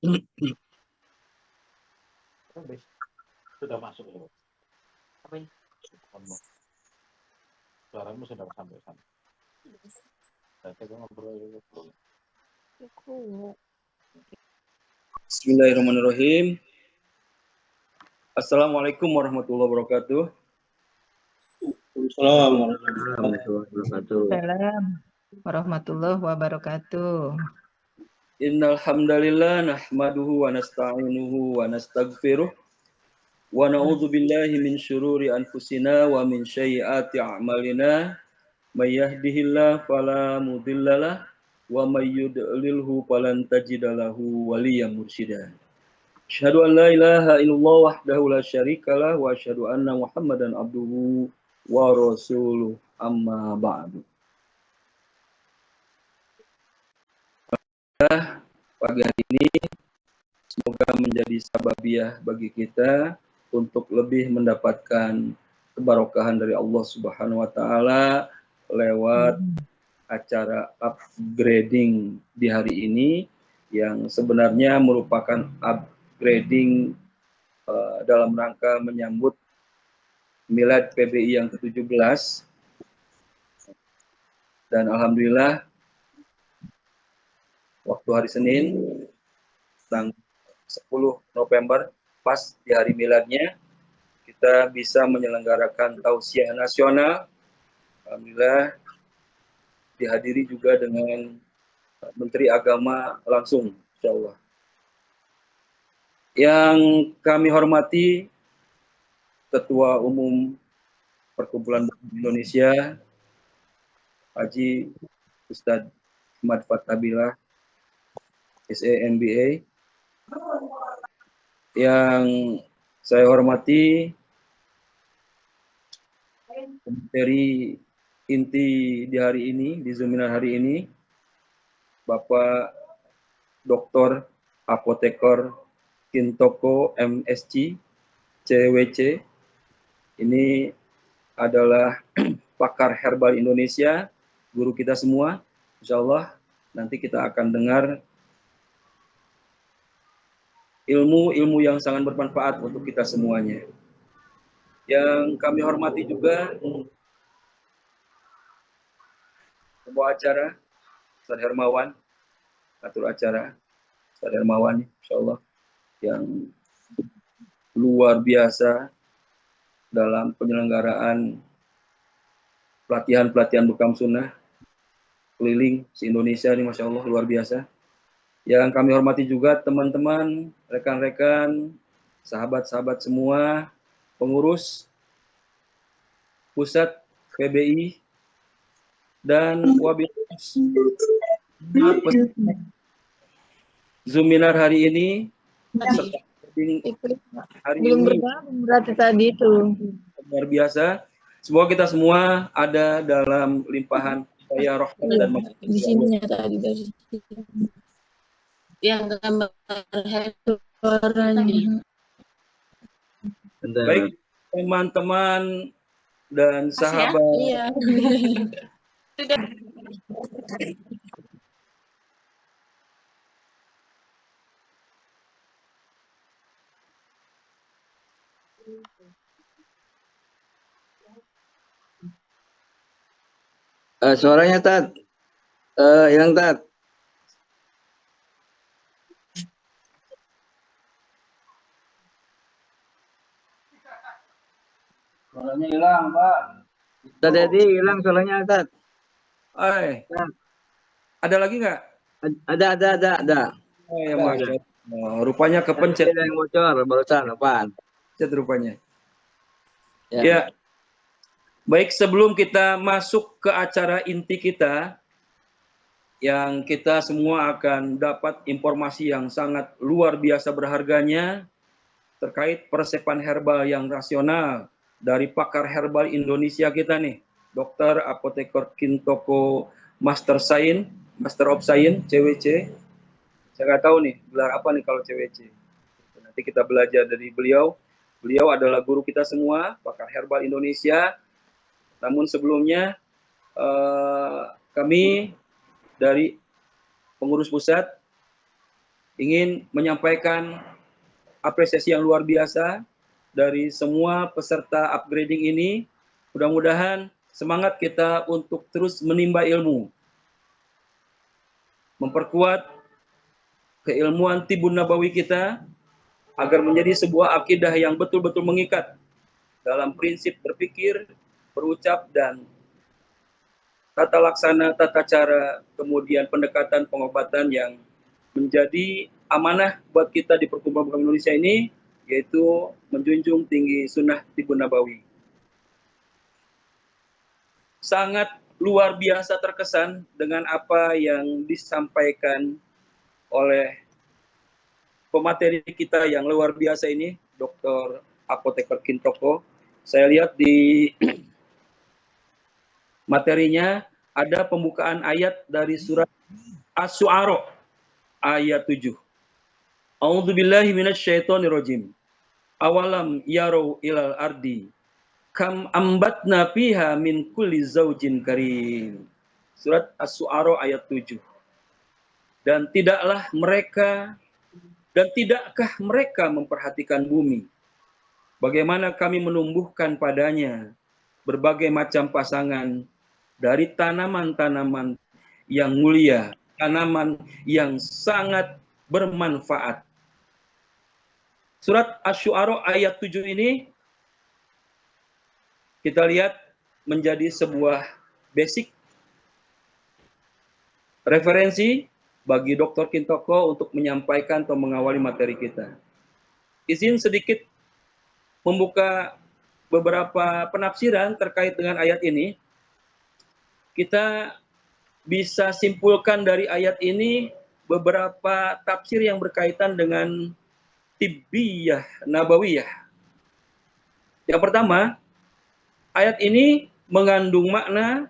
Sudah masuk ya? Apa ini? Suaramu sudah sampai sana. Saya ngobrol dulu. Bismillahirrahmanirrahim. Assalamualaikum warahmatullahi wabarakatuh. Assalamualaikum warahmatullahi wabarakatuh. Innal hamdalillah nahmaduhu wa nasta'inuhu wa nastaghfiruh wa na'udzu billahi min syururi anfusina wa min sayyiati a'malina may yahdihillahu fala mudhillalah wa may yudlilhu falan tajida lahu waliyyan mursyida. Asyhadu an la ilaha illallah wahdahu la syarikalah wa asyhadu anna Muhammadan abduhu wa rasuluh amma ba'du. Pagi hari ini semoga menjadi sababiah bagi kita untuk lebih mendapatkan kebarokahan dari Allah Subhanahu wa taala lewat acara upgrading di hari ini yang sebenarnya merupakan upgrading dalam rangka menyambut Milad PBI yang ke-17. Dan alhamdulillah waktu hari Senin tanggal 10 November pas di hari miladnya kita bisa menyelenggarakan tausiah nasional. Alhamdulillah dihadiri juga dengan Menteri Agama langsung, insyaallah. Yang kami hormati Ketua Umum Perkumpulan Indonesia Haji Ustadz Ahmad Fattabillah SEMBA, yang saya hormati materi inti di hari ini, di seminar hari ini, Bapak Dr. Apoteker Kintoko MSc CWC. Ini adalah pakar herbal Indonesia, guru kita semua. Insya Allah nanti kita akan dengar ilmu-ilmu yang sangat bermanfaat untuk kita semuanya. Yang kami hormati juga pembawa acara, Ustaz Hermawan, atur acara, Ustaz Hermawan, insya Allah, yang luar biasa dalam penyelenggaraan pelatihan-pelatihan Bekam Sunnah keliling se-Indonesia ini, Masya Allah, luar biasa. Yang kami hormati juga teman-teman, rekan-rekan, sahabat-sahabat semua, pengurus pusat PBI, dan wabil Zuminar hari ini, hari belum ini bergabung berarti tadi itu. luar biasa. Semoga kita semua ada dalam limpahan saya rahmat dan maghfirah Di sini tadi dari yang gambar orangnya. Baik teman-teman dan sahabat. Iya. Suaranya Tat, hilang Tat. Suaranya hilang, Pak. Tadi hilang suaranya Tat. Ada lagi nggak? Ada. Oh ya, Mas. Rupanya kepencet. Ada yang bocor barusan, apaan? Pencet rupanya. Ya. Ya. Baik, sebelum kita masuk ke acara inti kita, yang kita semua akan dapat informasi yang sangat luar biasa berharganya terkait persiapan herbal yang rasional dari pakar herbal Indonesia kita nih, Dr. Apoteker Kintoko Master of Science, CWC. Saya nggak tahu nih, gelar apa nih kalau CWC. Nanti kita belajar dari beliau. Beliau adalah guru kita semua, pakar herbal Indonesia. Namun sebelumnya, kami dari pengurus pusat ingin menyampaikan apresiasi yang luar biasa dari semua peserta upgrading ini. Mudah-mudahan semangat kita untuk terus menimba ilmu, memperkuat keilmuan Tibun Nabawi kita agar menjadi sebuah akidah yang betul-betul mengikat dalam prinsip berpikir, berucap, dan tata laksana, tata cara, kemudian pendekatan pengobatan yang menjadi amanah buat kita di Perkumpulan Buku Indonesia ini, yaitu menjunjung tinggi sunnah Tibun Nabawi. Sangat luar biasa terkesan dengan apa yang disampaikan oleh pemateri kita yang luar biasa ini, Dr. Apoteker Kintoko. Saya lihat di materinya ada pembukaan ayat dari surat Asy-Syu'ara ayat 7. A'udzubillahi minasyaitonirrajim. Awalam yarau ilal ardi kam ambatna fiha min kulli zaujin karim. Surat Asy-Syu'ara ayat 7. Dan tidakkah mereka memperhatikan bumi, bagaimana kami menumbuhkan padanya berbagai macam pasangan dari tanaman-tanaman yang mulia, tanaman yang sangat bermanfaat. Surat Asy-Syu'ara ayat 7 ini kita lihat menjadi sebuah basic referensi bagi Dr. Kintoko untuk menyampaikan atau mengawali materi kita. Izin sedikit membuka beberapa penafsiran terkait dengan ayat ini. Kita bisa simpulkan dari ayat ini beberapa tafsir yang berkaitan dengan tibbiyah nabawiyah. Yang pertama, ayat ini mengandung makna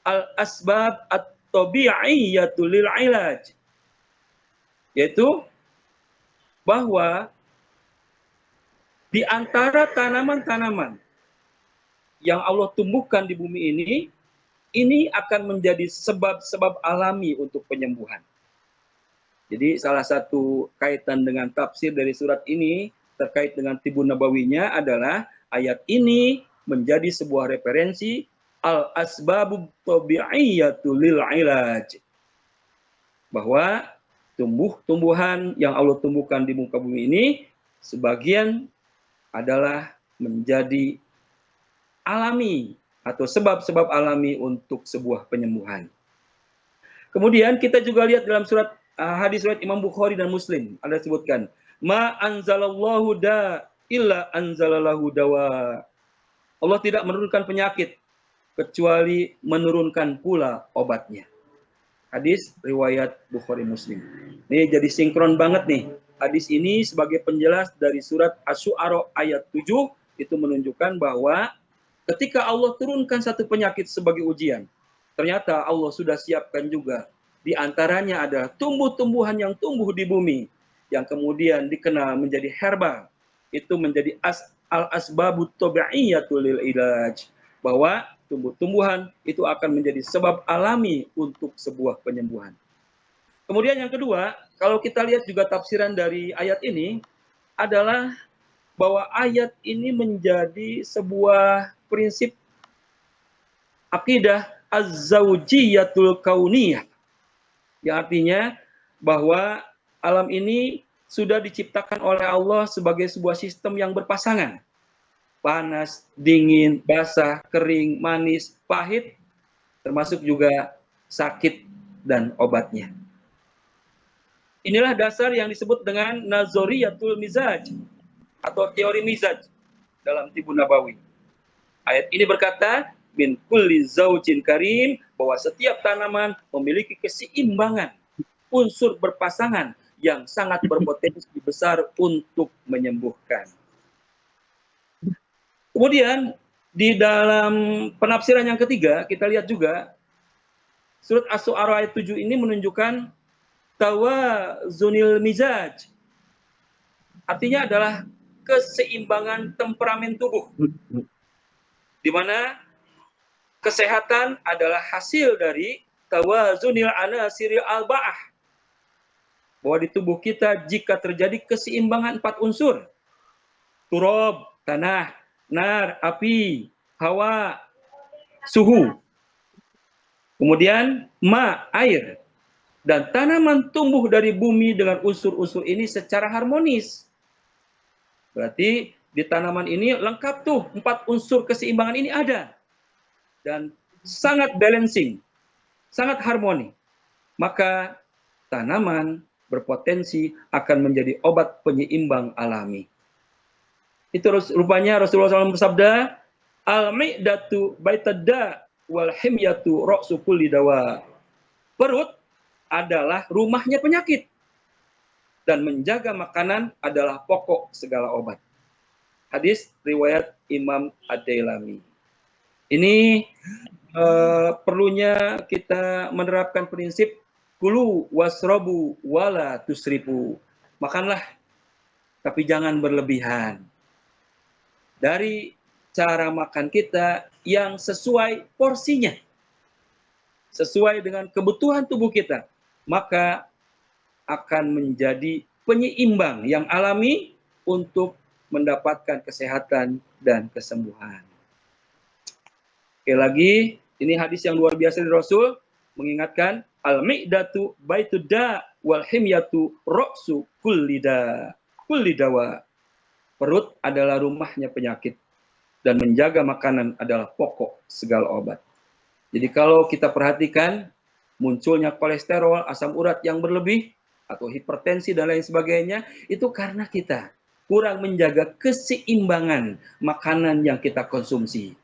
al-asbab at-tabi'iyyatu lil ilaj, yaitu bahwa di antara tanaman-tanaman yang Allah tumbuhkan di bumi ini akan menjadi sebab-sebab alami untuk penyembuhan. Jadi salah satu kaitan dengan tafsir dari surat ini terkait dengan Tibun Nabawinya adalah ayat ini menjadi sebuah referensi al-asbabut tabi'iyyatu lil ilaj. Bahwa tumbuh-tumbuhan yang Allah tumbuhkan di muka bumi ini sebagian adalah menjadi alami atau sebab-sebab alami untuk sebuah penyembuhan. Kemudian kita juga lihat dalam surat hadis riwayat Imam Bukhari dan Muslim ada disebutkan ma anzalallahu da illa anzalalahu dawa. Allah tidak menurunkan penyakit kecuali menurunkan pula obatnya. Hadis riwayat Bukhari Muslim. Ini jadi sinkron banget nih. Hadis ini sebagai penjelas dari surat Asy-Syu'ara ayat 7 itu menunjukkan bahwa ketika Allah turunkan satu penyakit sebagai ujian, ternyata Allah sudah siapkan juga. Di antaranya adalah tumbuh-tumbuhan yang tumbuh di bumi, yang kemudian dikenal menjadi herba. Itu menjadi al-asbabut tabi'iyyatu lil ilaj. Bahwa tumbuh-tumbuhan itu akan menjadi sebab alami untuk sebuah penyembuhan. Kemudian yang kedua, kalau kita lihat juga tafsiran dari ayat ini, adalah bahwa ayat ini menjadi sebuah prinsip akidah az-zawjiyatul kauniyah. Yang artinya bahwa alam ini sudah diciptakan oleh Allah sebagai sebuah sistem yang berpasangan. Panas, dingin, basah, kering, manis, pahit, termasuk juga sakit dan obatnya. Inilah dasar yang disebut dengan nazariyatul mizaj atau teori mizaj dalam Tibun Nabawi. Ayat ini berkata, min kulli zaujin karim, bahwa setiap tanaman memiliki keseimbangan, unsur berpasangan yang sangat berpotensi besar untuk menyembuhkan. Kemudian di dalam penafsiran yang ketiga, kita lihat juga surat Asy-Syu'ara ayat 7 ini menunjukkan tawazunil mizaj. Artinya adalah keseimbangan temperamen tubuh. Di mana kesehatan adalah hasil dari tawazunil anasiril alba'ah. bahwa di tubuh kita jika terjadi keseimbangan 4 unsur, turab, tanah, nar, api, hawa, suhu, kemudian ma, air, dan tanaman tumbuh dari bumi dengan unsur-unsur ini secara harmonis. Berarti di tanaman ini lengkap tuh 4 unsur keseimbangan ini ada. Dan sangat balancing, sangat harmoni. Maka tanaman berpotensi akan menjadi obat penyeimbang alami. Itu rupanya Rasulullah SAW bersabda, al-mi'datu baitada wal himyatu ra'su kulli dawa. Perut adalah rumahnya penyakit dan menjaga makanan adalah pokok segala obat. Hadis riwayat Imam Ad-Dailami. Ini perlunya kita menerapkan prinsip kulu wasrobu wala tusrifu. Makanlah, tapi jangan berlebihan. Dari cara makan kita yang sesuai porsinya, sesuai dengan kebutuhan tubuh kita, maka akan menjadi penyeimbang yang alami untuk mendapatkan kesehatan dan kesembuhan. Sekali lagi, ini hadis yang luar biasa dari Rasul mengingatkan al-mi'datu baituda wal himyatu ra'su kulli dawa. Perut adalah rumahnya penyakit dan menjaga makanan adalah pokok segala obat. Jadi kalau kita perhatikan munculnya kolesterol, asam urat yang berlebih atau hipertensi dan lain sebagainya, itu karena kita kurang menjaga keseimbangan makanan yang kita konsumsi.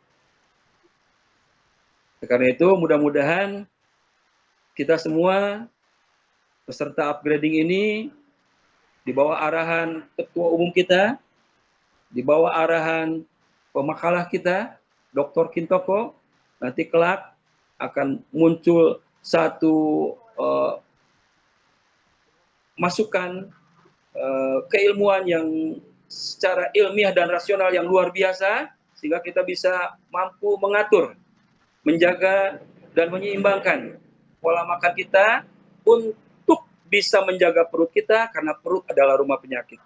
Karena itu mudah-mudahan kita semua peserta upgrading ini di bawah arahan ketua umum kita, di bawah arahan pemakalah kita, Dr. Kintoko, nanti kelak akan muncul satu masukan keilmuan yang secara ilmiah dan rasional yang luar biasa, sehingga kita bisa mampu mengatur, menjaga, dan menyeimbangkan pola makan kita untuk bisa menjaga perut kita, karena perut adalah rumah penyakit.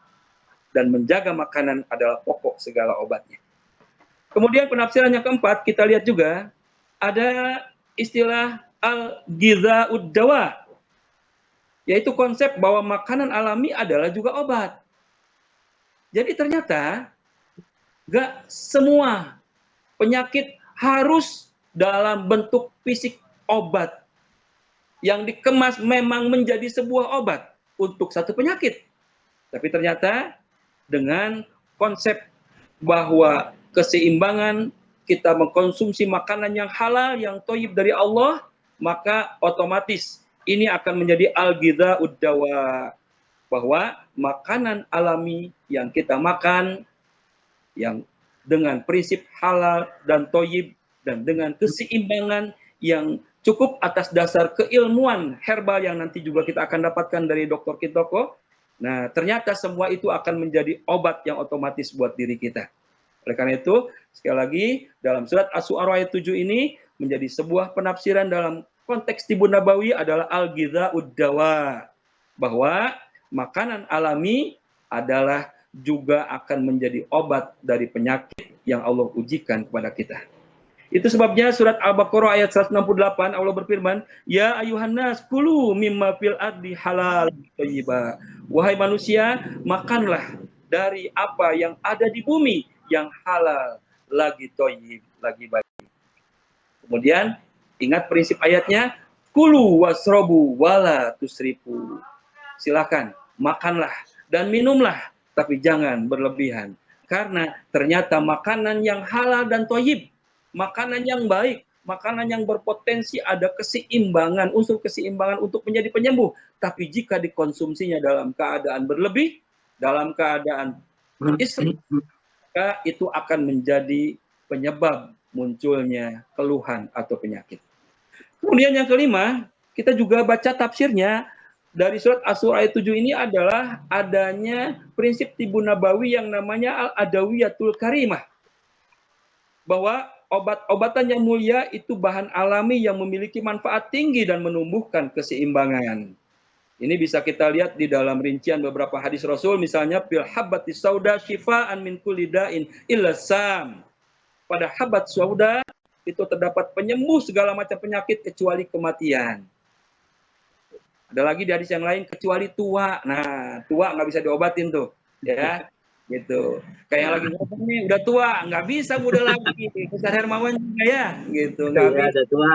Dan menjaga makanan adalah pokok segala obatnya. Kemudian penafsiran yang keempat, kita lihat juga, ada istilah al-ghidha'ud dawa, yaitu konsep bahwa makanan alami adalah juga obat. Jadi ternyata, gak semua penyakit harus dalam bentuk fisik obat yang dikemas memang menjadi sebuah obat untuk satu penyakit. Tapi ternyata dengan konsep bahwa keseimbangan kita mengkonsumsi makanan yang halal, yang thayyib dari Allah, maka otomatis ini akan menjadi al-ghidha'ud dawa, bahwa makanan alami yang kita makan yang dengan prinsip halal dan thayyib dan dengan keseimbangan yang cukup atas dasar keilmuan herbal yang nanti juga kita akan dapatkan dari Dr. Kintoko. Nah, ternyata semua itu akan menjadi obat yang otomatis buat diri kita. Oleh karena itu, sekali lagi, dalam surat Asy-Syu'ara ayat 7 ini menjadi sebuah penafsiran dalam konteks Tibun Nabawi adalah al-ghidha'ud dawa, bahwa makanan alami adalah juga akan menjadi obat dari penyakit yang Allah ujikan kepada kita. Itu sebabnya surat Al-Baqarah ayat 168 Allah berfirman, ya ayuhan nas kulu mimma fil ardi halal thayyiba. Wahai manusia, makanlah dari apa yang ada di bumi yang halal lagi thayyib, lagi baik. Kemudian ingat prinsip ayatnya, kulu wasrobu wala tusrifu. Silakan makanlah dan minumlah, tapi jangan berlebihan. Karena ternyata makanan yang halal dan thayyib, makanan yang baik, makanan yang berpotensi ada keseimbangan, unsur keseimbangan untuk menjadi penyembuh. Tapi jika dikonsumsinya dalam keadaan berlebih, dalam keadaan israf, maka itu akan menjadi penyebab munculnya keluhan atau penyakit. Kemudian yang kelima, kita juga baca tafsirnya dari surat Asy-Syu'ara ayat 7 ini adalah adanya prinsip Tibun Nabawi yang namanya al-adawiyatul karimah. Bahwa obat-obatan yang mulia itu bahan alami yang memiliki manfaat tinggi dan menumbuhkan keseimbangan. Ini bisa kita lihat di dalam rincian beberapa hadis Rasul, misalnya fil habbatis sauda syifaan min kulli da'in illa sam. Pada habat sauda itu terdapat penyembuh segala macam penyakit kecuali kematian. Ada lagi di hadis yang lain kecuali tua. Nah, tua nggak bisa diobatin tuh, ya. Gitu. Kayak lagi ngomong nih, udah tua, nggak bisa muda lagi. Ustaz Hermawan juga ya, gitu. Nggak Iya, bisa. ada tua.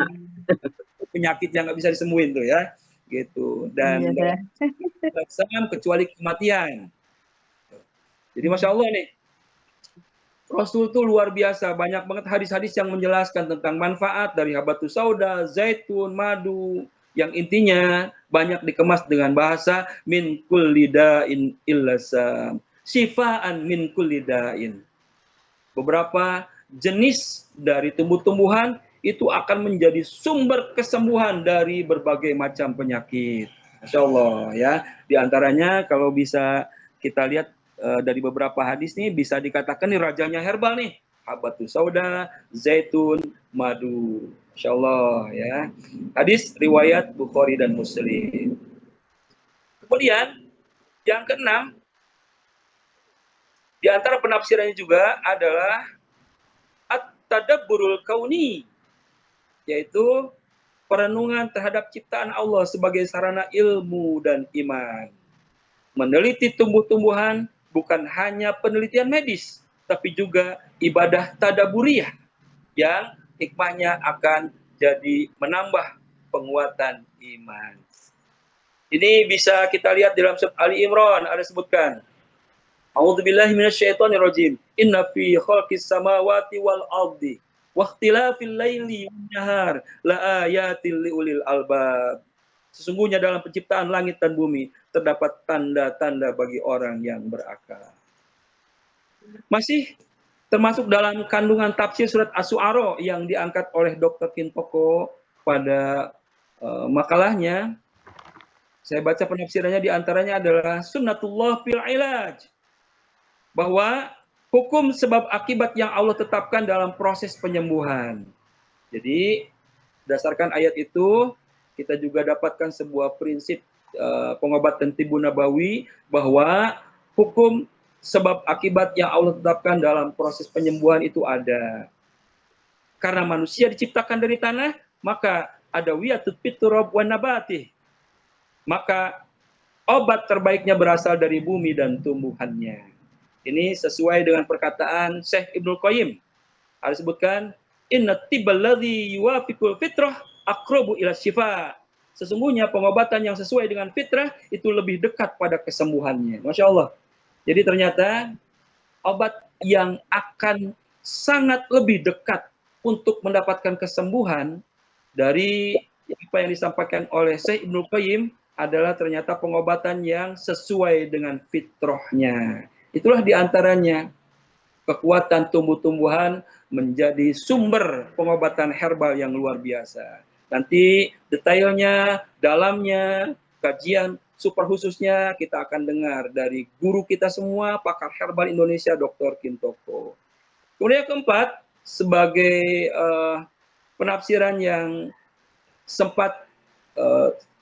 Penyakit yang nggak bisa disembuhin tuh ya, gitu. Dan Iya, sam kecuali kematian. Jadi Masya Allah nih, Rasul tuh luar biasa, banyak banget hadis-hadis yang menjelaskan tentang manfaat dari habatus sauda, zaitun, madu, yang intinya banyak dikemas dengan bahasa min kulli da'in illa sam, syifaan min kulli da'in. Beberapa jenis dari tumbuh-tumbuhan itu akan menjadi sumber kesembuhan dari berbagai macam penyakit. Masya Allah ya. Di antaranya kalau bisa kita lihat dari beberapa hadis nih, bisa dikatakan nih rajanya herbal nih. Habatus sauda, zaitun, madu. Masya Allah ya. Hadis riwayat Bukhari dan Muslim. Kemudian yang keenam, di antara penafsirannya juga adalah at-tadabburul kauni, yaitu perenungan terhadap ciptaan Allah sebagai sarana ilmu dan iman. Meneliti tumbuh-tumbuhan bukan hanya penelitian medis, tapi juga ibadah tadaburiyah yang hikmahnya akan jadi menambah penguatan iman. Ini bisa kita lihat dalam surat Ali Imran, ada sebutkan. A'udzubillahi minasyaitonirrajim. Inna fi khalqis samawati wal ardi waqtilafil laili wan nahar la ayatil liulil albab. Sesungguhnya dalam penciptaan langit dan bumi terdapat tanda-tanda bagi orang yang berakal. Masih termasuk dalam kandungan tafsir surat Asy-Syu'ara yang diangkat oleh Dr. Kintoko pada makalahnya. Saya baca penafsirannya, di antaranya adalah sunnatullah fil ilaj, bahwa hukum sebab akibat yang Allah tetapkan dalam proses penyembuhan. Jadi berdasarkan ayat itu kita juga dapatkan sebuah prinsip pengobatan tibu nabawi, bahwa hukum sebab akibat yang Allah tetapkan dalam proses penyembuhan itu ada. Karena manusia diciptakan dari tanah, maka ada wiyatut fitrab wa nabati. Maka obat terbaiknya berasal dari bumi dan tumbuhannya. Ini sesuai dengan perkataan Syekh Ibnul Qayyim. Ada sebutkan, inna tibbal ladzi yuwafiqul fitrah aqrabu ila syifa. Sesungguhnya pengobatan yang sesuai dengan fitrah itu lebih dekat pada kesembuhannya. Masya Allah. Jadi ternyata obat yang akan sangat lebih dekat untuk mendapatkan kesembuhan dari apa yang disampaikan oleh Syekh Ibnul Qayyim adalah ternyata pengobatan yang sesuai dengan fitrahnya. Itulah diantaranya kekuatan tumbuh-tumbuhan menjadi sumber pengobatan herbal yang luar biasa. Nanti detailnya, dalamnya, kajian super khususnya kita akan dengar dari guru kita semua, pakar herbal Indonesia, Dr. Kintoko. Kemudian yang keempat, sebagai penafsiran yang sempat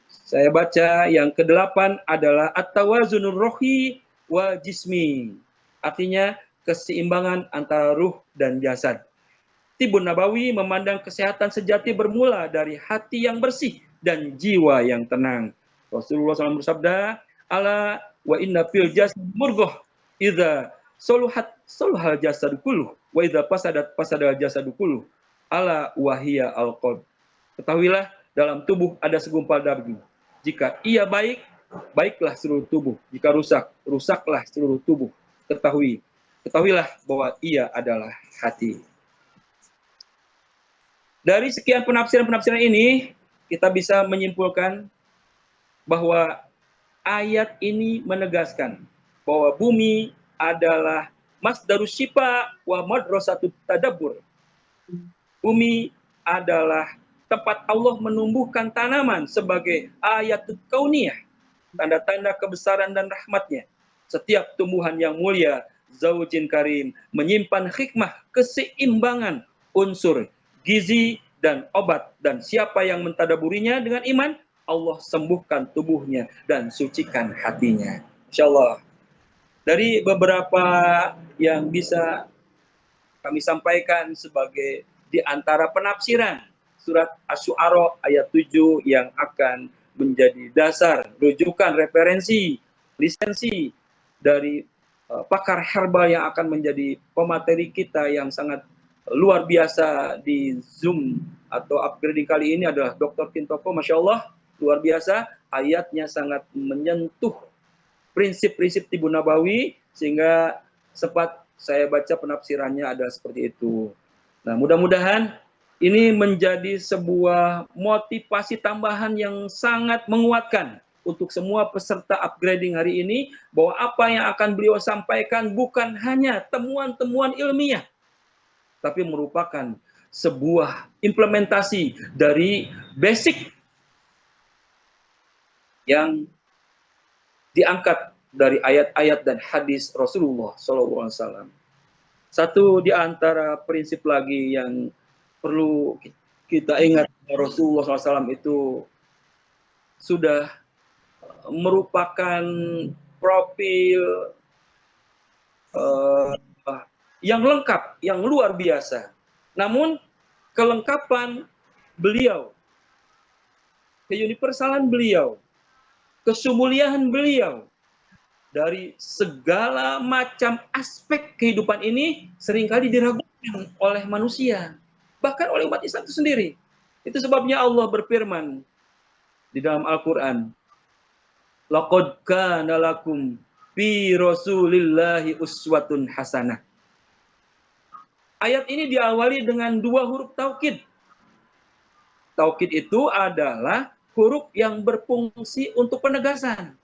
saya baca, yang kedelapan adalah at-tawazunur rohi wa jismi. Artinya keseimbangan antara ruh dan jasad. Tibun Nabawi memandang kesehatan sejati bermula dari hati yang bersih dan jiwa yang tenang. Rasulullah SAW bersabda, ala wa inna fil jasad murghah idza soluhat soluhal jasad kulluh wa idza fasadal jasad kulluh ala wahiya al-qalb. Ketahuilah dalam tubuh ada segumpal daging. Jika ia baik, baiklah seluruh tubuh. Jika rusak, rusaklah seluruh tubuh. Ketahuilah bahwa ia adalah hati. Dari sekian penafsiran-penafsiran ini, kita bisa menyimpulkan bahwa ayat ini menegaskan bahwa bumi adalah masdarus syifa wa madrasatut tadabbur. Bumi adalah tempat Allah menumbuhkan tanaman sebagai ayatut kauniyah, tanda-tanda kebesaran dan rahmatnya. Setiap tumbuhan yang mulia, zaujin karim, menyimpan hikmah, keseimbangan unsur gizi dan obat, dan siapa yang mentadaburinya dengan iman, Allah sembuhkan tubuhnya dan sucikan hatinya. Insyaallah. Dari beberapa yang bisa kami sampaikan sebagai di antara penafsiran surat Asy-Syu'ara ayat 7 yang akan menjadi dasar, rujukan, referensi, lisensi dari pakar herbal yang akan menjadi pemateri kita yang sangat luar biasa di Zoom atau upgrading kali ini adalah Dr. Kintoko. Masya Allah, luar biasa. Ayatnya sangat menyentuh prinsip-prinsip Tibun Nabawi sehingga sempat saya baca penafsirannya adalah seperti itu. Nah, mudah-mudahan ini menjadi sebuah motivasi tambahan yang sangat menguatkan untuk semua peserta upgrading hari ini, bahwa apa yang akan beliau sampaikan bukan hanya temuan-temuan ilmiah, tapi merupakan sebuah implementasi dari basic yang diangkat dari ayat-ayat dan hadis Rasulullah SAW. Satu di antara prinsip lagi yang perlu kita ingat, Rasulullah SAW itu sudah merupakan profil yang lengkap, yang luar biasa. Namun kelengkapan beliau, keuniversalan beliau, kesumuliaan beliau dari segala macam aspek kehidupan ini seringkali diragukan oleh manusia, bahkan oleh umat Islam itu sendiri. Itu sebabnya Allah berfirman di dalam Al-Quran, laqad kana lakum fi rasulillahi uswatun hasanah. Ayat ini diawali dengan dua huruf taukid. Taukid itu adalah huruf yang berfungsi untuk penegasan.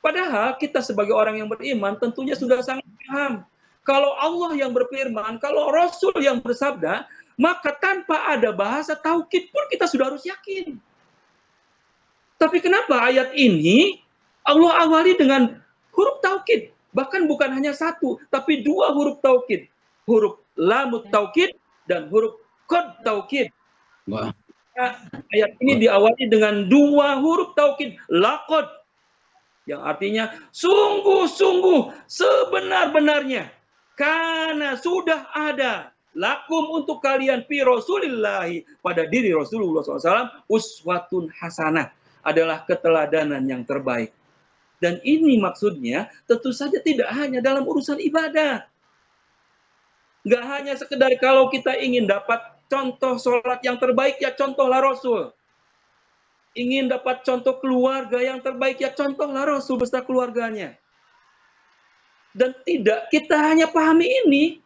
Padahal kita sebagai orang yang beriman tentunya sudah sangat paham. Kalau Allah yang berfirman, kalau Rasul yang bersabda, maka tanpa ada bahasa taukid pun kita sudah harus yakin. Tapi kenapa ayat ini Allah awali dengan huruf taukid? Bahkan bukan hanya satu, tapi dua huruf taukid. Huruf lamut taukid dan huruf qad taukid. Wah. Ayat ini diawali dengan dua huruf taukid, laqad, yang artinya sungguh-sungguh, sebenar-benarnya, karena sudah ada lakum untuk kalian fi rasulillahi, pada diri Rasulullah SAW, uswatun hasanah, adalah keteladanan yang terbaik. Dan ini maksudnya tentu saja tidak hanya dalam urusan ibadah. Nggak hanya sekedar kalau kita ingin dapat contoh sholat yang terbaik, ya contohlah Rasul. Ingin dapat contoh keluarga yang terbaik, ya contohlah Rasul beserta keluarganya. Dan tidak kita hanya pahami ini,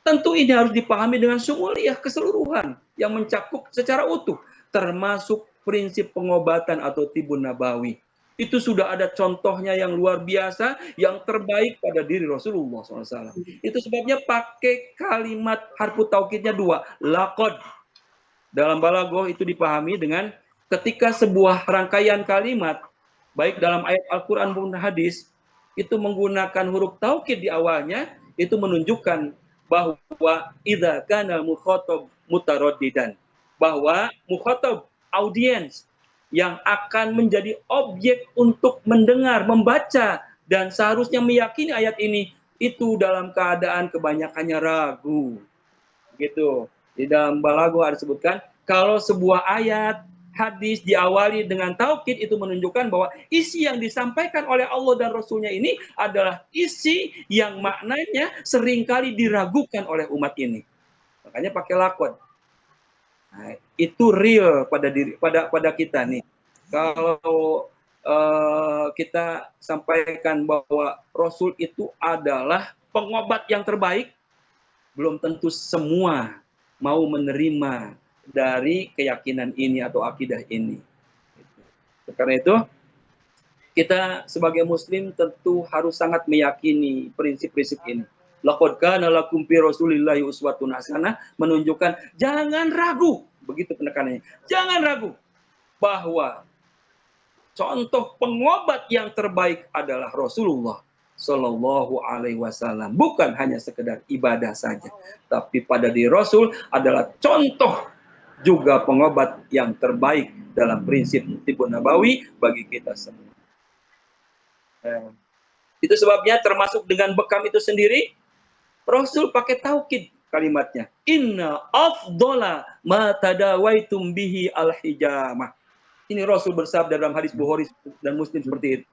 tentu ini harus dipahami dengan sumuliah, keseluruhan yang mencakup secara utuh, termasuk prinsip pengobatan atau Tibun Nabawi. Itu sudah ada contohnya yang luar biasa, yang terbaik pada diri Rasulullah SAW. Itu sebabnya pakai kalimat harfu taukidnya dua, laqad. Dalam balaghah itu dipahami dengan ketika sebuah rangkaian kalimat, baik dalam ayat Al-Quran maupun hadis, itu menggunakan huruf taukid di awalnya, itu menunjukkan bahwa idza kana mukhatab mutaraddidan, bahwa mukhatab, audiens yang akan menjadi objek untuk mendengar, membaca, dan seharusnya meyakini ayat ini, itu dalam keadaan kebanyakannya ragu. Gitu. Di dalam balaghah disebutkan, kalau sebuah ayat, hadis diawali dengan taukid, itu menunjukkan bahwa isi yang disampaikan oleh Allah dan Rasulnya ini adalah isi yang maknanya seringkali diragukan oleh umat ini. Makanya pakai laqad. Nah, itu real pada kita nih. Kalau kita sampaikan bahwa Rasul itu adalah pengobat yang terbaik, belum tentu semua mau menerima dari keyakinan ini atau akidah ini. Karena itu, kita sebagai Muslim tentu harus sangat meyakini prinsip-prinsip ini. Laqad kana lakum fi rasulillahi uswatun hasanah, menunjukkan jangan ragu, begitu penekanannya. Jangan ragu bahwa contoh pengobat yang terbaik adalah Rasulullah Sallallahu Alaihi Wasallam. Bukan hanya sekedar ibadah saja, tapi pada diri Rasul adalah contoh juga pengobat yang terbaik dalam prinsip Tibbun Nabawi bagi kita semua. Itu sebabnya termasuk dengan bekam itu sendiri, Rasul pakai taukid kalimatnya. Inna afdola ma tadawaitum bihi al-hijamah. Ini Rasul bersabda dalam hadis Bukhari dan Muslim seperti itu.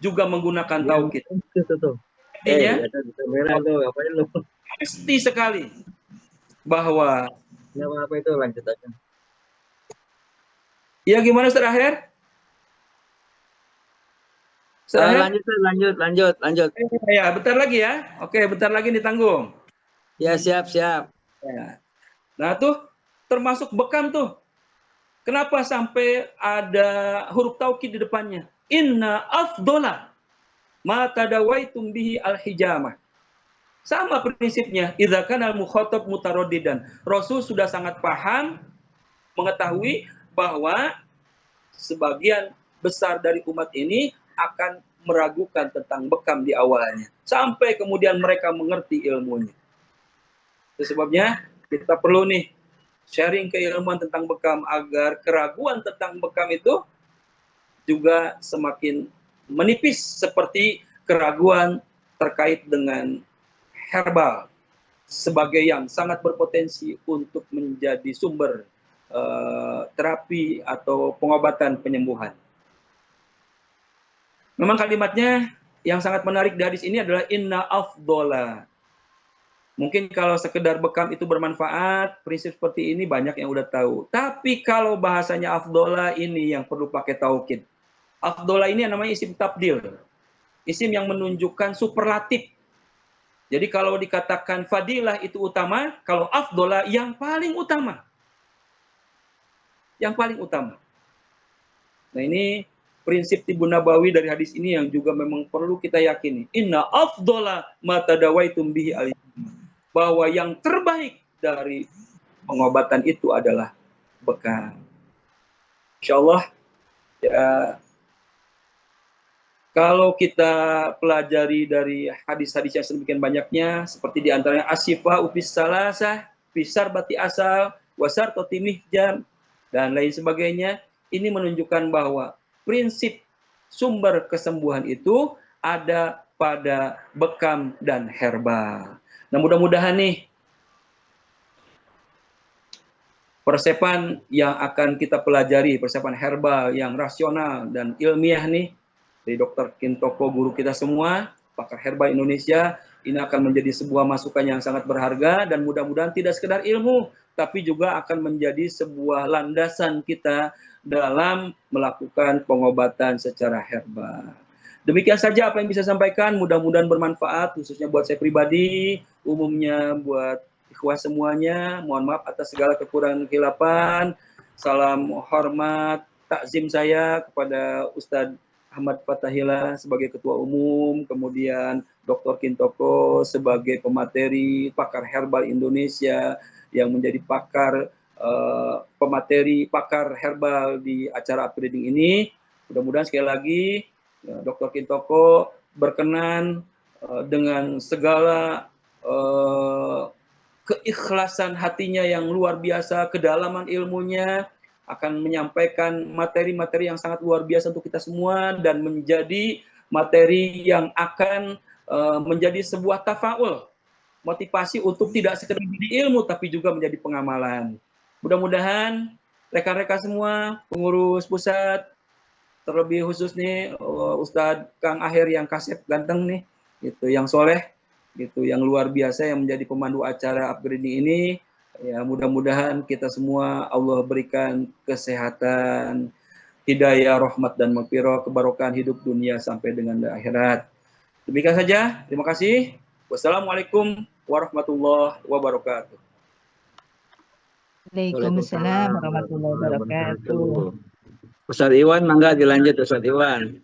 Juga menggunakan taukid. Itu tuh. Artinya, Merah tuh, ngapain lu? pasti sekali bahwa Apa itu, lanjut aja. ya gimana Ustaz Aher? Ustaz Aher? Lanjut. Ya, bentar lagi ya. Oke, bentar lagi ditanggung. Ya, siap. Ya. Nah, tuh termasuk bekam tuh. Kenapa sampai ada huruf taukid di depannya? Inna afdola ma tadawaitum bihi al-hijamah. Sama prinsipnya, idza kana al-mukhatab mutaraddidan. Rasul sudah sangat paham, mengetahui bahwa sebagian besar dari umat ini akan meragukan tentang bekam di awalnya. Sampai kemudian mereka mengerti ilmunya. Itu sebabnya kita perlu nih sharing keilmuan tentang bekam agar keraguan tentang bekam itu juga semakin menipis seperti keraguan terkait dengan herbal sebagai yang sangat berpotensi untuk menjadi sumber terapi atau pengobatan penyembuhan. Memang kalimatnya yang sangat menarik dari ini adalah inna afdola. Mungkin kalau sekedar bekam itu bermanfaat, prinsip seperti ini banyak yang udah tahu. Tapi kalau bahasanya afdola ini yang perlu pakai taukid. Afdola ini yang namanya isim tabdil. Isim yang menunjukkan superlatif. Jadi kalau dikatakan fadilah itu utama, kalau afdola yang paling utama. Yang paling utama. Nah ini prinsip Tibbun Nabawi dari hadis ini yang juga memang perlu kita yakini. Inna afdola ma tadawaitum bihi al, bahwa yang terbaik dari pengobatan itu adalah bekam. Insyaallah ya, kalau kita pelajari dari hadis-hadis yang sedemikian banyaknya, seperti diantaranya asyifa upis salasah, pisar bati asal, wasar totimih jam, dan lain sebagainya, ini menunjukkan bahwa prinsip sumber kesembuhan itu ada pada bekam dan herbal. Nah mudah-mudahan nih, persepan yang akan kita pelajari, persepan herbal yang rasional dan ilmiah nih, dari Dr. Kintoko, guru kita semua, pakar herbal Indonesia, ini akan menjadi sebuah masukan yang sangat berharga dan mudah-mudahan tidak sekedar ilmu, tapi juga akan menjadi sebuah landasan kita dalam melakukan pengobatan secara herbal. Demikian saja apa yang bisa saya sampaikan, mudah-mudahan bermanfaat, khususnya buat saya pribadi, umumnya buat ikhwah semuanya. Mohon maaf atas segala kekurangan kehilapan. Salam hormat, takzim saya kepada Ustadz Ahmad Fatahila sebagai Ketua Umum, kemudian Dr. Kintoko sebagai pemateri, pakar herbal Indonesia yang menjadi pakar pemateri, pakar herbal di acara upgrading ini. Mudah-mudahan sekali lagi Dr. Kintoko berkenan dengan segala keikhlasan hatinya yang luar biasa, kedalaman ilmunya, akan menyampaikan materi-materi yang sangat luar biasa untuk kita semua dan menjadi materi yang akan menjadi sebuah tafaul, motivasi untuk tidak sekedar menjadi ilmu tapi juga menjadi pengamalan. Mudah-mudahan rekan-rekan semua, pengurus pusat, terlebih khusus nih Ustadz Kang Aher yang kasep ganteng nih, gitu, yang soleh, gitu, yang luar biasa yang menjadi pemandu acara upgrading ini. Ya, mudah-mudahan kita semua Allah berikan kesehatan, hidayah, rahmat dan maghfirah, kebarokahan hidup dunia sampai dengan akhirat. Demikian saja. Terima kasih. Wassalamualaikum warahmatullahi wabarakatuh. Waalaikumsalam warahmatullahi wabarakatuh. Ustaz Iwan, mangga dilanjut Ustaz Iwan.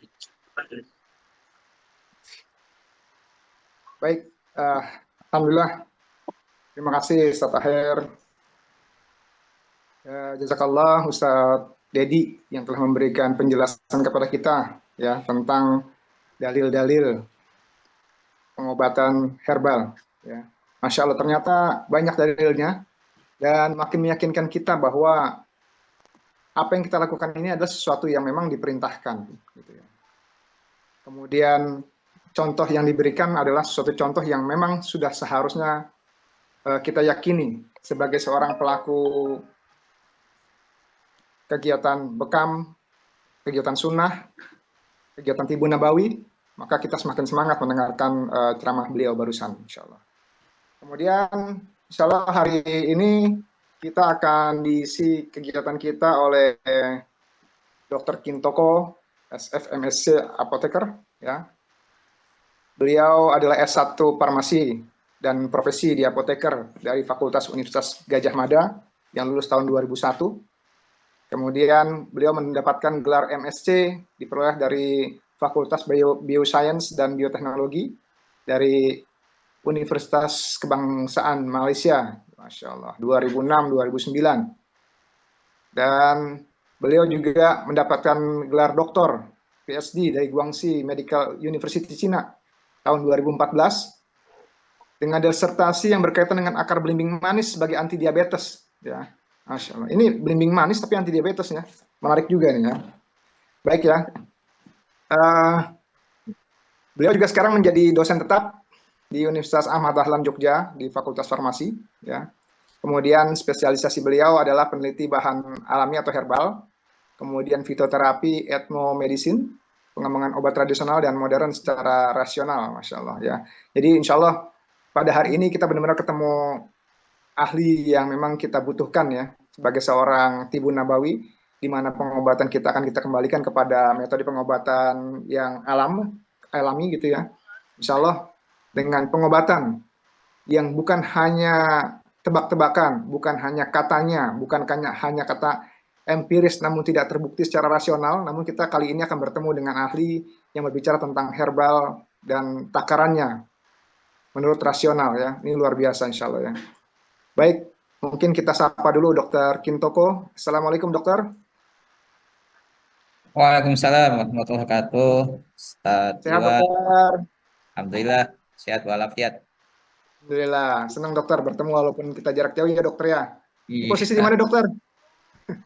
Baik, alhamdulillah. Terima kasih Ustaz Aher. Jazakallah Ustaz Dedi yang telah memberikan penjelasan kepada kita ya tentang dalil-dalil pengobatan herbal. Ya. Masya Allah, ternyata banyak dalilnya dan makin meyakinkan kita bahwa apa yang kita lakukan ini adalah sesuatu yang memang diperintahkan. Gitu ya. Kemudian contoh yang diberikan adalah sesuatu contoh yang memang sudah seharusnya kita yakini sebagai seorang pelaku kegiatan bekam, kegiatan sunnah, kegiatan Tibun Nabawi, maka kita semakin semangat mendengarkan ceramah beliau barusan, insya Allah. Kemudian, insya Allah hari ini kita akan diisi kegiatan kita oleh Dr. Kintoko, SFMSC Apoteker. Ya. Beliau adalah S1 Farmasi dan profesi di apoteker dari Fakultas Universitas Gadjah Mada yang lulus tahun 2001. Kemudian beliau mendapatkan gelar MSc diperoleh dari Fakultas Bioscience dan Bioteknologi dari Universitas Kebangsaan Malaysia, Masya Allah, 2006-2009. Dan beliau juga mendapatkan gelar doktor PhD dari Guangxi Medical University Cina tahun 2014 dengan disertasi yang berkaitan dengan akar belimbing manis sebagai anti diabetes. Ya. Masya Allah. Ini belimbing manis tapi anti diabetes ya. Menarik juga nih ya. Baik ya. Beliau juga sekarang menjadi dosen tetap di Universitas Ahmad Dahlan Jogja di Fakultas Farmasi. Ya. Kemudian spesialisasi beliau adalah peneliti bahan alami atau herbal. Kemudian fitoterapi, etnomedicine, pengembangan obat tradisional dan modern secara rasional. Masya Allah ya. Jadi insya Allah pada hari ini kita benar-benar ketemu ahli yang memang kita butuhkan ya sebagai seorang Tibun Nabawi, di mana pengobatan kita akan kita kembalikan kepada metode pengobatan yang alami gitu ya. Insya Allah dengan pengobatan yang bukan hanya tebak-tebakan, bukan hanya katanya, bukan hanya kata empiris namun tidak terbukti secara rasional, namun kita kali ini akan bertemu dengan ahli yang berbicara tentang herbal dan takarannya menurut rasional ya. Ini luar biasa insya Allah ya. Baik, mungkin kita sapa dulu Dr. Kintoko. Assalamualaikum dokter. Waalaikumsalam warahmatullahi wabarakatuh. Ustaz Sehat Iwan, dokter. alhamdulillah sehat walafiat. Alhamdulillah, senang dokter bertemu walaupun kita jarak jauh ya dokter ya. Iya, Posisi di mana dokter?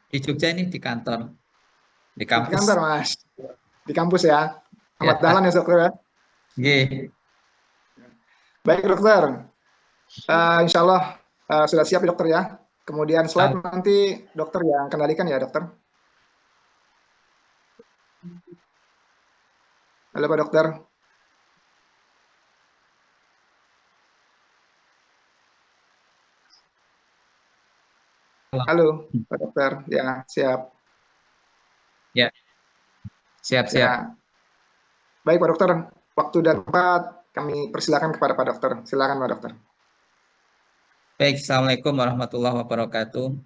di Jogja ini di kantor, di Di kampus. kantor mas. Di kampus ya. Ahmad Ya. Dahlan ya dokter ya. Nggih. Baik dokter. Insya Allah sudah siap ya dokter ya. Kemudian slide nanti dokter yang kendalikan ya dokter. Halo Pak Dokter. Halo Pak Dokter. Ya siap. Ya. Siap-siap. Ya. Baik Pak Dokter. Waktu dan tempat kami persilakan kepada Pak Dokter. Silakan Pak Dokter. Baik, assalamualaikum warahmatullahi wabarakatuh.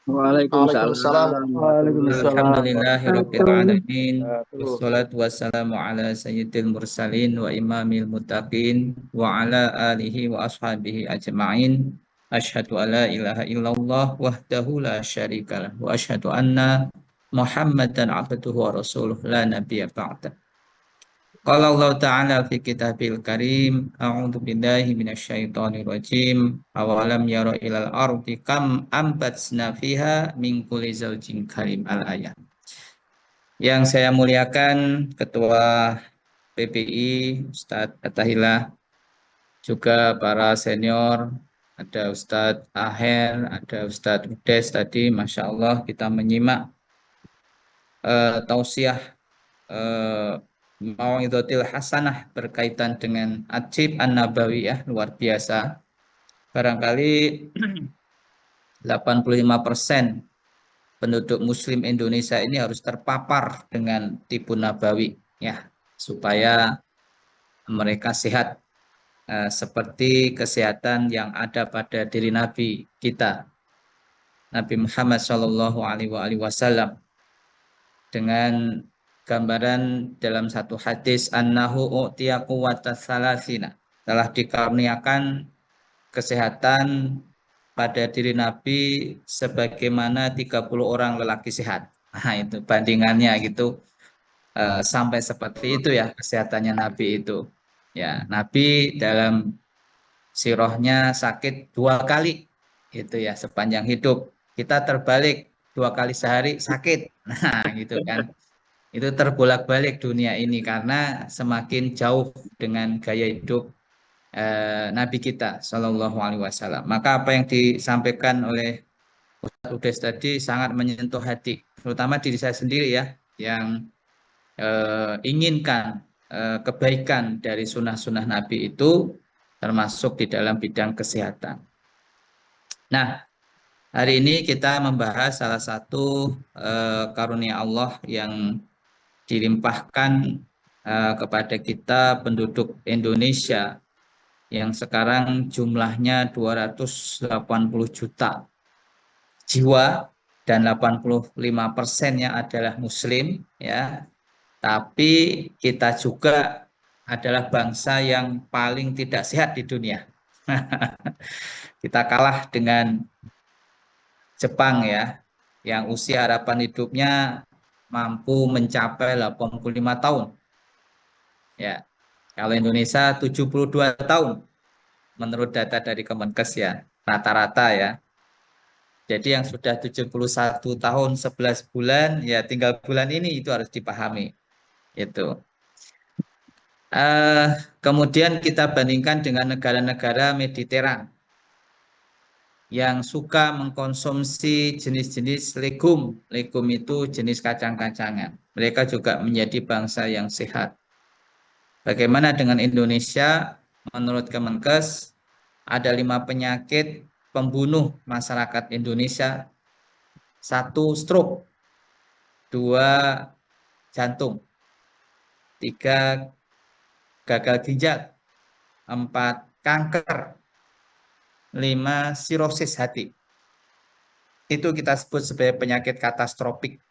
Waalaikumsalam. Alhamdulillahirabbil alamin. Wassalatu wassalamu ala sayyidil mursalin wa imamil muttaqin wa ala alihi wa ashabihi ajma'in. Asyhadu alla ilaha illallah wahdahu la syarikalah wa asyhadu anna Muhammadan abduhu wa rasuluh la nabiyya ba'da. Qala Allah Ta'ala fi kitabil karim, a'udzu billahi minasyaitonir rajim, awalam yara ilal ardi kam ambatsna fiha min kulli zawjin karim al-ayat. Yang saya muliakan Ketua PPI Ustadz Attahillah, juga para senior, ada Ustadz Aher, ada Ustadz Udes tadi, Masya Allah kita menyimak tausiah Mau'izatil Hasanah berkaitan dengan Ajib An-Nabawiyah, luar biasa. Barangkali 85% penduduk muslim Indonesia ini harus terpapar dengan Tibun Nabawi ya, supaya mereka sehat seperti kesehatan yang ada pada diri Nabi kita, Nabi Muhammad SAW, dengan gambaran dalam satu hadis annahu u'tiya quwwatas salasina, telah dikaruniakan kesehatan pada diri Nabi sebagaimana 30 orang lelaki sehat. Nah, itu bandingannya gitu, sampai seperti itu ya kesehatannya Nabi itu. Ya, Nabi dalam sirahnya sakit 2 kali gitu ya, sepanjang hidup. Kita terbalik 2 kali sehari sakit. Nah, gitu kan. Itu terbolak-balik dunia ini karena semakin jauh dengan gaya hidup Nabi kita Shallallahu Alaihi Wasallam. Maka apa yang disampaikan oleh Ustadz Udes tadi sangat menyentuh hati, terutama diri saya sendiri ya, yang inginkan kebaikan dari sunnah-sunnah Nabi itu termasuk di dalam bidang kesehatan. Nah, hari ini kita membahas salah satu karunia Allah yang dilimpahkan kepada kita penduduk Indonesia yang sekarang jumlahnya 280 juta jiwa dan 85%-nya adalah Muslim, ya. Tapi kita juga adalah bangsa yang paling tidak sehat di dunia. Kita kalah dengan Jepang ya, yang usia harapan hidupnya mampu mencapai 85 tahun. Ya. Kalau Indonesia 72 tahun menurut data dari Kemenkes ya, rata-rata ya. Jadi yang sudah 71 tahun 11 bulan ya tinggal bulan ini itu harus dipahami. Itu. Kemudian kita bandingkan dengan negara-negara Mediteran yang suka mengkonsumsi jenis-jenis legum. Legum itu jenis kacang-kacangan. Mereka juga menjadi bangsa yang sehat. Bagaimana dengan Indonesia? Menurut Kemenkes, ada 5 penyakit pembunuh masyarakat Indonesia. 1 stroke, 2 jantung, 3 gagal ginjal, 4 kanker, 5 sirosis hati. Itu kita sebut sebagai penyakit katastropik.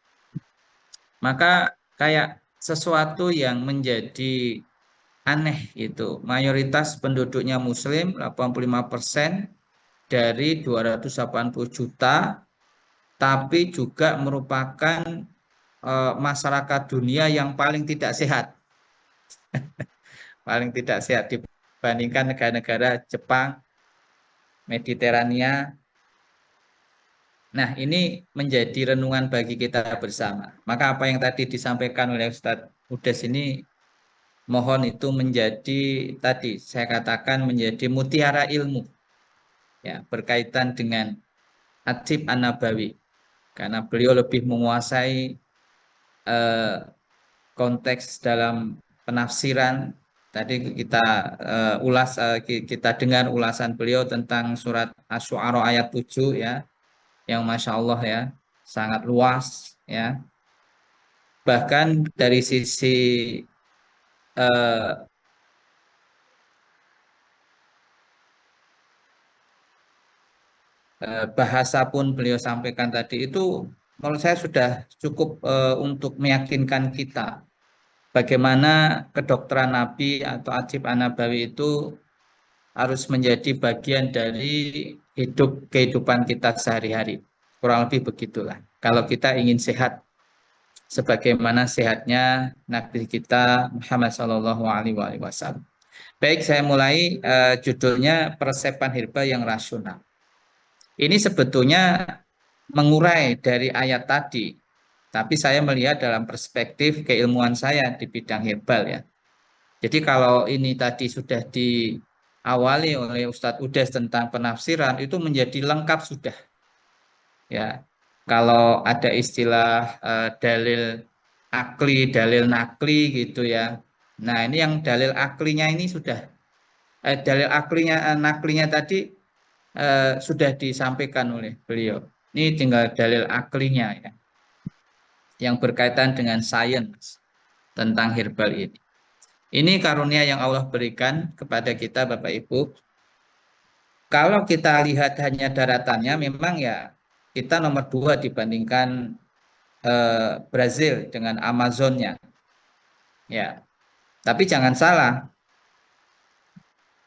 Maka kayak sesuatu yang menjadi aneh itu. Mayoritas penduduknya Muslim, 85% dari 280 juta, tapi juga merupakan masyarakat dunia yang paling tidak sehat. Paling tidak sehat dibandingkan negara-negara Jepang, Mediterania. Nah, ini menjadi renungan bagi kita bersama. Maka apa yang tadi disampaikan oleh Ustadz Udes ini mohon itu menjadi tadi saya katakan menjadi mutiara ilmu ya berkaitan dengan Atib An-Nabawi karena beliau lebih menguasai konteks dalam penafsiran. Tadi kita kita dengar ulasan beliau tentang surat Asy-Syu'ara ayat 7 ya yang Masya Allah ya sangat luas ya. Bahkan dari sisi bahasa pun beliau sampaikan tadi itu menurut saya sudah cukup untuk meyakinkan kita bagaimana kedokteran Nabi atau Atib An-Nabawi itu harus menjadi bagian dari kehidupan kita sehari-hari. Kurang lebih begitulah. Kalau kita ingin sehat sebagaimana sehatnya Nabi kita Muhammad SAW. Baik, saya mulai judulnya Peresepan Herba yang Rasional. Ini sebetulnya mengurai dari ayat tadi, tapi saya melihat dalam perspektif keilmuan saya di bidang herbal ya. Jadi kalau ini tadi sudah diawali oleh Ustadz Udes tentang penafsiran, itu menjadi lengkap sudah. Ya, kalau ada istilah dalil akli, dalil nakli gitu ya. Nah ini yang dalil aklinya ini sudah, dalil aklinya, naklinya tadi sudah disampaikan oleh beliau. Ini tinggal dalil aklinya ya, yang berkaitan dengan sains tentang herbal ini. Ini karunia yang Allah berikan kepada kita Bapak Ibu. Kalau kita lihat hanya daratannya, memang ya kita nomor 2 dibandingkan Brazil dengan Amazonnya. Ya, tapi jangan salah.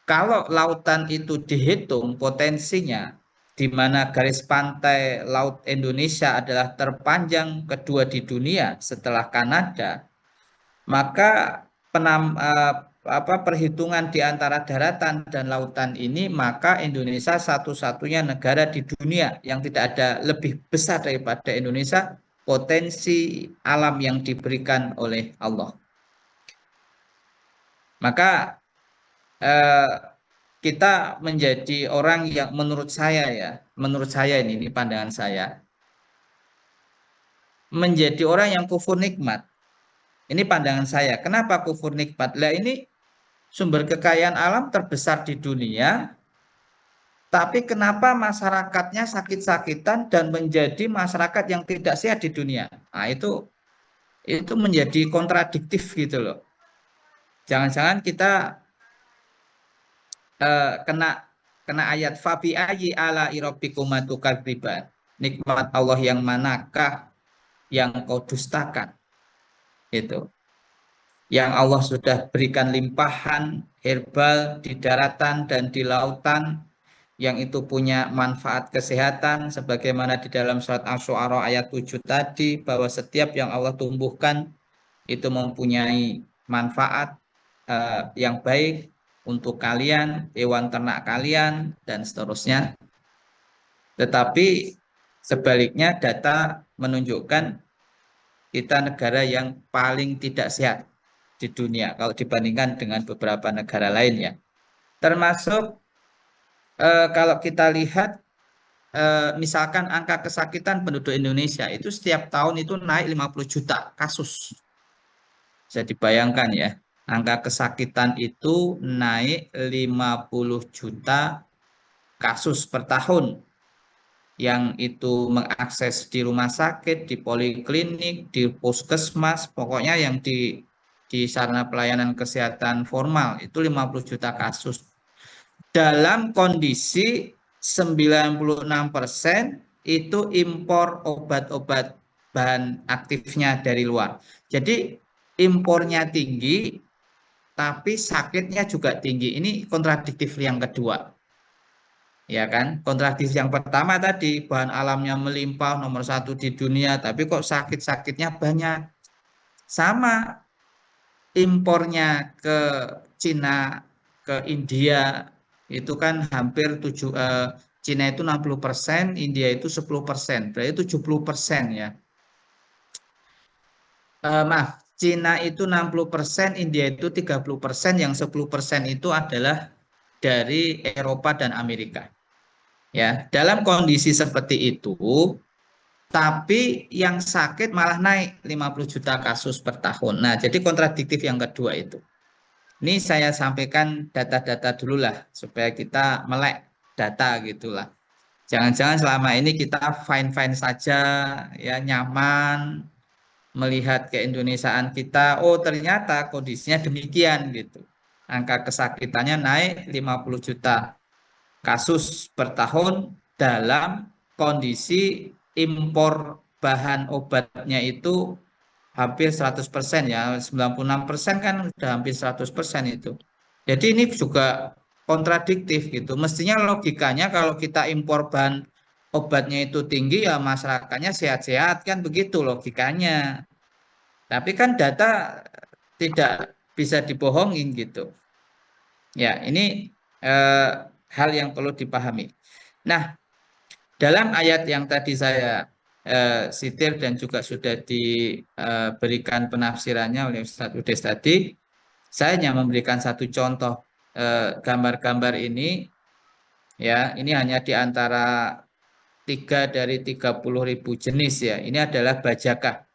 Kalau lautan itu dihitung potensinya, di mana garis pantai Laut Indonesia adalah terpanjang kedua di dunia setelah Kanada, maka perhitungan di antara daratan dan lautan ini, maka Indonesia satu-satunya negara di dunia yang tidak ada lebih besar daripada Indonesia potensi alam yang diberikan oleh Allah. Maka kita menjadi orang yang menurut saya ini pandangan saya, menjadi orang yang kufur nikmat. Ini pandangan saya. Kenapa kufur nikmat? Lah ini sumber kekayaan alam terbesar di dunia, tapi kenapa masyarakatnya sakit-sakitan dan menjadi masyarakat yang tidak sehat di dunia? Nah, itu menjadi kontradiktif gitu loh. Jangan-jangan kita kena ayat fabi ayyi ala rabbikuma tukadziban. Nikmat Allah yang manakah yang kau dustakan? Itu. Yang Allah sudah berikan limpahan herbal di daratan dan di lautan, yang itu punya manfaat kesehatan sebagaimana di dalam surat Asy-Syu'ara ayat 7 tadi, bahwa setiap yang Allah tumbuhkan itu mempunyai manfaat yang baik untuk kalian, hewan ternak kalian, dan seterusnya. Tetapi sebaliknya data menunjukkan kita negara yang paling tidak sehat di dunia kalau dibandingkan dengan beberapa negara lainnya. Termasuk kalau kita lihat misalkan angka kesakitan penduduk Indonesia itu setiap tahun itu naik 50 juta kasus. Bisa dibayangkan ya, angka kesakitan itu naik 50 juta kasus per tahun, yang itu mengakses di rumah sakit, di poliklinik, di puskesmas, pokoknya yang di sarana pelayanan kesehatan formal itu 50 juta kasus. Dalam kondisi 96% itu impor obat-obat bahan aktifnya dari luar. Jadi impornya tinggi, tapi sakitnya juga tinggi. Ini kontradiktif yang kedua. Ya kan? Kontradiktif yang pertama tadi, bahan alamnya melimpah nomor 1 di dunia, tapi kok sakit-sakitnya banyak. Sama impornya ke Cina, ke India, itu kan hampir Cina itu 60%, India itu 10%, berarti 70% ya. Maaf, Cina itu 60%, India itu 30%, yang 10% itu adalah dari Eropa dan Amerika. Ya, dalam kondisi seperti itu, tapi yang sakit malah naik 50 juta kasus per tahun. Nah, jadi kontradiktif yang kedua itu. Ini saya sampaikan data-data dulu lah, supaya kita melek data gitulah. Jangan-jangan selama ini kita fine-fine saja, ya nyaman, melihat keindonesiaan kita, oh ternyata kondisinya demikian gitu. Angka kesakitannya naik 50 juta kasus per tahun dalam kondisi impor bahan obatnya itu hampir 100% ya, 96% kan sudah hampir 100% itu. Jadi ini juga kontradiktif gitu. Mestinya logikanya kalau kita impor bahan obatnya itu tinggi ya masyarakatnya sehat-sehat kan, begitu logikanya. Tapi kan data tidak bisa dibohongin gitu. Ya, ini hal yang perlu dipahami. Nah, dalam ayat yang tadi saya sitir dan juga sudah diberikan penafsirannya oleh Ustadz Udes tadi, saya hanya memberikan satu contoh gambar-gambar ini. Ya, ini hanya di antara 3 dari 30.000 jenis ya. Ini adalah bajakah.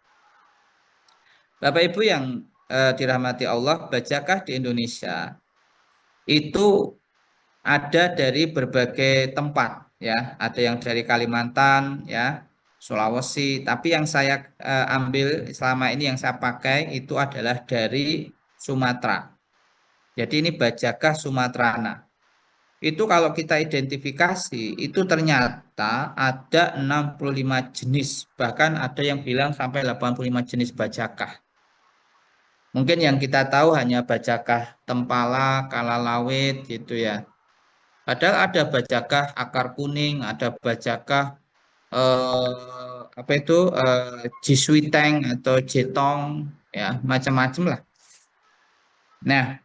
Bapak Ibu yang dirahmati Allah, bajakah di Indonesia itu ada dari berbagai tempat ya, ada yang dari Kalimantan ya, Sulawesi, tapi yang saya ambil selama ini yang saya pakai itu adalah dari Sumatera. Jadi ini bajakah sumaterana. Itu kalau kita identifikasi itu ternyata ada 65 jenis, bahkan ada yang bilang sampai 85 jenis bajakah. Mungkin yang kita tahu hanya bajakah tempala, kalalawit gitu ya. Padahal ada bajakah akar kuning, ada bajakah jiswiteng atau jetong, ya macam-macam lah. Nah,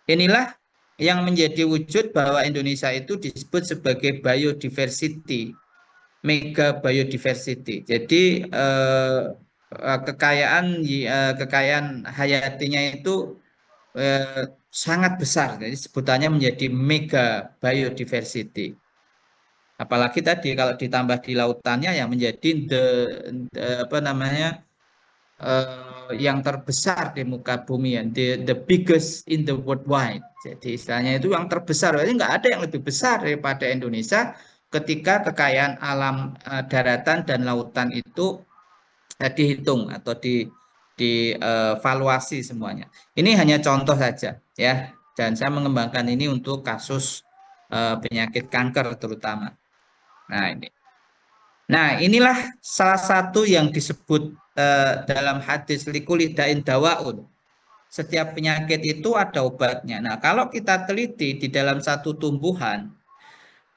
Inilah yang menjadi wujud bahwa Indonesia itu disebut sebagai biodiversity, mega biodiversity. Jadi kekayaan hayatinya itu sangat besar. Jadi sebutannya menjadi mega biodiversity. Apalagi tadi kalau ditambah di lautannya yang menjadi apa namanya yang terbesar di muka bumi, ya, the biggest in the worldwide. Jadi istilahnya itu yang terbesar. Jadi nggak ada yang lebih besar daripada Indonesia ketika kekayaan alam daratan dan lautan itu dihitung atau dievaluasi semuanya. Ini hanya contoh saja, ya. Dan saya mengembangkan ini untuk kasus penyakit kanker terutama. Nah ini. Nah inilah salah satu yang disebut dalam hadis likulli da'in dawaun. Setiap penyakit itu ada obatnya. Nah kalau kita teliti di dalam satu tumbuhan,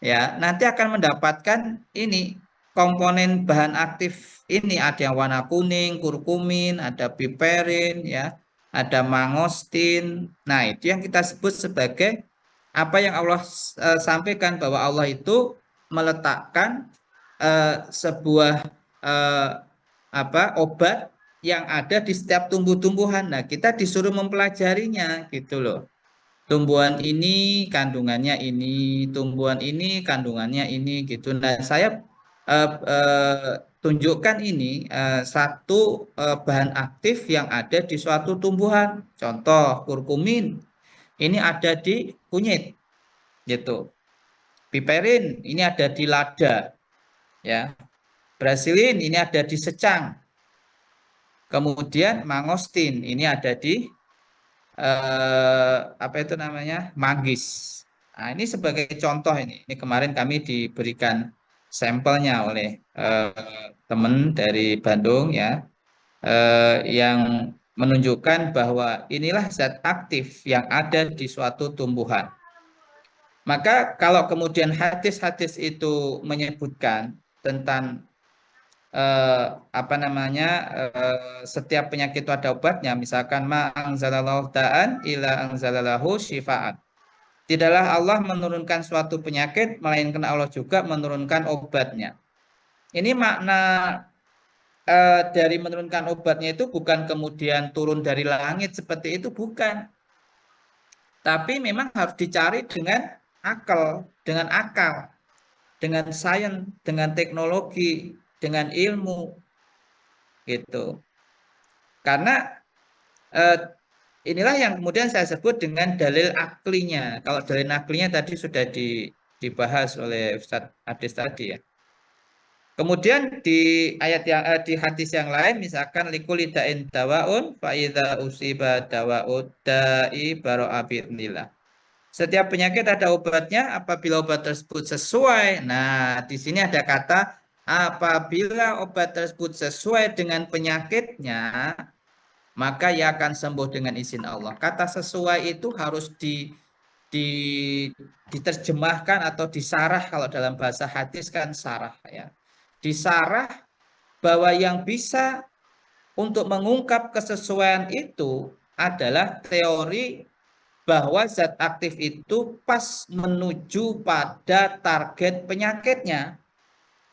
ya nanti akan mendapatkan ini komponen bahan aktif ini, ada yang warna kuning, kurkumin, ada piperin, ya, ada mangostin. Nah itu yang kita sebut sebagai apa yang Allah sampaikan bahwa Allah itu meletakkan sebuah obat yang ada di setiap tumbuh-tumbuhan. Nah kita disuruh mempelajarinya gitu loh. Tumbuhan ini kandungannya ini, tumbuhan ini kandungannya ini gitu. Nah saya tunjukkan ini satu bahan aktif yang ada di suatu tumbuhan. Contoh kurkumin ini ada di kunyit gitu. Piperin ini ada di lada, ya. Brasilin ini ada di secang. Kemudian mangostin ini ada di apa itu namanya, manggis. Nah, ini sebagai contoh ini. Ini kemarin kami diberikan sampelnya oleh teman dari Bandung, ya, yang menunjukkan bahwa inilah zat aktif yang ada di suatu tumbuhan. Maka kalau kemudian hadis-hadis itu menyebutkan tentang apa namanya setiap penyakit itu ada obatnya, misalkan ma anzalallahu da'an ila anzalalahu syifaan. Tidaklah Allah menurunkan suatu penyakit melainkan Allah juga menurunkan obatnya. Ini makna dari menurunkan obatnya itu bukan kemudian turun dari langit seperti itu, bukan. Tapi memang harus dicari dengan akal, dengan sains, dengan teknologi, dengan ilmu, gitu. Karena inilah yang kemudian saya sebut dengan dalil aklinya. Kalau dalil aklinya tadi sudah dibahas oleh Ustadz Adis tadi, ya. Kemudian di ayat yang di hadis yang lain, misalkan likulli da'in dawaun fa idza usiba dawa'ud da'i baro'a bi'nillah. Setiap penyakit ada obatnya apabila obat tersebut sesuai. Nah, di sini ada kata apabila obat tersebut sesuai dengan penyakitnya, maka ia akan sembuh dengan izin Allah. Kata sesuai itu harus diterjemahkan atau disarah. Kalau dalam bahasa hadis kan sarah, ya. Disarah bahwa yang bisa untuk mengungkap kesesuaian itu adalah teori bahwa zat aktif itu pas menuju pada target penyakitnya.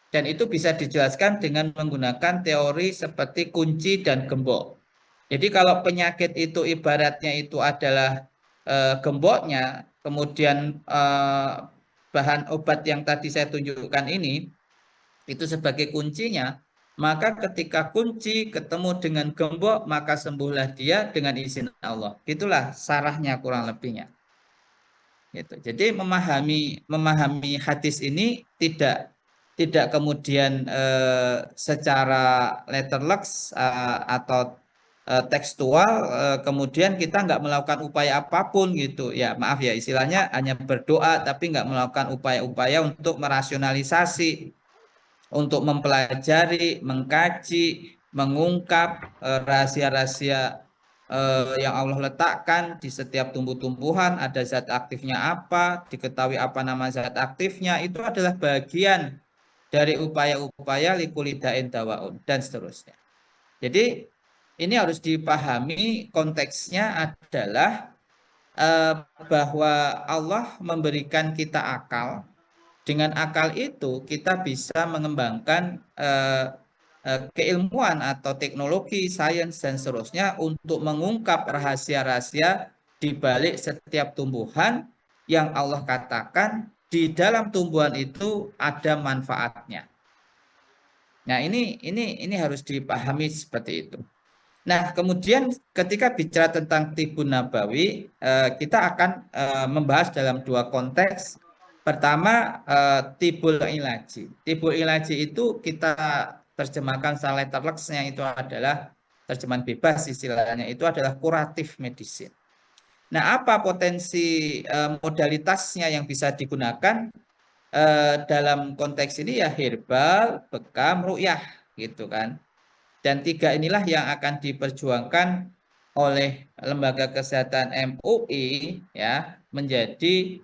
Dan itu bisa dijelaskan dengan menggunakan teori seperti kunci dan gembok. Jadi kalau penyakit itu ibaratnya itu adalah gemboknya, kemudian bahan obat yang tadi saya tunjukkan ini itu sebagai kuncinya, maka ketika kunci ketemu dengan gembok, maka sembuhlah dia dengan izin Allah. Itulah sarahnya kurang lebihnya. Gitu. Jadi memahami hadis ini tidak kemudian secara letterlux atau tekstual, kemudian kita nggak melakukan upaya apapun gitu. Ya maaf ya, istilahnya hanya berdoa tapi nggak melakukan upaya-upaya untuk merasionalisasi, untuk mempelajari, mengkaji, mengungkap rahasia-rahasia yang Allah letakkan di setiap tumbuh-tumbuhan, ada zat aktifnya apa, diketahui apa nama zat aktifnya, itu adalah bagian dari upaya-upaya likulli da'in dawaun dan seterusnya. Jadi ini harus dipahami konteksnya adalah bahwa Allah memberikan kita akal. Dengan akal itu kita bisa mengembangkan keilmuan atau teknologi, sains dan seterusnya untuk mengungkap rahasia-rahasia di balik setiap tumbuhan yang Allah katakan di dalam tumbuhan itu ada manfaatnya. Nah, ini harus dipahami seperti itu. Nah, kemudian ketika bicara tentang Tibun Nabawi, kita akan membahas dalam dua konteks. Pertama, Tibul Ilaji. Tibul Ilaji itu kita terjemahkan secara letterlexnya itu adalah terjemahan bebas istilahnya, itu adalah kuratif medicine. Nah, apa potensi modalitasnya yang bisa digunakan dalam konteks ini ya herbal, bekam, ru'yah gitu kan. Dan tiga inilah yang akan diperjuangkan oleh Lembaga Kesehatan MUI ya menjadi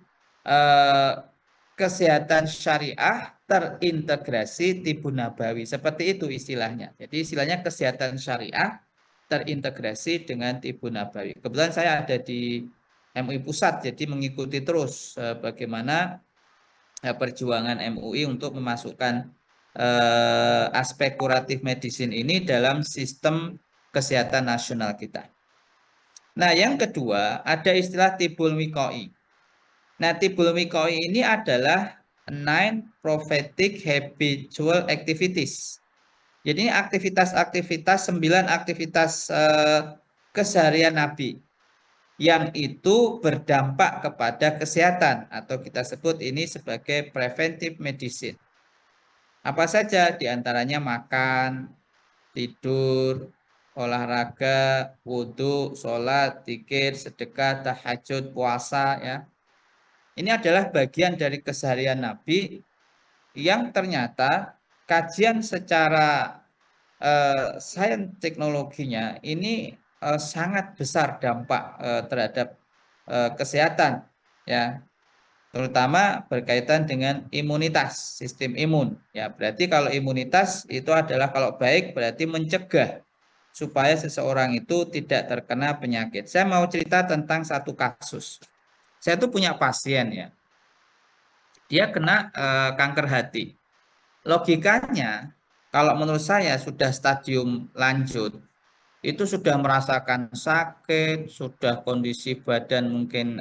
kesehatan syariah terintegrasi Tibun Nabawi. Seperti itu istilahnya. Jadi istilahnya kesehatan syariah terintegrasi dengan Tibun Nabawi. Kebetulan saya ada di MUI Pusat, jadi mengikuti terus bagaimana perjuangan MUI untuk memasukkan aspek kuratif medicine ini dalam sistem kesehatan nasional kita. Nah, yang kedua ada istilah Tibul Wiqai. Nah, Tibul Wiqai ini adalah 9 prophetic habitual activities. Jadi aktivitas-aktivitas 9 aktivitas keseharian Nabi yang itu berdampak kepada kesehatan atau kita sebut ini sebagai preventive medicine. Apa saja? Di antaranya makan, tidur, olahraga, wudhu, sholat, zikir, sedekah, tahajud, puasa ya. Ini adalah bagian dari keseharian Nabi yang ternyata kajian secara sains teknologinya ini sangat besar dampak terhadap kesehatan ya. Terutama berkaitan dengan imunitas, sistem imun. Ya, berarti kalau imunitas itu adalah kalau baik berarti mencegah supaya seseorang itu tidak terkena penyakit. Saya mau cerita tentang satu kasus. Saya tuh punya pasien ya. Dia kena kanker hati. Logikanya kalau menurut saya sudah stadium lanjut, itu sudah merasakan sakit, sudah kondisi badan mungkin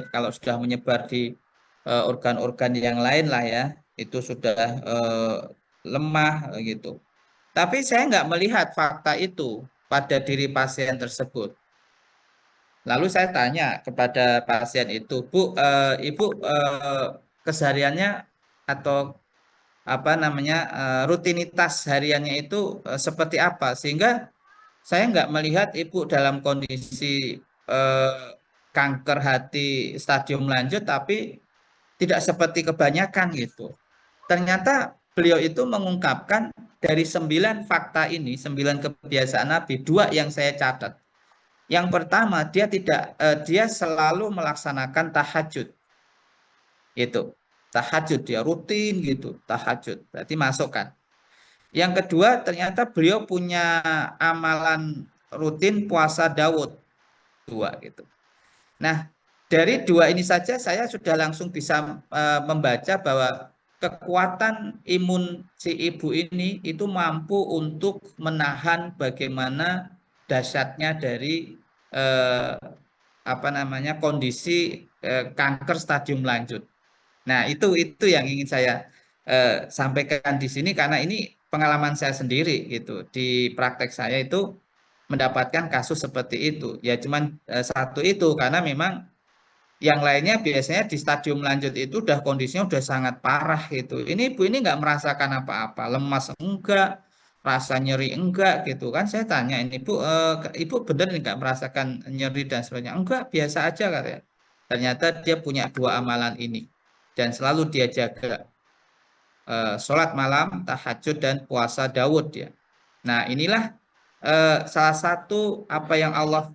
kalau sudah menyebar di organ-organ yang lain lah ya, itu sudah lemah gitu. Tapi saya nggak melihat fakta itu pada diri pasien tersebut. Lalu saya tanya kepada pasien itu, Bu, Ibu kesehariannya atau apa namanya rutinitas hariannya itu seperti apa? Sehingga saya nggak melihat ibu dalam kondisi kanker hati stadium lanjut, tapi tidak seperti kebanyakan gitu. Ternyata beliau itu mengungkapkan dari 9 fakta ini, 9 kebiasaan Nabi, 2 yang saya catat. Yang pertama, dia selalu melaksanakan tahajud. Gitu. Tahajud dia rutin gitu, tahajud. Berarti masukkan. Yang kedua, ternyata beliau punya amalan rutin puasa Daud 2 gitu. Nah, dari 2 ini saja saya sudah langsung bisa membaca bahwa kekuatan imun si ibu ini itu mampu untuk menahan bagaimana dahsyatnya dari kondisi kanker stadium lanjut. Nah, itu yang ingin saya sampaikan di sini karena ini pengalaman saya sendiri gitu. Di praktek saya itu mendapatkan kasus seperti itu. Ya cuman satu itu karena memang yang lainnya biasanya di stadium lanjut itu udah kondisinya udah sangat parah gitu. Ini ibu ini nggak merasakan apa-apa, lemas enggak, rasa nyeri enggak gitu kan. Saya tanya ini ibu bener nggak merasakan nyeri dan sebagainya? Enggak, biasa aja katanya. Ternyata dia punya 2 amalan ini dan selalu dia jaga sholat malam, tahajud dan puasa Daud ya. Nah, inilah salah satu apa yang Allah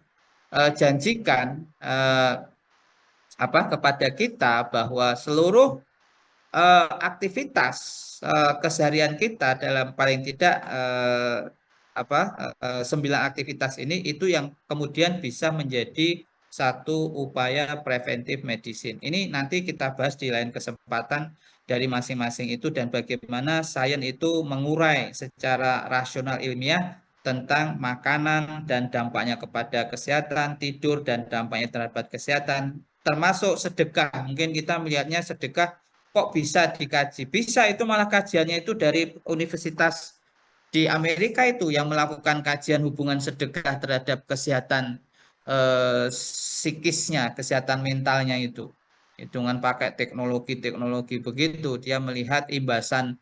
janjikan kepada kita bahwa seluruh aktivitas keseharian kita dalam paling tidak 9 aktivitas ini itu yang kemudian bisa menjadi satu upaya preventif medicine. Ini nanti kita bahas di lain kesempatan dari masing-masing itu dan bagaimana sains itu mengurai secara rasional ilmiah tentang makanan dan dampaknya kepada kesehatan, tidur dan dampaknya terhadap kesehatan, termasuk sedekah. Mungkin kita melihatnya sedekah kok bisa dikaji. Bisa, itu malah kajiannya itu dari universitas di Amerika itu yang melakukan kajian hubungan sedekah terhadap kesehatan psikisnya, kesehatan mentalnya itu. Hitungan pakai teknologi-teknologi begitu, dia melihat imbasan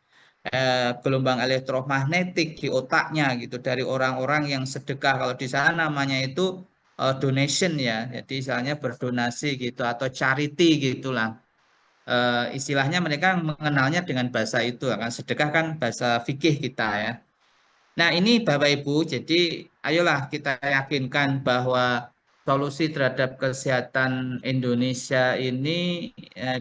gelombang elektromagnetik di otaknya gitu dari orang-orang yang sedekah. Kalau di sana namanya itu donation ya, jadi istilahnya berdonasi gitu atau charity gitulah. Istilahnya mereka mengenalnya dengan bahasa itu, kan sedekah kan bahasa fikih kita ya. Nah, ini Bapak Ibu, jadi ayolah kita yakinkan bahwa solusi terhadap kesehatan Indonesia ini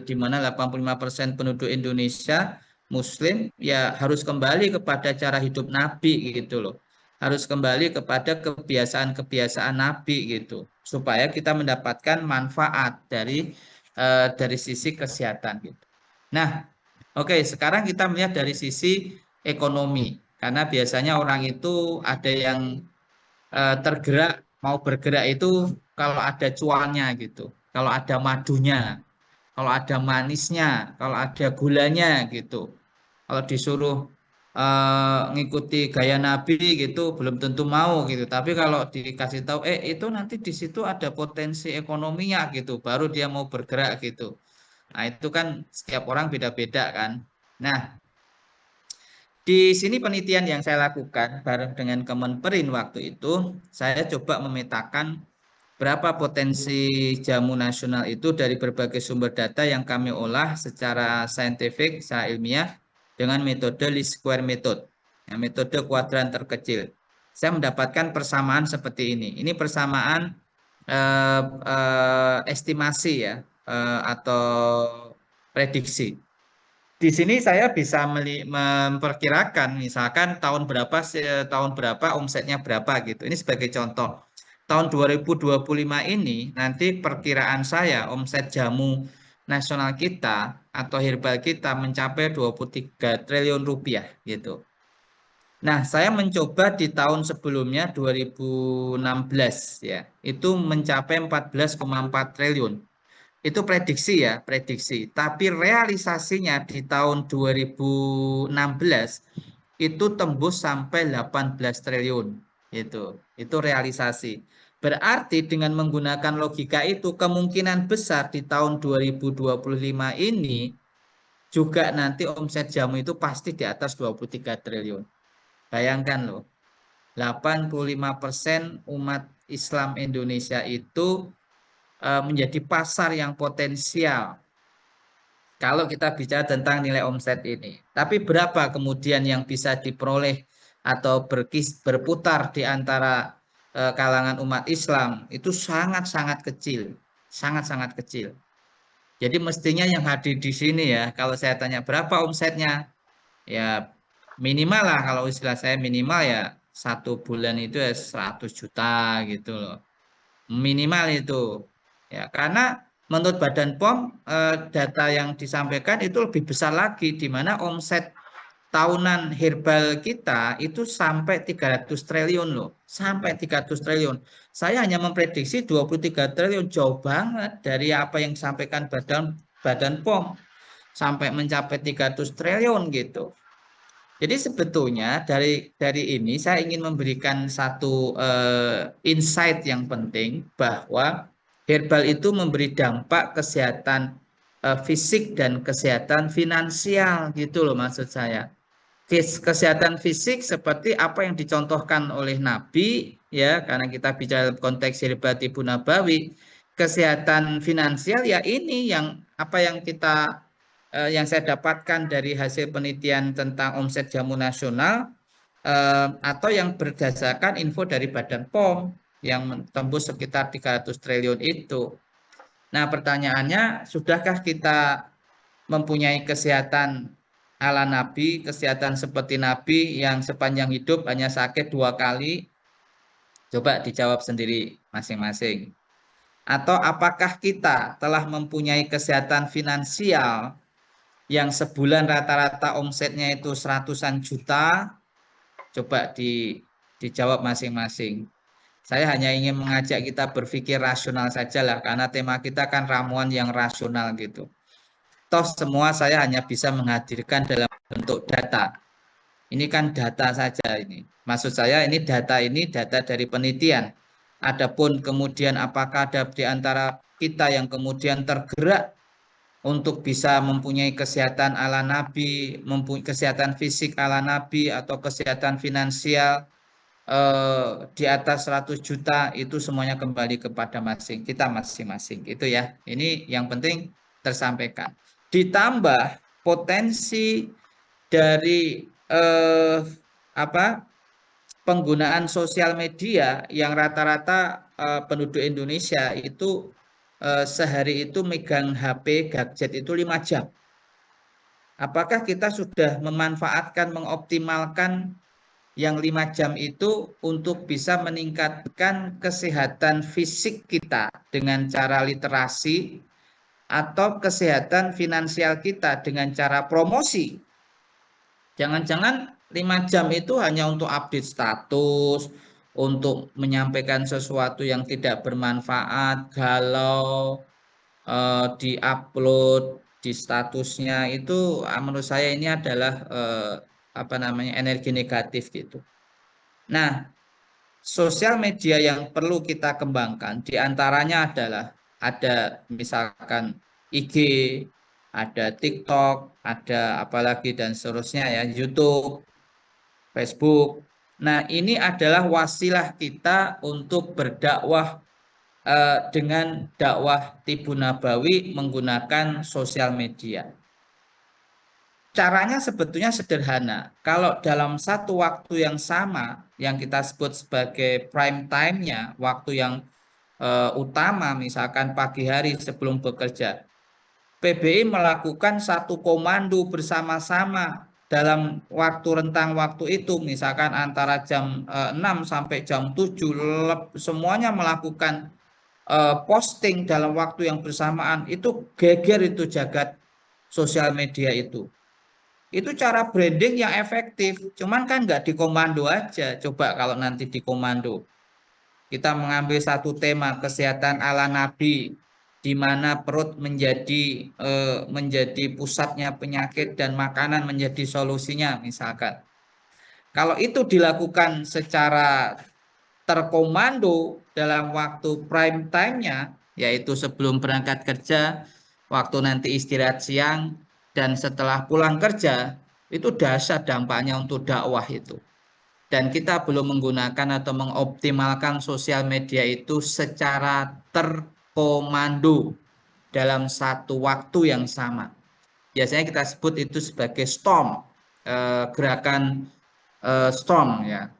di mana 85% penduduk Indonesia Muslim ya harus kembali kepada cara hidup Nabi gitu loh. Harus kembali kepada kebiasaan-kebiasaan Nabi gitu supaya kita mendapatkan manfaat dari sisi kesehatan gitu. Nah, oke, sekarang kita melihat dari sisi ekonomi. Karena biasanya orang itu ada yang tergerak, mau bergerak itu kalau ada cuannya gitu. Kalau ada madunya, kalau ada manisnya, kalau ada gulanya gitu. Kalau disuruh ngikuti gaya Nabi gitu belum tentu mau gitu. Tapi kalau dikasih tahu itu nanti di situ ada potensi ekonominya gitu, baru dia mau bergerak gitu. Nah, itu kan setiap orang beda-beda kan. Nah, di sini penelitian yang saya lakukan bareng dengan Kemenperin waktu itu, saya coba memetakan berapa potensi jamu nasional itu dari berbagai sumber data yang kami olah secara saintifik, secara ilmiah, dengan metode least square method, ya, metode kuadran terkecil. Saya mendapatkan persamaan seperti ini. Ini persamaan estimasi ya, atau prediksi. Di sini saya bisa memperkirakan misalkan tahun berapa omsetnya berapa gitu. Ini sebagai contoh. Tahun 2025 ini nanti perkiraan saya omset jamu nasional kita atau herbal kita mencapai 23 triliun rupiah gitu. Nah, saya mencoba di tahun sebelumnya 2016 ya, itu mencapai 14,4 triliun. Itu prediksi ya, prediksi. Tapi realisasinya di tahun 2016 itu tembus sampai 18 triliun. Itu realisasi. Berarti dengan menggunakan logika itu kemungkinan besar di tahun 2025 ini juga nanti omset jamu itu pasti di atas 23 triliun. Bayangkan loh, 85% umat Islam Indonesia itu menjadi pasar yang potensial kalau kita bicara tentang nilai omset ini. Tapi berapa kemudian yang bisa diperoleh atau berputar di antara kalangan umat Islam itu sangat-sangat kecil, sangat-sangat kecil. Jadi mestinya yang hadir di sini ya, kalau saya tanya berapa omsetnya, ya minimal lah kalau istilah saya minimal ya 1 bulan itu ya 100 juta gitu loh. Minimal itu. Ya, karena menurut Badan POM data yang disampaikan itu lebih besar lagi di mana omset tahunan herbal kita itu sampai 300 triliun loh. Sampai 300 triliun. Saya hanya memprediksi 23 triliun, jauh banget dari apa yang disampaikan Badan POM sampai mencapai 300 triliun gitu. Jadi sebetulnya dari ini saya ingin memberikan satu insight yang penting bahwa herbal itu memberi dampak kesehatan fisik dan kesehatan finansial gitu loh maksud saya. Kesehatan fisik seperti apa yang dicontohkan oleh Nabi ya karena kita bicara konteks herbal Tibu Nabawi. Kesehatan finansial ya ini yang apa yang yang saya dapatkan dari hasil penelitian tentang omset jamu nasional atau yang berdasarkan info dari Badan POM yang tembus sekitar 300 triliun itu. Nah, pertanyaannya, sudahkah kita mempunyai kesehatan ala Nabi, kesehatan seperti Nabi yang sepanjang hidup hanya sakit 2 kali? Coba dijawab sendiri masing-masing. Atau apakah kita telah mempunyai kesehatan finansial yang sebulan rata-rata omsetnya itu seratusan juta? Coba dijawab masing-masing. Saya hanya ingin mengajak kita berpikir rasional saja lah, karena tema kita kan ramuan yang rasional gitu. Toh semua saya hanya bisa menghadirkan dalam bentuk data. Ini kan data saja ini. Maksud saya ini data dari penelitian. Adapun kemudian apakah ada di antara kita yang kemudian tergerak untuk bisa mempunyai kesehatan ala Nabi, mempunyai kesehatan fisik ala Nabi, atau kesehatan finansial di atas 100 juta, itu semuanya kembali kepada kita masing-masing. Itu ya. Ini yang penting tersampaikan. Ditambah potensi dari penggunaan sosial media yang rata-rata penduduk Indonesia itu sehari itu megang HP gadget itu 5 jam. Apakah kita sudah memanfaatkan, mengoptimalkan yang 5 jam itu untuk bisa meningkatkan kesehatan fisik kita dengan cara literasi, atau kesehatan finansial kita dengan cara promosi? Jangan-jangan 5 jam itu hanya untuk update status, untuk menyampaikan sesuatu yang tidak bermanfaat, galau, di-upload di statusnya itu, menurut saya ini adalah energi negatif gitu. Nah, sosial media yang perlu kita kembangkan diantaranya adalah ada misalkan IG, ada TikTok, ada apalagi dan seterusnya ya, YouTube, Facebook. Nah, ini adalah wasilah kita untuk berdakwah dengan dakwah Tibu Nabawi menggunakan sosial media. Caranya sebetulnya sederhana. Kalau dalam satu waktu yang sama, yang kita sebut sebagai prime time-nya, waktu yang utama, misalkan pagi hari sebelum bekerja, PBI melakukan satu komando bersama-sama dalam rentang waktu itu, misalkan antara jam 6 sampai jam 7, semuanya melakukan posting dalam waktu yang bersamaan. Itu geger itu jagat sosial media itu. Itu cara branding yang efektif. Cuman kan nggak dikomando aja. Coba kalau nanti dikomando. Kita mengambil satu tema kesehatan ala Nabi, di mana perut menjadi pusatnya penyakit dan makanan menjadi solusinya misalkan. Kalau itu dilakukan secara terkomando dalam waktu prime time-nya, yaitu sebelum berangkat kerja, waktu nanti istirahat siang, dan setelah pulang kerja, itu dahsyat dampaknya untuk dakwah itu. Dan kita belum menggunakan atau mengoptimalkan sosial media itu secara terkomando dalam satu waktu yang sama. Biasanya kita sebut itu sebagai storm, gerakan storm ya.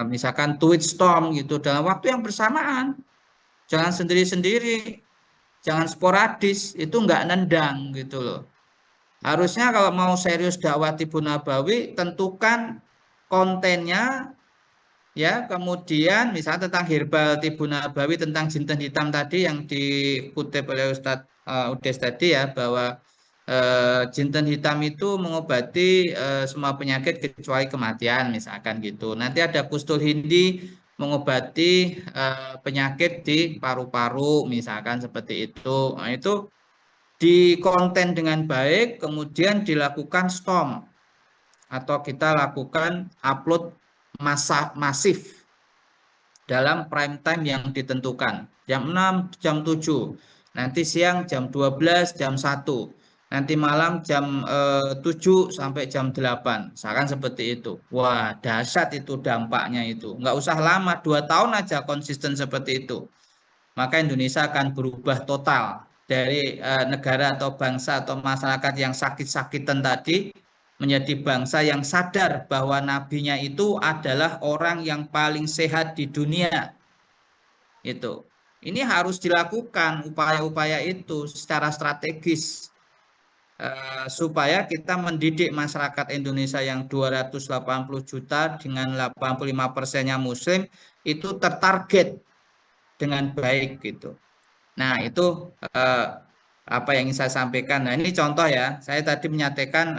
Misalkan tweet storm gitu dalam waktu yang bersamaan. Jangan sendiri-sendiri, jangan sporadis, itu nggak nendang gitu loh. Harusnya kalau mau serius dakwah Tibu Nabawi, tentukan kontennya ya, kemudian misalnya tentang herbal Tibu Nabawi, tentang jinten hitam tadi yang dikutip oleh Ustadz Udes tadi ya, bahwa jinten hitam itu mengobati semua penyakit kecuali kematian misalkan gitu. Nanti ada kustul hindi mengobati penyakit di paru-paru misalkan seperti itu. Nah, itu di konten dengan baik, kemudian dilakukan storm atau kita lakukan upload masif dalam prime time yang ditentukan, jam 6, jam 7, nanti siang jam 12, jam 1, nanti malam jam 7 sampai jam 8, misalkan seperti itu. Wah, dahsyat itu dampaknya itu. Nggak usah lama, 2 tahun aja konsisten seperti itu. Maka Indonesia akan berubah total dari negara atau bangsa atau masyarakat yang sakit-sakitan tadi menjadi bangsa yang sadar bahwa nabinya itu adalah orang yang paling sehat di dunia. Itu. Ini harus dilakukan upaya-upaya itu secara strategis supaya kita mendidik masyarakat Indonesia yang 280 juta dengan 85%-nya muslim itu tertarget dengan baik gitu. Nah, itu apa yang ingin saya sampaikan. Nah, ini contoh ya. Saya tadi menyatakan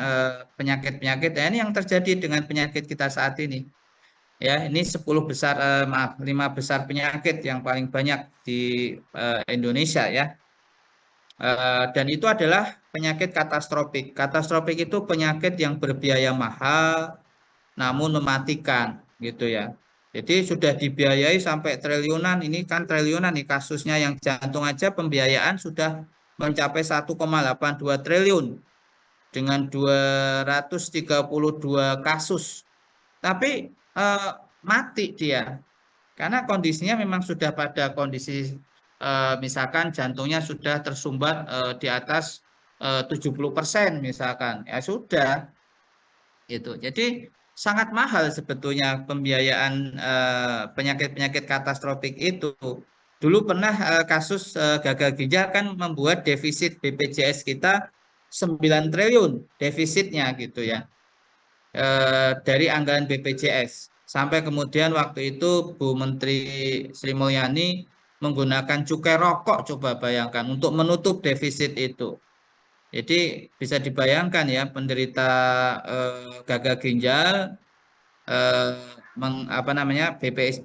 penyakit-penyakit. Ya, ini yang terjadi dengan penyakit kita saat ini. Ya, ini 10 besar, 5 besar penyakit yang paling banyak di Indonesia ya. Dan itu adalah penyakit katastrofik. Katastrofik itu penyakit yang berbiaya mahal, namun mematikan, gitu ya. Jadi sudah dibiayai sampai triliunan. Ini kan triliunan nih kasusnya, yang jantung aja pembiayaan sudah mencapai 1,82 triliun dengan 232 kasus. Tapi mati dia karena kondisinya memang sudah pada kondisi misalkan jantungnya sudah tersumbat di atas 70% misalkan, ya sudah itu. Jadi sangat mahal sebetulnya pembiayaan penyakit-penyakit katastrofik itu. Dulu pernah kasus gagal ginjal kan membuat defisit BPJS kita 9 triliun defisitnya gitu ya, dari anggaran BPJS. Sampai kemudian waktu itu Bu Menteri Sri Mulyani menggunakan cukai rokok, coba bayangkan, untuk menutup defisit itu. Jadi bisa dibayangkan ya, penderita gagal ginjal,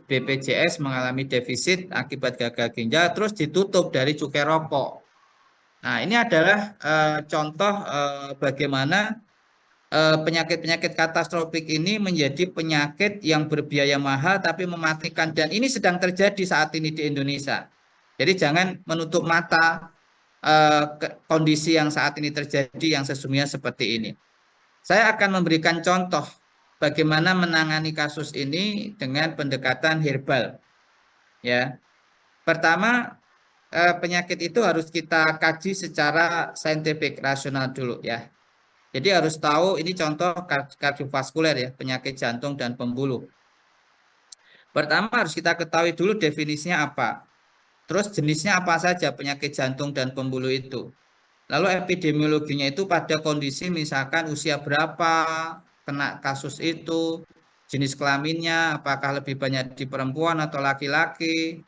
BPJS mengalami defisit akibat gagal ginjal, terus ditutup dari cukai rokok. Nah, ini adalah contoh bagaimana penyakit-penyakit katastrofik ini menjadi penyakit yang berbiaya mahal tapi mematikan, dan ini sedang terjadi saat ini di Indonesia. Jadi jangan menutup mata kondisi yang saat ini terjadi yang sesungguhnya seperti ini. Saya akan memberikan contoh bagaimana menangani kasus ini dengan pendekatan herbal. Ya, pertama, penyakit itu harus kita kaji secara saintifik, rasional dulu ya. Jadi harus tahu, ini contoh kardiovaskuler ya, penyakit jantung dan pembuluh. Pertama harus kita ketahui dulu definisinya apa. Terus jenisnya apa saja penyakit jantung dan pembuluh itu. Lalu epidemiologinya itu pada kondisi misalkan usia berapa kena kasus itu, jenis kelaminnya, apakah lebih banyak di perempuan atau laki-laki,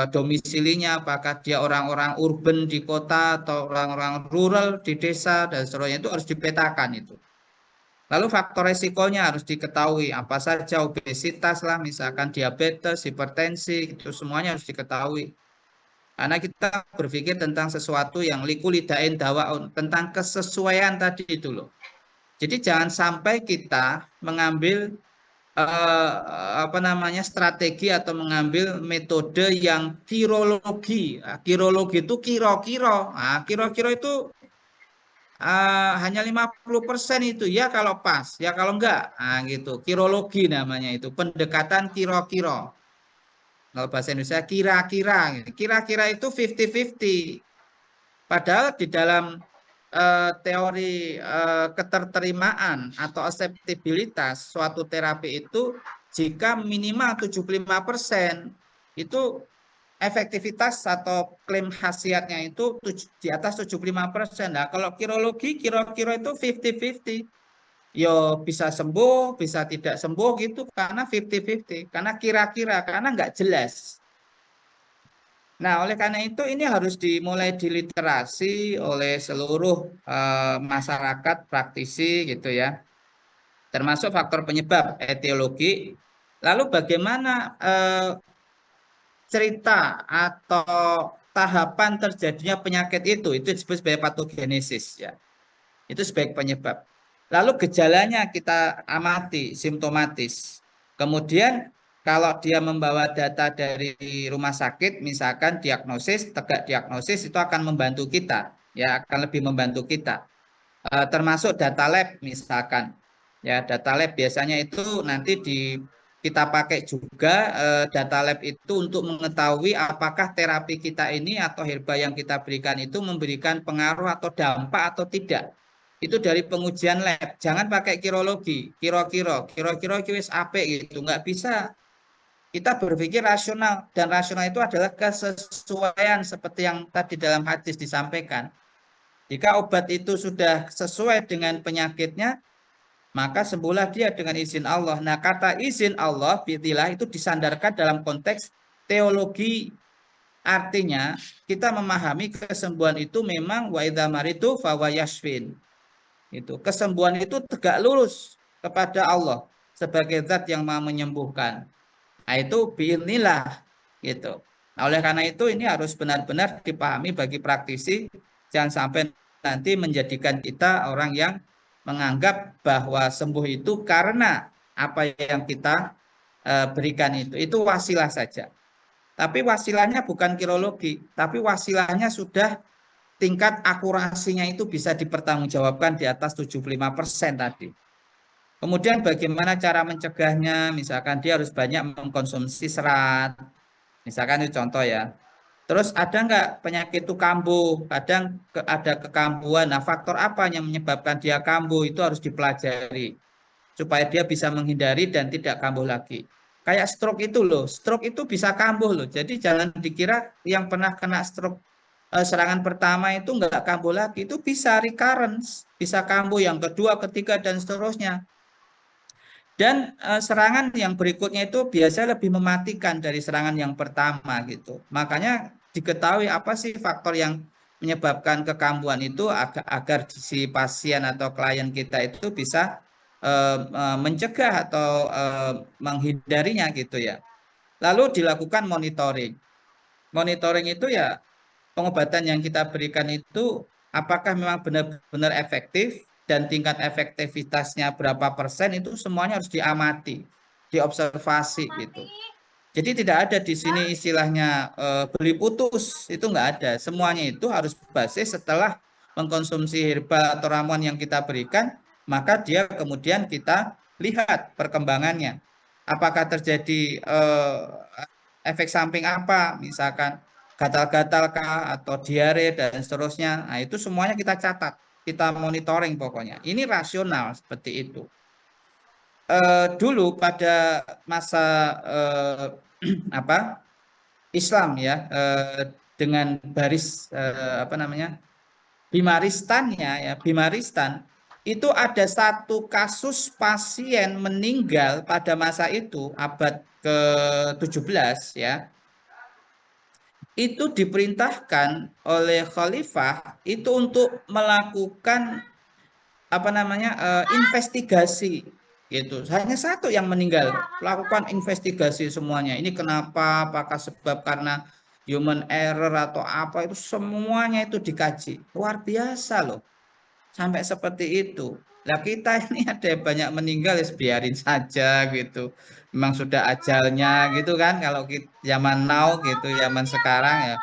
domisilinya, apakah dia orang-orang urban di kota atau orang-orang rural di desa dan seterusnya, itu harus dipetakan itu. Lalu faktor resikonya harus diketahui, apa saja, obesitas lah, misalkan diabetes, hipertensi, itu semuanya harus diketahui. Karena kita berpikir tentang sesuatu yang likulidain dawaun, tentang kesesuaian tadi itu loh. Jadi jangan sampai kita mengambil strategi atau mengambil metode yang kirologi. Kirologi itu kiro-kiro. Kiro-kiro itu hanya 50% itu ya kalau pas, ya kalau enggak. Gitu. Kirologi namanya itu, pendekatan kiro-kiro. Kalau bahasa Indonesia kira-kira. Kira-kira itu 50-50. Padahal di dalam teori keterterimaan atau akseptabilitas suatu terapi itu, jika minimal 75% itu efektivitas atau klaim khasiatnya itu di atas 75%. Nah, kalau kirologi kira-kira itu 50-50. Yo bisa sembuh, bisa tidak sembuh gitu, karena 50-50. Karena kira-kira, karena nggak jelas. Nah, oleh karena itu ini harus dimulai diliterasi oleh seluruh masyarakat praktisi gitu ya. Termasuk faktor penyebab, etiologi. Lalu bagaimana cerita atau tahapan terjadinya penyakit itu disebut sebagai patogenesis ya. Itu sebagai penyebab. Lalu gejalanya kita amati, simptomatis. Kemudian kalau dia membawa data dari rumah sakit, misalkan diagnosis, tegak diagnosis, itu akan membantu kita, ya akan lebih membantu kita. Termasuk data lab misalkan, ya data lab biasanya itu nanti kita pakai juga data lab itu untuk mengetahui apakah terapi kita ini atau herba yang kita berikan itu memberikan pengaruh atau dampak atau tidak. Itu dari pengujian lab. Jangan pakai kirologi, kira-kira wis apik gitu, nggak bisa. Kita berpikir rasional, dan rasional itu adalah kesesuaian seperti yang tadi dalam hadis disampaikan. Jika obat itu sudah sesuai dengan penyakitnya, maka sembuhlah dia dengan izin Allah. Nah, kata izin Allah, bidilah, itu disandarkan dalam konteks teologi artinya kita memahami kesembuhan itu memang wa idza maritu fa huwa yashfin. Itu kesembuhan itu tegak lurus kepada Allah sebagai zat yang Maha menyembuhkan. Nah, itu biidznillah gitu. Nah, oleh karena itu ini harus benar-benar dipahami bagi praktisi, jangan sampai nanti menjadikan kita orang yang menganggap bahwa sembuh itu karena apa yang kita berikan itu wasilah saja. Tapi wasilahnya bukan kirologi, tapi wasilahnya sudah tingkat akurasinya itu bisa dipertanggungjawabkan di atas 75% tadi. Kemudian bagaimana cara mencegahnya? Misalkan dia harus banyak mengkonsumsi serat. Misalkan itu contoh ya. Terus ada nggak penyakit itu kambuh? Kadang ada kekambuhan. Nah, faktor apa yang menyebabkan dia kambuh itu harus dipelajari supaya dia bisa menghindari dan tidak kambuh lagi. Kayak stroke itu loh, stroke itu bisa kambuh loh. Jadi jangan dikira yang pernah kena stroke serangan pertama itu nggak kambuh lagi, itu bisa recurrence, bisa kambuh yang kedua, ketiga dan seterusnya. Dan serangan yang berikutnya itu biasanya lebih mematikan dari serangan yang pertama gitu. Makanya diketahui apa sih faktor yang menyebabkan kekambuhan itu agar si pasien atau klien kita itu bisa mencegah atau menghindarinya gitu ya. Lalu dilakukan monitoring. Monitoring itu ya pengobatan yang kita berikan itu apakah memang benar-benar efektif dan tingkat efektivitasnya berapa persen itu semuanya harus diamati, diobservasi gitu. Jadi tidak ada di sini istilahnya beli putus, itu nggak ada. Semuanya itu harus basis setelah mengkonsumsi herbal atau ramuan yang kita berikan, maka dia kemudian kita lihat perkembangannya. Apakah terjadi efek samping apa, misalkan gatal-gatal kah atau diare dan seterusnya. Nah, itu semuanya kita catat, kita monitoring pokoknya. Ini rasional seperti itu. Dulu pada masa apa Islam ya dengan baris apa namanya Bimaristannya ya Bimaristan itu ada satu kasus pasien meninggal pada masa itu abad ke-17 ya, itu diperintahkan oleh khalifah itu untuk melakukan apa namanya investigasi gitu. Hanya satu yang meninggal, lakukan investigasi semuanya. Ini kenapa? Apakah sebab karena human error atau apa, itu semuanya itu dikaji. Luar biasa loh. Sampai seperti itu. Nah, kita ini ada banyak meninggal ya biarin saja gitu. Memang sudah ajalnya gitu kan, kalau kita, zaman now gitu, zaman sekarang ya.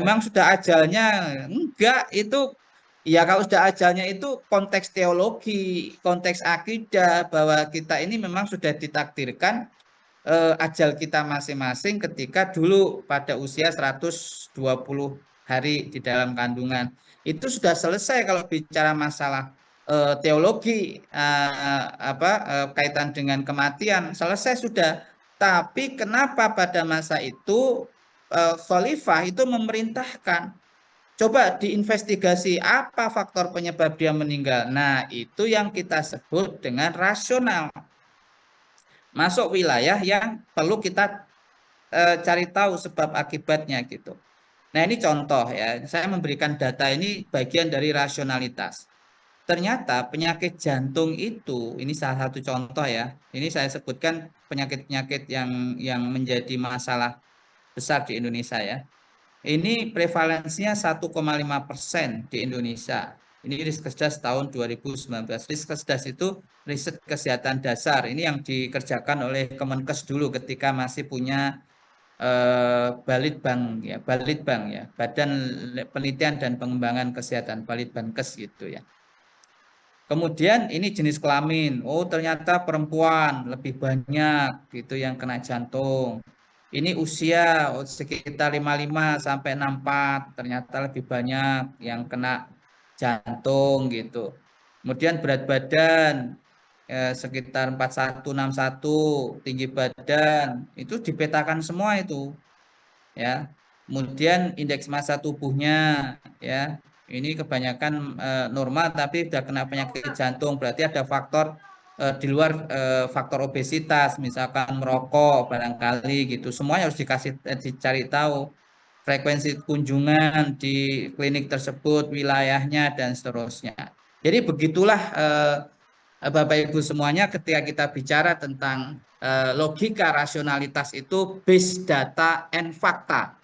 Memang sudah ajalnya. Enggak, itu ya kalau sudah ajalnya itu konteks teologi, konteks akidah bahwa kita ini memang sudah ditakdirkan ajal kita masing-masing ketika dulu pada usia 120 hari di dalam kandungan. Itu sudah selesai kalau bicara masalah teologi kaitan dengan kematian, selesai sudah. Tapi kenapa pada masa itu khalifah itu memerintahkan coba diinvestigasi apa faktor penyebab dia meninggal. Nah, itu yang kita sebut dengan rasional. Masuk wilayah yang perlu kita cari tahu sebab akibatnya gitu. Nah, ini contoh ya. Saya memberikan data ini bagian dari rasionalitas. Ternyata penyakit jantung itu, ini salah satu contoh ya. Ini saya sebutkan penyakit-penyakit yang menjadi masalah besar di Indonesia ya. Ini prevalensinya 1,5% di Indonesia. Ini Riskesdas tahun 2019. Riskesdas itu riset kesehatan dasar. Ini yang dikerjakan oleh Kemenkes dulu ketika masih punya Balitbang ya, Badan Penelitian dan Pengembangan Kesehatan, Balitbangkes gitu ya. Kemudian ini jenis kelamin. Oh, ternyata perempuan lebih banyak gitu yang kena jantung. Ini usia sekitar 55 sampai 64, ternyata lebih banyak yang kena jantung gitu. Kemudian berat badan sekitar 4161, tinggi badan itu dipetakan semua itu ya. Kemudian indeks massa tubuhnya ya. Ini kebanyakan normal tapi sudah kena penyakit jantung, berarti ada faktor di luar faktor obesitas, misalkan merokok barangkali gitu, semuanya harus dicari tahu frekuensi kunjungan di klinik tersebut, wilayahnya dan seterusnya. Jadi begitulah Bapak Ibu semuanya ketika kita bicara tentang logika rasionalitas itu based data and fakta.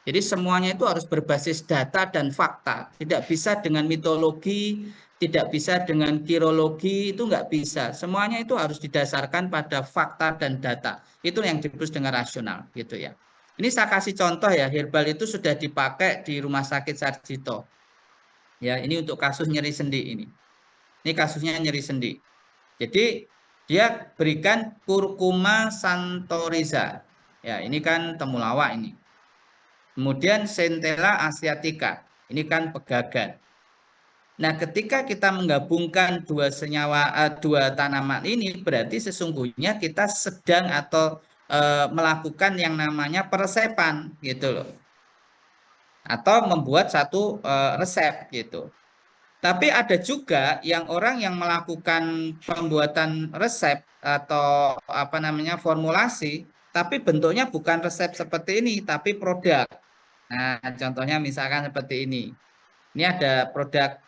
Jadi semuanya itu harus berbasis data dan fakta. Tidak bisa dengan mitologi, tidak bisa dengan kirologi, itu nggak bisa. Semuanya itu harus didasarkan pada fakta dan data. Itu yang disebut dengan rasional, gitu ya. Ini saya kasih contoh ya, herbal itu sudah dipakai di Rumah Sakit Sarjito. Ya, ini untuk kasus nyeri sendi ini. Ini kasusnya nyeri sendi. Jadi dia berikan kurkuma santoriza. Ya, ini kan temulawak ini. Kemudian Centella asiatica, ini kan pegagan. Nah, ketika kita menggabungkan dua tanaman ini, berarti sesungguhnya kita sedang atau melakukan yang namanya peresepan, gitu loh, atau membuat satu resep, gitu. Tapi ada juga yang orang yang melakukan pembuatan resep atau apa namanya formulasi, tapi bentuknya bukan resep seperti ini, tapi produk. Nah, contohnya misalkan seperti ini. Ini ada produk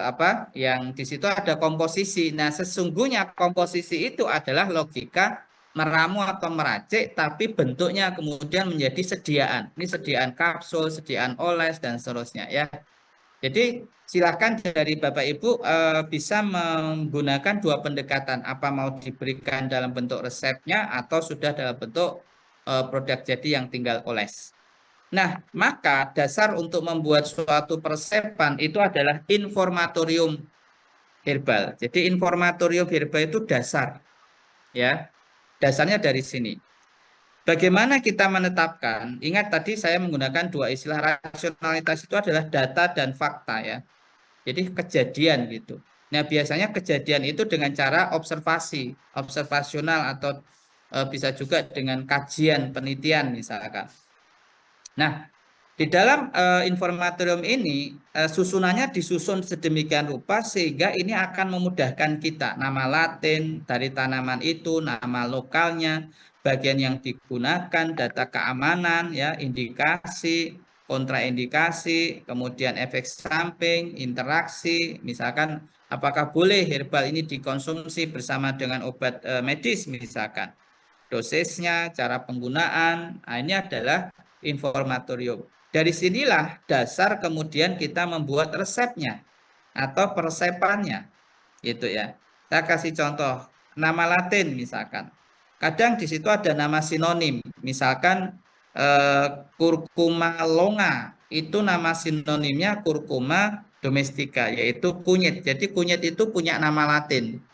apa yang di situ ada komposisi. Nah, sesungguhnya komposisi itu adalah logika meramu atau meracik, tapi bentuknya kemudian menjadi sediaan. Ini sediaan kapsul, sediaan oles dan seterusnya ya. Jadi silakan dari Bapak Ibu bisa menggunakan dua pendekatan. Apa mau diberikan dalam bentuk resepnya atau sudah dalam bentuk produk jadi yang tinggal oles. Nah, maka dasar untuk membuat suatu peresepan itu adalah informatorium herbal. Jadi informatorium herbal itu dasar, ya. Dasarnya dari sini. Bagaimana kita menetapkan? Ingat tadi saya menggunakan dua istilah, rasionalitas itu adalah data dan fakta ya. Jadi kejadian gitu. Nah, biasanya kejadian itu dengan cara observasi, observasional atau bisa juga dengan kajian penelitian misalkan. Nah, di dalam informatorium ini susunannya disusun sedemikian rupa sehingga ini akan memudahkan kita. Nama Latin dari tanaman itu, nama lokalnya, bagian yang digunakan, data keamanan, ya, indikasi, kontraindikasi, kemudian efek samping, interaksi, misalkan apakah boleh herbal ini dikonsumsi bersama dengan obat medis misalkan. Dosisnya, cara penggunaan, nah ini adalah informatorium. Dari sinilah dasar kemudian kita membuat resepnya atau peresepannya, gitu ya. Saya kasih contoh nama Latin misalkan. Kadang di situ ada nama sinonim, misalkan curcuma longa itu nama sinonimnya curcuma domestica, yaitu kunyit. Jadi kunyit itu punya nama Latin,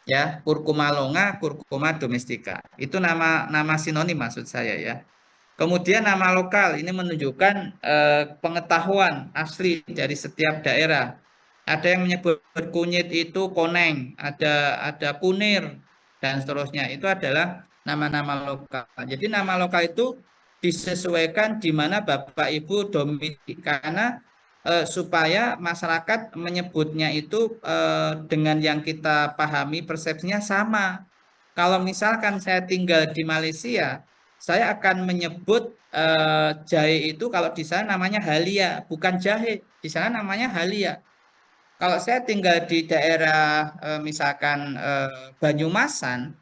ya, curcuma longa, curcuma domestica. Itu nama sinonim maksud saya ya. Kemudian nama lokal ini menunjukkan pengetahuan asli dari setiap daerah. Ada yang menyebut kunyit itu koneng, ada kunir dan seterusnya. Itu adalah nama-nama lokal. Jadi nama lokal itu disesuaikan di mana Bapak Ibu domisili karena supaya masyarakat menyebutnya itu dengan yang kita pahami persepsinya sama. Kalau misalkan saya tinggal di Malaysia, saya akan menyebut jahe itu kalau di sana namanya halia, bukan jahe. Di sana namanya halia. Kalau saya tinggal di daerah misalkan Banyumasan,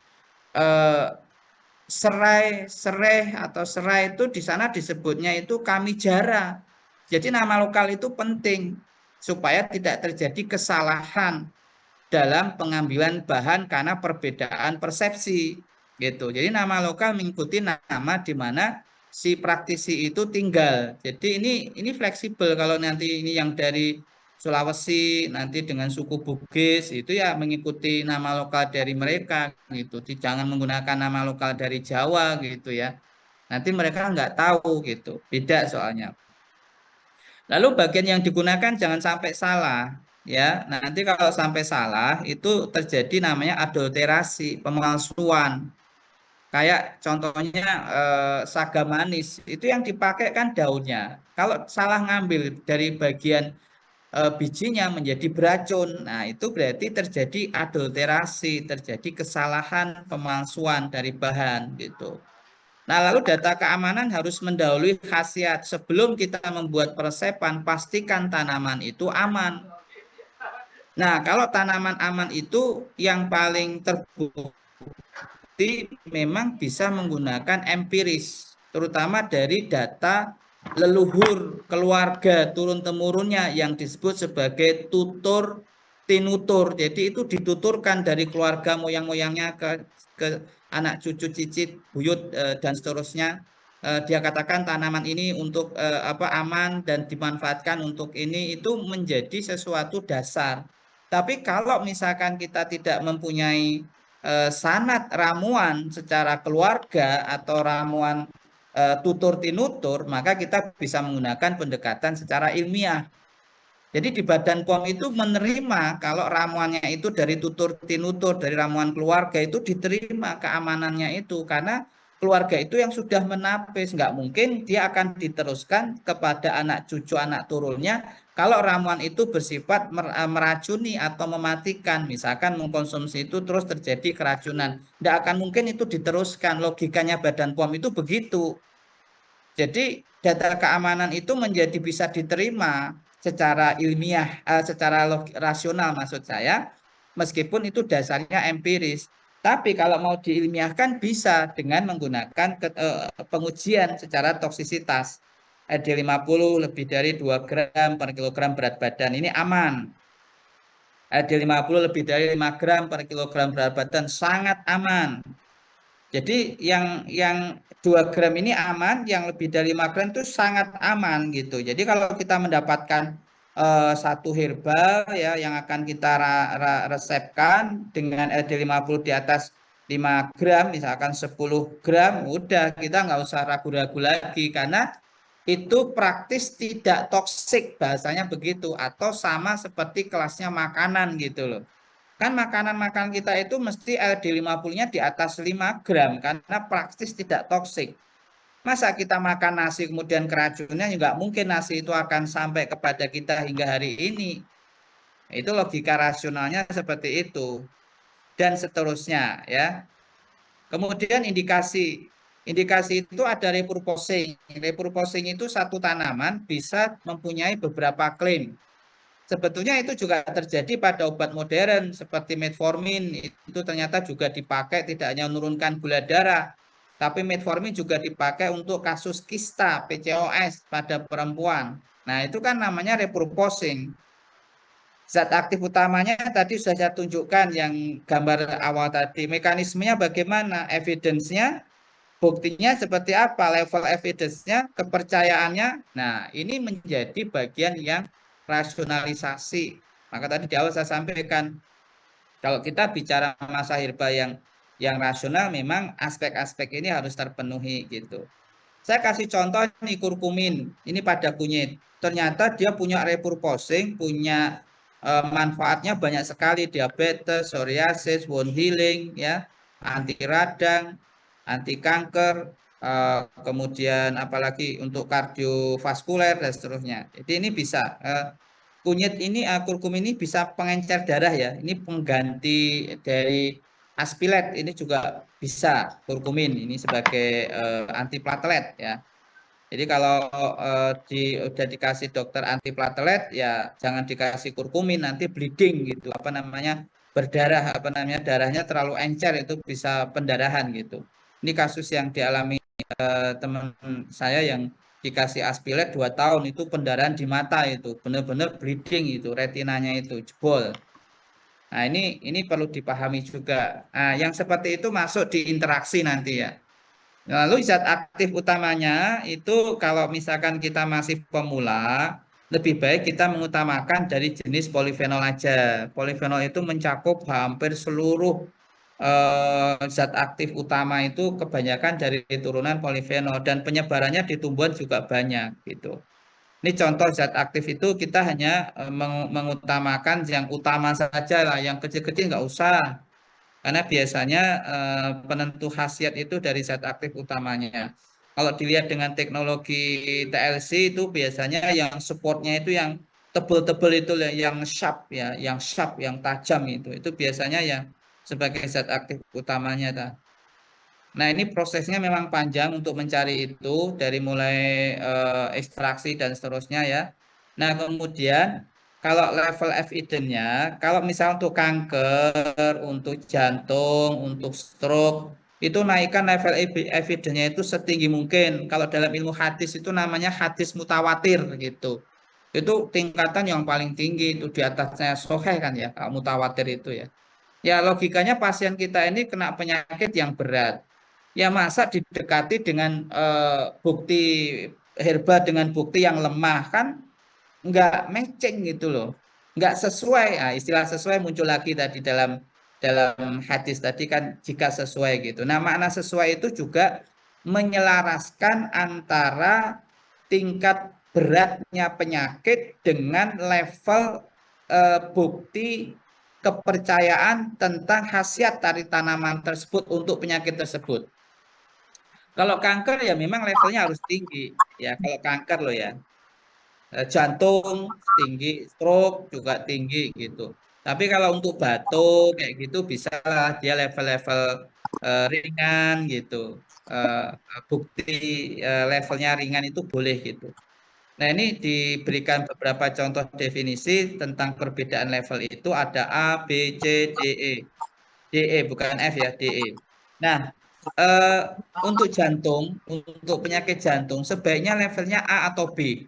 serai atau serai itu di sana disebutnya itu kamijara. Jadi nama lokal itu penting supaya tidak terjadi kesalahan dalam pengambilan bahan karena perbedaan persepsi gitu. Jadi nama lokal mengikuti nama di mana si praktisi itu tinggal. Jadi ini fleksibel. Kalau nanti ini yang dari Sulawesi nanti dengan suku Bugis itu ya mengikuti nama lokal dari mereka gitu. Jangan menggunakan nama lokal dari Jawa gitu ya. Nanti mereka nggak tahu gitu. Beda soalnya. Lalu bagian yang digunakan jangan sampai salah ya. Nanti kalau sampai salah itu terjadi namanya adulterasi, pemalsuan. Kayak contohnya saga manis itu yang dipakai kan daunnya. Kalau salah ngambil dari bagian bijinya menjadi beracun. Nah, itu berarti terjadi adulterasi, terjadi kesalahan pemalsuan dari bahan gitu. Nah, lalu data keamanan harus mendahului khasiat. Sebelum kita membuat peresepan, pastikan tanaman itu aman. Nah, kalau tanaman aman itu yang paling terbukti memang bisa menggunakan empiris, terutama dari data leluhur keluarga turun-temurunnya yang disebut sebagai tutur tinutur. Jadi itu dituturkan dari keluarga moyang-moyangnya ke anak cucu cicit buyut dan seterusnya. Dia katakan tanaman ini untuk aman dan dimanfaatkan untuk ini, itu menjadi sesuatu dasar. Tapi kalau misalkan kita tidak mempunyai sanad ramuan secara keluarga atau ramuan tutur tinutur, maka kita bisa menggunakan pendekatan secara ilmiah. Jadi di Badan POM itu menerima kalau ramuannya itu dari tutur tinutur, dari ramuan keluarga, itu diterima keamanannya itu, karena keluarga itu yang sudah menapis, nggak mungkin dia akan diteruskan kepada anak cucu anak turunnya kalau ramuan itu bersifat meracuni atau mematikan, misalkan mengkonsumsi itu terus terjadi keracunan, nggak akan mungkin itu diteruskan. Logikanya Badan POM itu begitu. Jadi data keamanan itu menjadi bisa diterima secara ilmiah, secara rasional maksud saya, meskipun itu dasarnya empiris. Tapi kalau mau diilmiahkan bisa dengan menggunakan pengujian secara toksisitas. ED50 lebih dari 2 gram per kilogram berat badan, ini aman. ED50 lebih dari 5 gram per kilogram berat badan, sangat aman. Jadi yang 2 gram ini aman, yang lebih dari 5 gram itu sangat aman gitu. Jadi kalau kita mendapatkan satu herbal ya yang akan kita resepkan dengan ED50 di atas 5 gram, misalkan 10 gram, udah kita nggak usah ragu-ragu lagi, karena itu praktis tidak toksik, bahasanya begitu, atau sama seperti kelasnya makanan gitu loh. Kan makanan-makanan kita itu mesti LD50-nya di atas 5 gram karena praktis tidak toksik. Masa kita makan nasi kemudian keracunan, juga mungkin nasi itu akan sampai kepada kita hingga hari ini. Itu logika rasionalnya seperti itu. Dan seterusnya ya. Kemudian indikasi. Indikasi itu ada repurposing. Repurposing itu satu tanaman bisa mempunyai beberapa klaim. Sebetulnya itu juga terjadi pada obat modern seperti metformin, itu ternyata juga dipakai tidak hanya menurunkan gula darah, tapi metformin juga dipakai untuk kasus kista PCOS pada perempuan. Nah, itu kan namanya repurposing. Zat aktif utamanya tadi sudah saya tunjukkan yang gambar awal tadi. Mekanismenya bagaimana? Evidence-nya, buktinya seperti apa? Level evidence-nya, kepercayaannya. Nah, ini menjadi bagian yang rasionalisasi. Maka tadi di awal saya sampaikan, kalau kita bicara masa herba yang rasional, memang aspek-aspek ini harus terpenuhi gitu. Saya kasih contoh nih kurkumin, ini pada kunyit. Ternyata dia punya repurposing, punya manfaatnya banyak sekali, diabetes, psoriasis, wound healing, ya, anti radang, anti kanker, kemudian apalagi untuk kardiovaskuler dan seterusnya. Jadi ini bisa kunyit ini, kurkumin ini bisa pengencer darah ya. Ini pengganti dari aspilet, ini juga bisa kurkumin ini sebagai antiplatelet ya. Jadi kalau udah dikasih dokter antiplatelet ya jangan dikasih kurkumin, nanti bleeding gitu, apa namanya, berdarah, apa namanya, darahnya terlalu encer, itu bisa pendarahan gitu. Ini kasus yang dialami teman saya yang dikasih aspilet 2 tahun, itu pendarahan di mata, itu benar-benar bleeding, itu retinanya itu jebol. Nah, ini perlu dipahami juga. Nah, yang seperti itu masuk di interaksi nanti ya. Lalu zat aktif utamanya itu kalau misalkan kita masih pemula, lebih baik kita mengutamakan dari jenis polifenol aja. Polifenol itu mencakup hampir seluruh zat aktif utama, itu kebanyakan dari turunan polifenol, dan penyebarannya di tumbuhan juga banyak gitu. Ini contoh zat aktif itu kita hanya mengutamakan yang utama saja lah, yang kecil-kecil nggak usah. Karena biasanya penentu khasiat itu dari zat aktif utamanya. Kalau dilihat dengan teknologi TLC itu biasanya yang supportnya itu yang tebel-tebel itu yang sharp ya, yang tajam itu biasanya ya sebagai zat aktif utamanya ta. Nah, ini prosesnya memang panjang untuk mencari itu dari mulai ekstraksi dan seterusnya ya. Nah, kemudian kalau level evidence-nya, kalau misalnya untuk kanker, untuk jantung, untuk stroke, itu naikkan level evidence-nya itu setinggi mungkin. Kalau dalam ilmu hadis itu namanya hadis mutawatir gitu. Itu tingkatan yang paling tinggi, itu di atasnya sahih kan ya, kalau mutawatir itu ya. Ya logikanya pasien kita ini kena penyakit yang berat. Ya masa didekati dengan bukti herba dengan bukti yang lemah kan nggak matching gitu loh, nggak sesuai. Nah, istilah sesuai muncul lagi tadi dalam hadis tadi kan jika sesuai gitu. Nah makna sesuai itu juga menyelaraskan antara tingkat beratnya penyakit dengan level bukti kepercayaan tentang khasiat dari tanaman tersebut untuk penyakit tersebut. Kalau kanker ya memang levelnya harus tinggi ya. Kalau kanker loh ya, jantung tinggi, stroke juga tinggi gitu. Tapi kalau untuk batuk kayak gitu bisa lah dia level-level ringan gitu. Bukti levelnya ringan itu boleh gitu. Nah, ini diberikan beberapa contoh definisi tentang perbedaan level itu ada A, B, C, D, E. DE bukan F ya, DE. Nah, untuk jantung, untuk penyakit jantung sebaiknya levelnya A atau B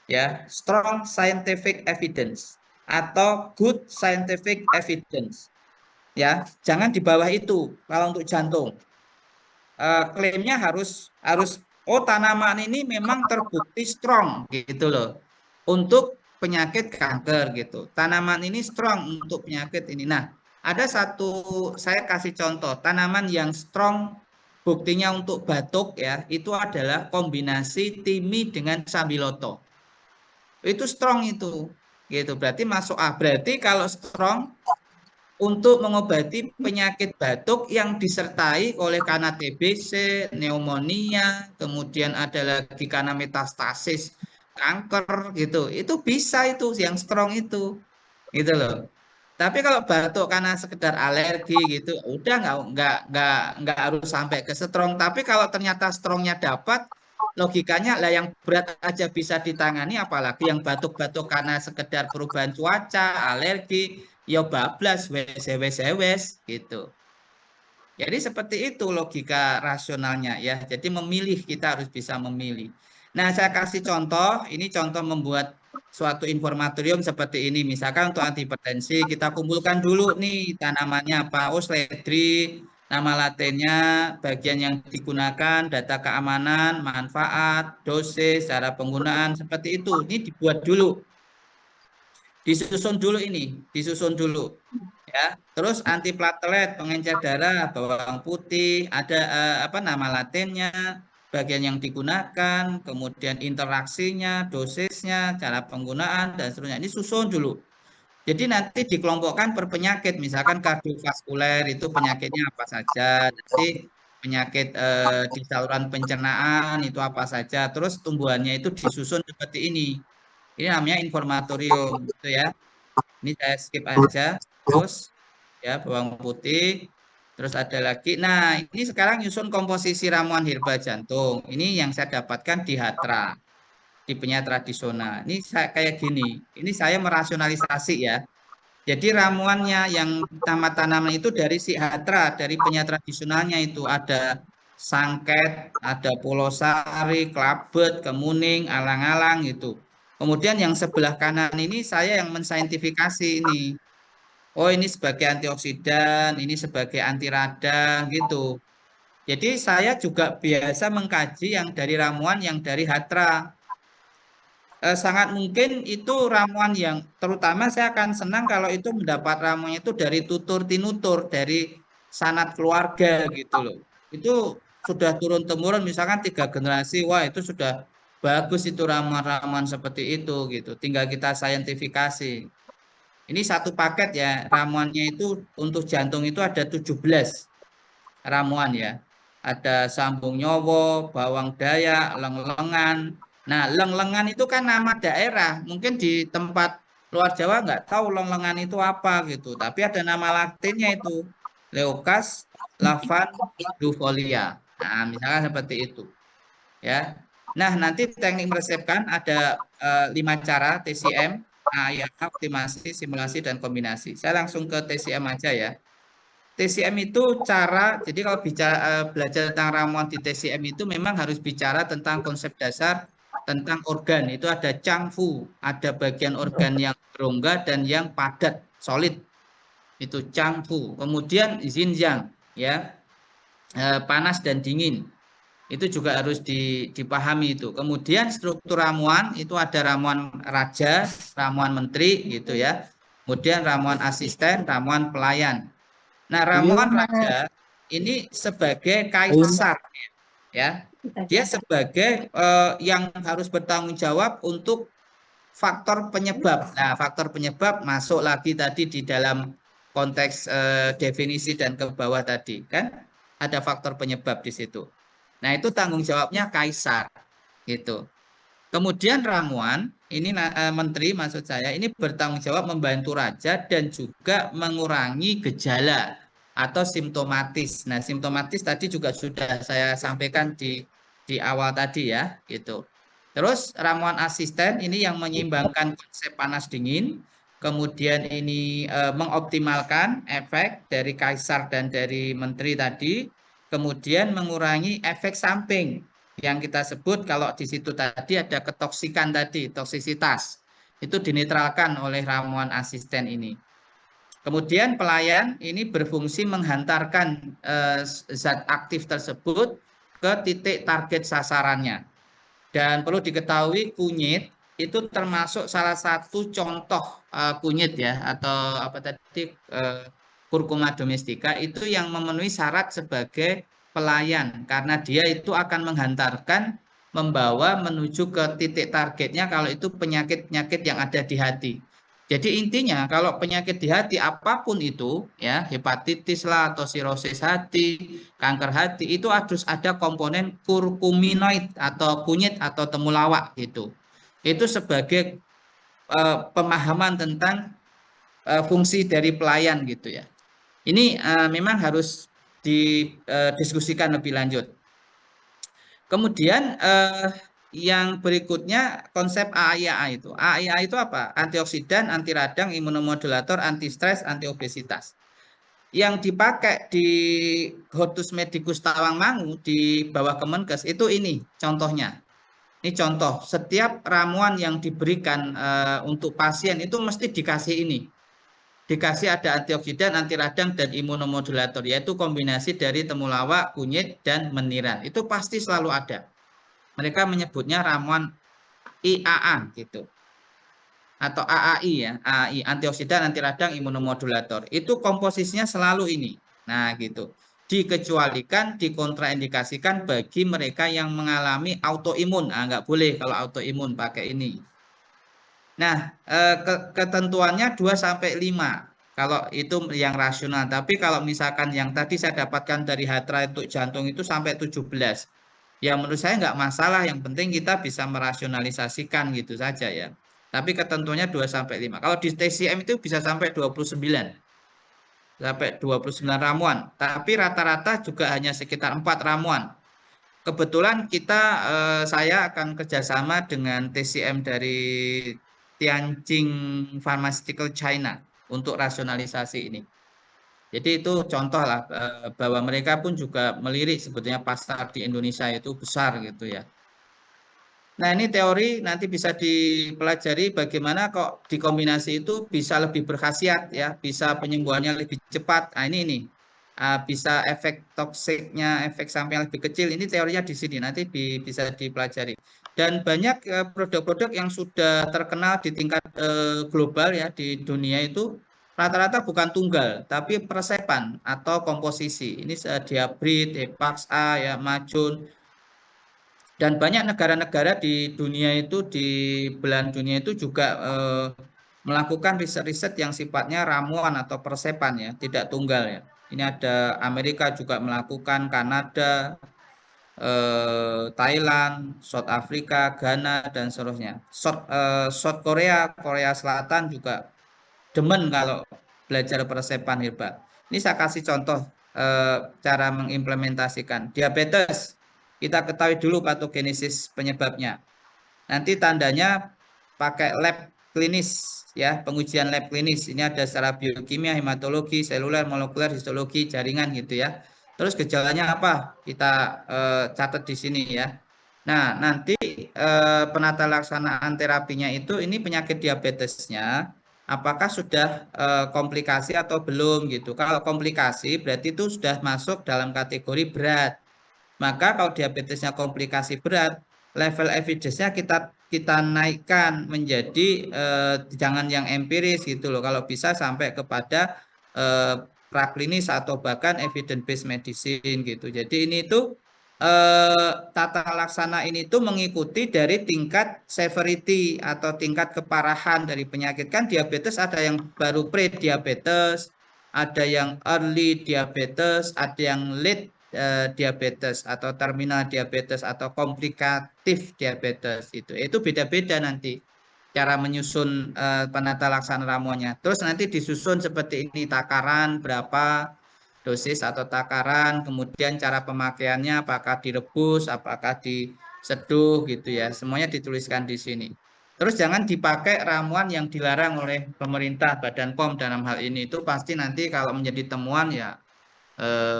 ya, strong scientific evidence atau good scientific evidence. Ya, jangan di bawah itu kalau untuk jantung. Klaimnya harus oh tanaman ini memang terbukti strong gitu loh untuk penyakit kanker gitu. Tanaman ini strong untuk penyakit ini. Nah, ada satu saya kasih contoh tanaman yang strong buktinya untuk batuk ya, itu adalah kombinasi timi dengan sambiloto. Itu strong itu. Gitu. Berarti masuk A. Berarti kalau strong untuk mengobati penyakit batuk yang disertai oleh karena TBC, pneumonia, kemudian ada lagi karena metastasis kanker gitu. Itu bisa itu yang strong itu. Gitu loh. Tapi kalau batuk karena sekedar alergi gitu, udah nggak harus sampai ke strong. Tapi kalau ternyata strongnya dapat, logikanya lah yang berat aja bisa ditangani, apalagi yang batuk-batuk karena sekedar perubahan cuaca, alergi, ya bablas, wes gitu. Jadi seperti itu logika rasionalnya ya. Jadi memilih kita harus bisa memilih. Nah, saya kasih contoh, ini contoh membuat suatu informatorium seperti ini. Misalkan untuk antihipertensi, kita kumpulkan dulu nih tanamannya apa. Oh, seledri, nama latennya, bagian yang digunakan, data keamanan, manfaat, dosis, cara penggunaan, seperti itu. Ini dibuat dulu. Disusun dulu ini, disusun dulu. Ya, terus antiplatelet, pengencer darah, bawang putih, ada apa nama latennya, bagian yang digunakan, kemudian interaksinya, dosisnya, cara penggunaan dan seterusnya. Ini susun dulu. Jadi nanti dikelompokkan per penyakit, misalkan kardiovaskuler itu penyakitnya apa saja, nanti penyakit di saluran pencernaan itu apa saja, terus tumbuhannya itu disusun seperti ini. Ini namanya informatorium, gitu ya. Ini saya skip aja. Terus ya bawang putih. Terus ada lagi. Nah, ini sekarang nyusun komposisi ramuan herba jantung. Ini yang saya dapatkan di Hatra, di penyair tradisional. Ini saya kayak gini. Ini saya merasionalisasi ya. Jadi ramuannya yang tanaman itu dari si Hatra, dari penyair tradisionalnya itu ada sangket, ada polosari, klabet, kemuning, alang-alang gitu. Kemudian yang sebelah kanan ini saya yang mensaintifikasi ini. Oh ini sebagai antioksidan, ini sebagai anti radang gitu. Jadi saya juga biasa mengkaji yang dari ramuan yang dari Hatra. Sangat mungkin itu ramuan yang terutama saya akan senang kalau itu mendapat ramuan itu dari tutur tinutur, dari sanad keluarga gitu loh. Itu sudah turun temurun misalkan 3 generasi, wah itu sudah bagus itu ramuan-ramuan seperti itu gitu. Tinggal kita saintifikasi. Ini satu paket ya, ramuannya itu untuk jantung itu ada 17 ramuan ya. Ada sambung nyowo, bawang dayak, leng-lengan, Nah, leng-lengan itu kan nama daerah. Mungkin di tempat luar Jawa nggak tahu leng-lengan itu apa gitu. Tapi ada nama latinnya itu. Leucas lavandufolia. Nah, misalnya seperti itu. Ya. Nah, nanti teknik meresepkan ada 5 cara TCM, AIA, optimasi, simulasi, dan kombinasi. Saya langsung ke TCM aja ya. TCM itu cara, jadi kalau bicara belajar tentang ramuan di TCM itu memang harus bicara tentang konsep dasar tentang organ. Itu ada Changfu, ada bagian organ yang berongga dan yang padat, solid. Itu Changfu. Kemudian Xinjiang, ya, panas dan dingin. Itu juga harus dipahami itu. Kemudian struktur ramuan itu ada ramuan raja, ramuan menteri gitu ya. Kemudian ramuan asisten, ramuan pelayan. Nah, ramuan raja ini sebagai kaisar ya. Dia sebagai yang harus bertanggung jawab untuk faktor penyebab. Nah, faktor penyebab masuk lagi tadi di dalam konteks definisi dan ke bawah tadi kan ada faktor penyebab di situ. Nah, itu tanggung jawabnya kaisar gitu. Kemudian ramuan ini menteri maksud saya ini bertanggung jawab membantu raja dan juga mengurangi gejala atau simptomatis. Nah, simptomatis tadi juga sudah saya sampaikan di awal tadi ya, gitu. Terus ramuan asisten ini yang menyeimbangkan konsep panas dingin, kemudian ini mengoptimalkan efek dari kaisar dan dari menteri tadi, kemudian mengurangi efek samping yang kita sebut kalau di situ tadi ada ketoksikan tadi, toksisitas. Itu dinetralkan oleh ramuan asisten ini. Kemudian pelayan ini berfungsi menghantarkan zat aktif tersebut ke titik target sasarannya. Dan perlu diketahui kunyit itu termasuk salah satu contoh kunyit ya atau apa tadi curcuma domestica itu yang memenuhi syarat sebagai pelayan karena dia itu akan menghantarkan membawa menuju ke titik targetnya kalau itu penyakit-penyakit yang ada di hati. Jadi intinya kalau penyakit di hati apapun itu ya hepatitis lah atau sirosis hati, kanker hati itu harus ada komponen kurkuminoid atau kunyit atau temulawak gitu. Itu sebagai pemahaman tentang fungsi dari pelayan gitu ya. Ini memang harus didiskusikan lebih lanjut. Kemudian yang berikutnya konsep AIA itu. AIA itu apa? Antioksidan, anti radang, imunomodulator, anti stres, anti obesitas. Yang dipakai di Hortus Medicus Tawangmangu di bawah Kemenkes itu ini contohnya. Ini contoh, setiap ramuan yang diberikan untuk pasien itu mesti dikasih ini. Dikasih ada antioksidan, anti radang, dan imunomodulator, yaitu kombinasi dari temulawak, kunyit, dan meniran. Itu pasti selalu ada. Mereka menyebutnya ramuan IAA gitu. Atau AAI ya, AAI, antioksidan, anti radang, imunomodulator. Itu komposisinya selalu ini. Nah, gitu. Dikecualikan, dikontraindikasikan bagi mereka yang mengalami autoimun. Nah, nggak boleh kalau autoimun pakai ini. Nah, ketentuannya 2 sampai 5. Kalau itu yang rasional. Tapi kalau misalkan yang tadi saya dapatkan dari Hatra untuk jantung itu sampai 17. Ya menurut saya nggak masalah, yang penting kita bisa merasionalisasikan gitu saja ya. Tapi ketentuannya 2 sampai 5. Kalau di TCM itu bisa sampai 29. Sampai 29 ramuan. Tapi rata-rata juga hanya sekitar 4 ramuan. Kebetulan saya akan kerjasama dengan TCM dari Tianjin Pharmaceutical China untuk rasionalisasi ini. Jadi itu contoh lah bahwa mereka pun juga melirik sebetulnya pasar di Indonesia itu besar gitu ya. Nah ini teori nanti bisa dipelajari bagaimana kok dikombinasi itu bisa lebih berkhasiat ya, bisa penyembuhannya lebih cepat. Nah ini bisa efek toksiknya, efek samping lebih kecil. Ini teorinya di sini nanti bisa dipelajari. Dan banyak produk-produk yang sudah terkenal di tingkat global ya di dunia itu rata-rata bukan tunggal, tapi peresepan atau komposisi. Ini Diabrit, Hepax A, ya, Majun. Dan banyak negara-negara di dunia itu, di belahan dunia itu juga melakukan riset-riset yang sifatnya ramuan atau peresepan ya, tidak tunggal ya. Ini ada Amerika juga melakukan, Kanada, Thailand, South Africa, Ghana dan seterusnya. South Korea, Korea Selatan juga demen kalau belajar peresepan herbal. Ini saya kasih contoh cara mengimplementasikan. Diabetes, kita ketahui dulu patogenesis penyebabnya. Nanti tandanya pakai lab klinis ya, pengujian lab klinis. Ini ada secara biokimia, hematologi, seluler, molekuler, histologi, jaringan gitu ya. Terus gejalanya apa? Kita catat di sini ya. Nah, nanti penata laksanaan terapinya itu ini penyakit diabetesnya apakah sudah komplikasi atau belum gitu. Kalau komplikasi berarti itu sudah masuk dalam kategori berat. Maka kalau diabetesnya komplikasi berat, level evidence-nya kita naikkan menjadi jangan yang empiris gitu loh. Kalau bisa sampai kepada praklinis atau bahkan evidence based medicine gitu. Jadi ini tuh tata laksana ini tuh mengikuti dari tingkat severity atau tingkat keparahan dari penyakit. Kan diabetes ada yang baru pre-diabetes, ada yang early diabetes, ada yang late diabetes atau terminal diabetes atau komplikatif diabetes itu beda-beda nanti cara menyusun penata laksana ramuannya. Terus nanti disusun seperti ini takaran berapa dosis atau takaran, kemudian cara pemakaiannya apakah direbus, apakah diseduh gitu ya. Semuanya dituliskan di sini. Terus jangan dipakai ramuan yang dilarang oleh pemerintah, Badan POM dalam hal ini. Itu pasti nanti kalau menjadi temuan ya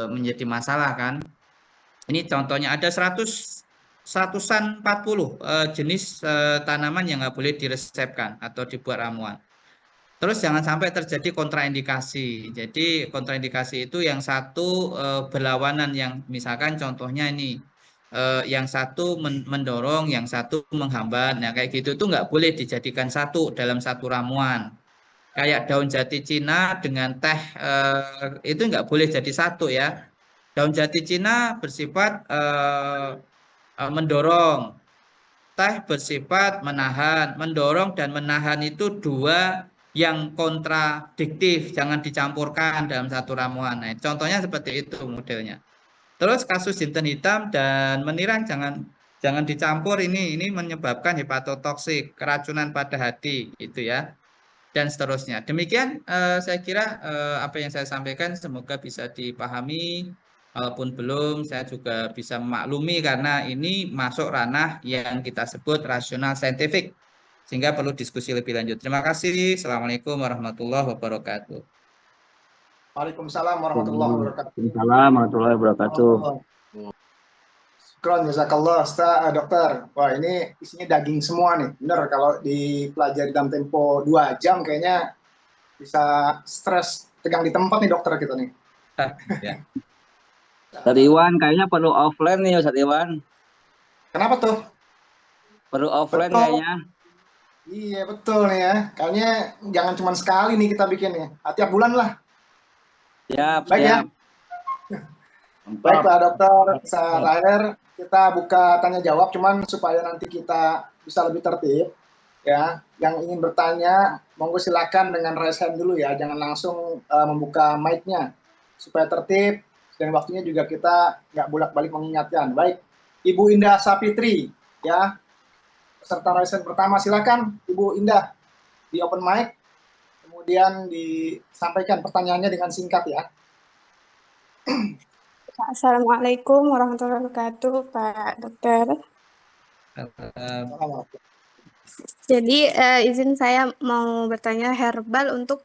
menjadi masalah kan. Ini contohnya ada 140 jenis tanaman yang nggak boleh diresepkan atau dibuat ramuan. Terus jangan sampai terjadi kontraindikasi. Jadi kontraindikasi itu yang satu berlawanan, yang misalkan contohnya ini yang satu mendorong, yang satu menghambat. Nah kayak gitu tuh nggak boleh dijadikan satu dalam satu ramuan. Kayak daun jati Cina dengan teh itu nggak boleh jadi satu ya. Daun jati Cina bersifat mendorong, teh bersifat menahan. Mendorong dan menahan itu dua yang kontradiktif, jangan dicampurkan dalam satu ramuan. Nah, contohnya seperti itu modelnya. Terus kasus jinten hitam dan meniran jangan dicampur, ini menyebabkan hepatotoksik, keracunan pada hati gitu ya. Dan seterusnya. Demikian saya kira apa yang saya sampaikan semoga bisa dipahami. Walaupun belum, saya juga bisa memaklumi karena ini masuk ranah yang kita sebut rasional saintifik. Sehingga perlu diskusi lebih lanjut. Terima kasih. Assalamualaikum warahmatullahi wabarakatuh. Waalaikumsalam warahmatullahi wabarakatuh. Waalaikumsalam warahmatullahi wabarakatuh. Syukron, jazakallah, dokter. Wah, ini isinya daging semua nih. Bener, kalau dipelajari dalam tempo 2 jam kayaknya bisa stres tegang di tempat nih dokter kita nih. Ya. Ustaz Iwan kayaknya perlu offline nih Ustaz Iwan. Kenapa tuh? Perlu offline Betul. kayaknya. Iya, betul nih ya. Kayaknya jangan cuma sekali nih kita bikin ya. Tiap bulan lah. Siap, Baik ya. siap. Baik Pak Dokter, terakhir kita buka tanya jawab, cuman supaya nanti kita bisa lebih tertib ya. Yang ingin bertanya, monggo silakan dengan raise hand dulu ya, jangan langsung membuka mic-nya supaya tertib dan waktunya juga kita nggak bolak-balik mengingatkan. Baik, Ibu Indah Sapitri ya, peserta raise hand pertama, silakan Ibu Indah di open mic, kemudian disampaikan pertanyaannya dengan singkat ya. Assalamualaikum warahmatullahi wabarakatuh, Pak Dokter. Jadi izin saya mau bertanya herbal untuk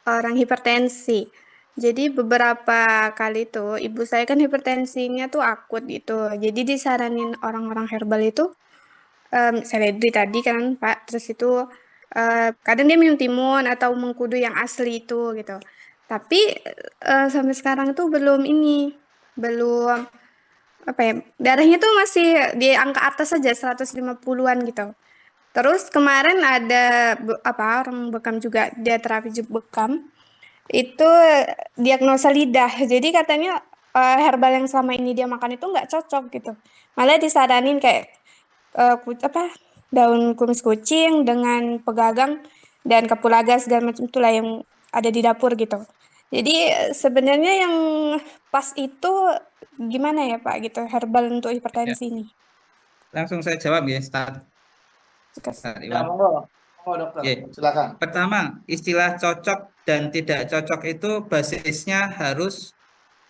orang hipertensi. Jadi beberapa kali tuh ibu saya kan hipertensinya tuh akut gitu. Jadi disaranin orang-orang herbal itu seledri tadi kan Pak. Terus itu kadang dia minum timun atau mengkudu yang asli itu gitu. Tapi sampai sekarang tuh belum apa ya, darahnya tuh masih di angka atas saja 150-an gitu. Terus kemarin ada orang bekam juga, dia terapi bekam itu diagnosa lidah. Jadi katanya herbal yang selama ini dia makan itu nggak cocok gitu. Malah disaranin kayak daun kumis kucing dengan pegagang dan kapulaga segala macam itulah yang ada di dapur gitu. Jadi sebenarnya yang pas itu gimana ya Pak gitu herbal untuk hipertensi ini? Langsung saya jawab ya, Ustaz Ya, Iwan. monggo dokter, Oke. silakan. Pertama, istilah cocok dan tidak cocok itu basisnya harus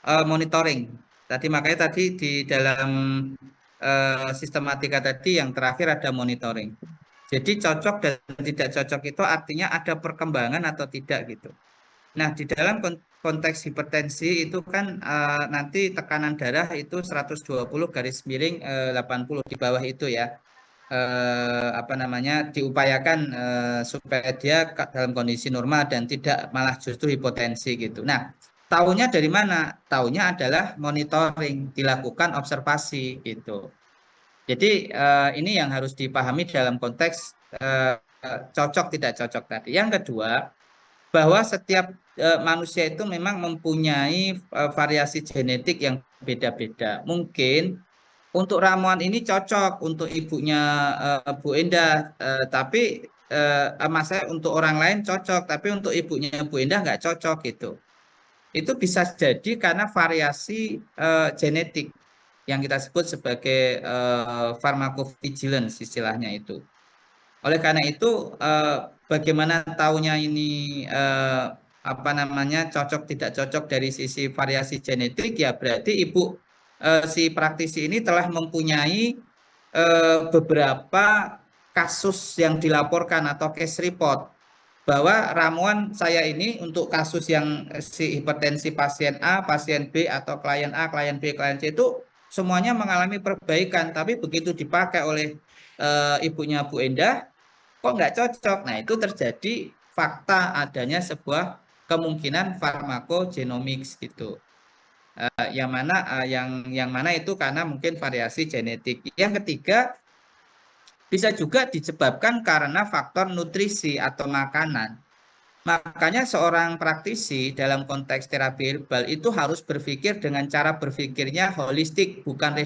monitoring. Makanya tadi di dalam sistematika tadi yang terakhir ada monitoring. Jadi cocok dan tidak cocok itu artinya ada perkembangan atau tidak gitu. Nah, di dalam konteks hipertensi itu kan nanti tekanan darah itu 120/80 di bawah itu ya. Diupayakan supaya dia dalam kondisi normal dan tidak malah justru hipotensi gitu. Nah, taunya dari mana? Taunya adalah monitoring, dilakukan observasi gitu. Jadi ini yang harus dipahami dalam konteks cocok tidak cocok tadi. Yang kedua, bahwa setiap manusia itu memang mempunyai variasi genetik yang beda-beda. Mungkin untuk ramuan ini cocok untuk ibunya Bu Endah, tapi saya untuk orang lain cocok, tapi untuk ibunya Bu Endah nggak cocok gitu. Itu bisa jadi karena variasi genetik yang kita sebut sebagai pharmacovigilance istilahnya itu. Oleh karena itu, bagaimana taunya ini cocok tidak cocok dari sisi variasi genetik ya berarti ibu si praktisi ini telah mempunyai beberapa kasus yang dilaporkan atau case report bahwa ramuan saya ini untuk kasus yang si hipertensi pasien A, pasien B atau klien A, klien B, klien C itu semuanya mengalami perbaikan, tapi begitu dipakai oleh ibunya Bu Endah kok nggak cocok. Nah, itu terjadi fakta adanya sebuah kemungkinan farmakogenomics gitu. Yang mana itu karena mungkin variasi genetik. Yang ketiga, bisa juga disebabkan karena faktor nutrisi atau makanan. Makanya seorang praktisi dalam konteks terapi herbal itu harus berpikir dengan cara berpikirnya holistik, bukan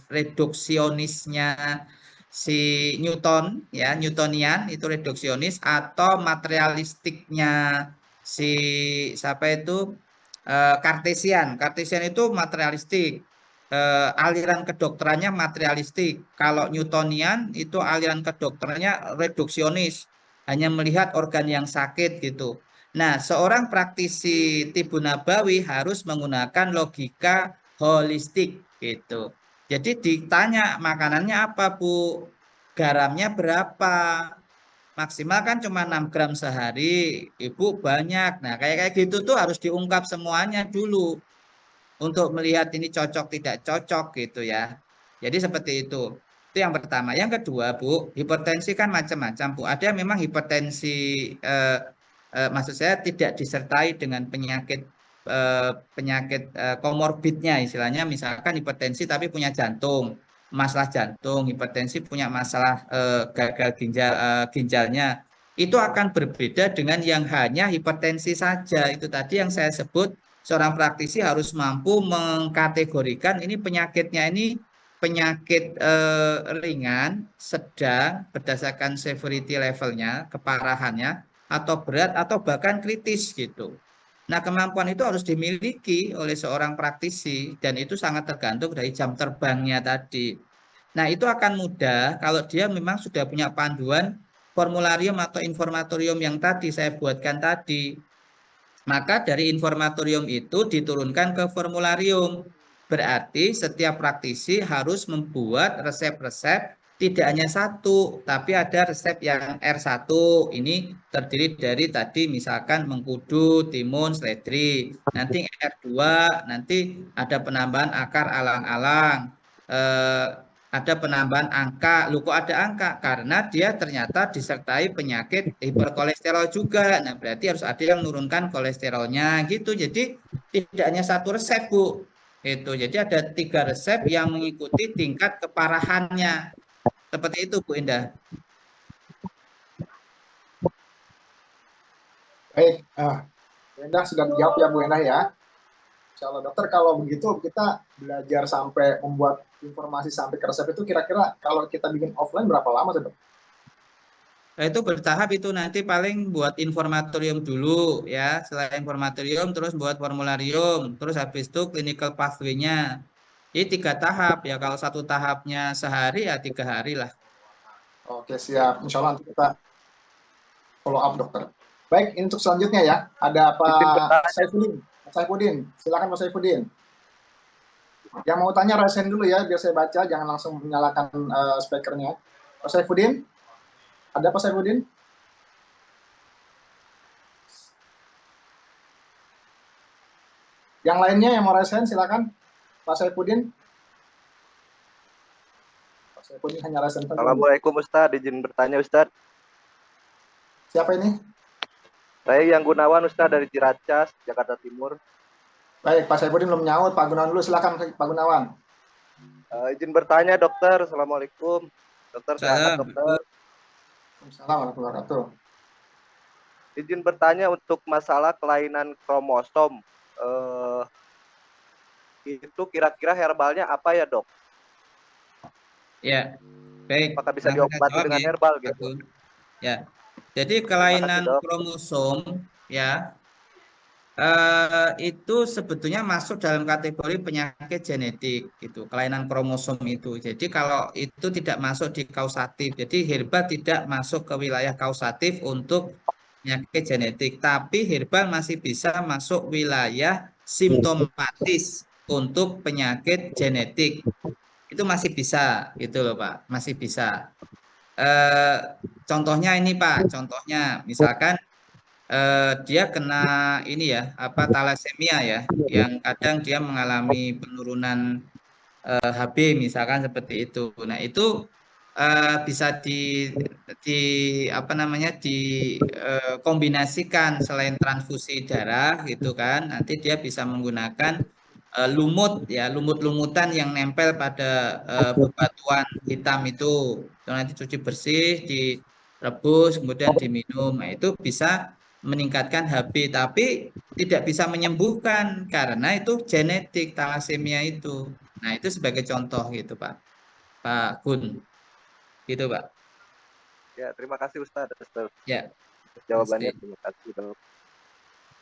reduksionisnya si Newton, ya Newtonian itu reduksionis, atau materialistiknya si siapa itu Kartesian. Kartesian itu materialistik. Aliran kedokterannya materialistik. Kalau Newtonian itu aliran kedokterannya reduksionis, hanya melihat organ yang sakit gitu. Nah, seorang praktisi tibu nabawi harus menggunakan logika holistik gitu. Jadi ditanya makanannya apa, Bu? Garamnya berapa? Maksimal kan cuma 6 gram sehari, Ibu banyak. Nah, kayak gitu tuh harus diungkap semuanya dulu untuk melihat ini cocok tidak cocok gitu ya. Jadi seperti itu. Itu yang pertama. Yang kedua, Bu, hipertensi kan macam-macam, Bu. Ada memang hipertensi maksud saya tidak disertai dengan penyakit komorbidnya istilahnya, misalkan hipertensi tapi punya jantung, masalah jantung, hipertensi punya masalah gagal ginjalnya. Itu akan berbeda dengan yang hanya hipertensi saja. Itu tadi yang saya sebut seorang praktisi harus mampu mengkategorikan ini penyakitnya ini penyakit ringan, sedang berdasarkan severity levelnya, keparahannya, atau berat atau bahkan kritis gitu. Nah, kemampuan itu harus dimiliki oleh seorang praktisi dan itu sangat tergantung dari jam terbangnya tadi. Nah, itu akan mudah kalau dia memang sudah punya panduan formularium atau informatorium yang tadi saya buatkan tadi. Maka dari informatorium itu diturunkan ke formularium. Berarti setiap praktisi harus membuat resep-resep tidak hanya satu, tapi ada resep yang R1. Ini terdiri dari tadi misalkan mengkudu, timun, seledri. Nanti R2, nanti ada penambahan akar alang-alang. Ada penambahan angka. Loh kok ada angka? Karena dia ternyata disertai penyakit hiperkolesterol juga. Nah, berarti harus ada yang menurunkan kolesterolnya gitu. Jadi tidak hanya satu resep, Bu. Itu. Jadi ada 3 resep yang mengikuti tingkat keparahannya. Seperti itu, Bu Indah. Baik, Bu Endah sudah dijawab ya Bu Endah ya. Insya Allah dokter, kalau begitu kita belajar sampai membuat informasi sampai ke resep itu kira-kira kalau kita bikin offline berapa lama sih, Dok? Nah, itu bertahap itu nanti paling buat informatorium dulu ya. Setelah informatorium terus buat formularium, terus habis itu clinical pathway-nya. Jadi 3 tahap ya. Kalau 1 tahapnya sehari ya 3 hari lah. Oke, siap. Insya Allah nanti kita follow up, dokter. Baik, ini untuk selanjutnya ya. Ada Pak Saifuddin. Pak Saifuddin, silakan Pak Saifuddin. Yang mau tanya raise hand dulu ya, biar saya baca, jangan langsung menyalakan speakernya. Pak Saifuddin, ada Pak Saifuddin? Yang lainnya yang mau raise hand, silakan. Pak Saifuddin. Pak Saifuddin hanya raise hand. Assalamualaikum Ustadz, izin bertanya Ustadz. Siapa ini? Saya yang Gunawan Ustadz dari Ciracas, Jakarta Timur. Baik, Pak Saifuddin belum nyaut, Pak Gunawan dulu, silakan Pak Gunawan. Izin bertanya dokter, Assalamualaikum. Dokter, sehat dokter. Assalamualaikum warahmatullahi wabarakatuh. Izin bertanya untuk masalah kelainan kromosom. Itu kira-kira herbalnya apa ya dok? Ya, baik. Apakah bisa diobati dengan herbal gitu? Ya, jadi kelainan kromosom ya itu sebetulnya masuk dalam kategori penyakit genetik gitu, kelainan kromosom itu. Jadi kalau itu tidak masuk di kausatif, jadi herbal tidak masuk ke wilayah kausatif untuk penyakit genetik, tapi herbal masih bisa masuk wilayah simptomatis untuk penyakit genetik. Itu masih bisa gitu loh Pak, masih bisa. Contohnya ini Pak, contohnya misalkan dia kena ini ya, apa talasemia ya, yang kadang dia mengalami penurunan HB misalkan seperti itu. Nah, itu bisa apa namanya dikombinasikan selain transfusi darah gitu kan. Nanti dia bisa menggunakan lumut ya, lumut-lumutan yang nempel pada bebatuan hitam itu. Nanti cuci bersih, direbus, kemudian diminum. Nah, itu bisa meningkatkan HB, tapi tidak bisa menyembuhkan karena itu genetik talasemia itu. Nah, itu sebagai contoh gitu, Pak Gun. Gitu, Pak. Ya, terima kasih Ustadz. Ya. Jawabannya terima kasih dok.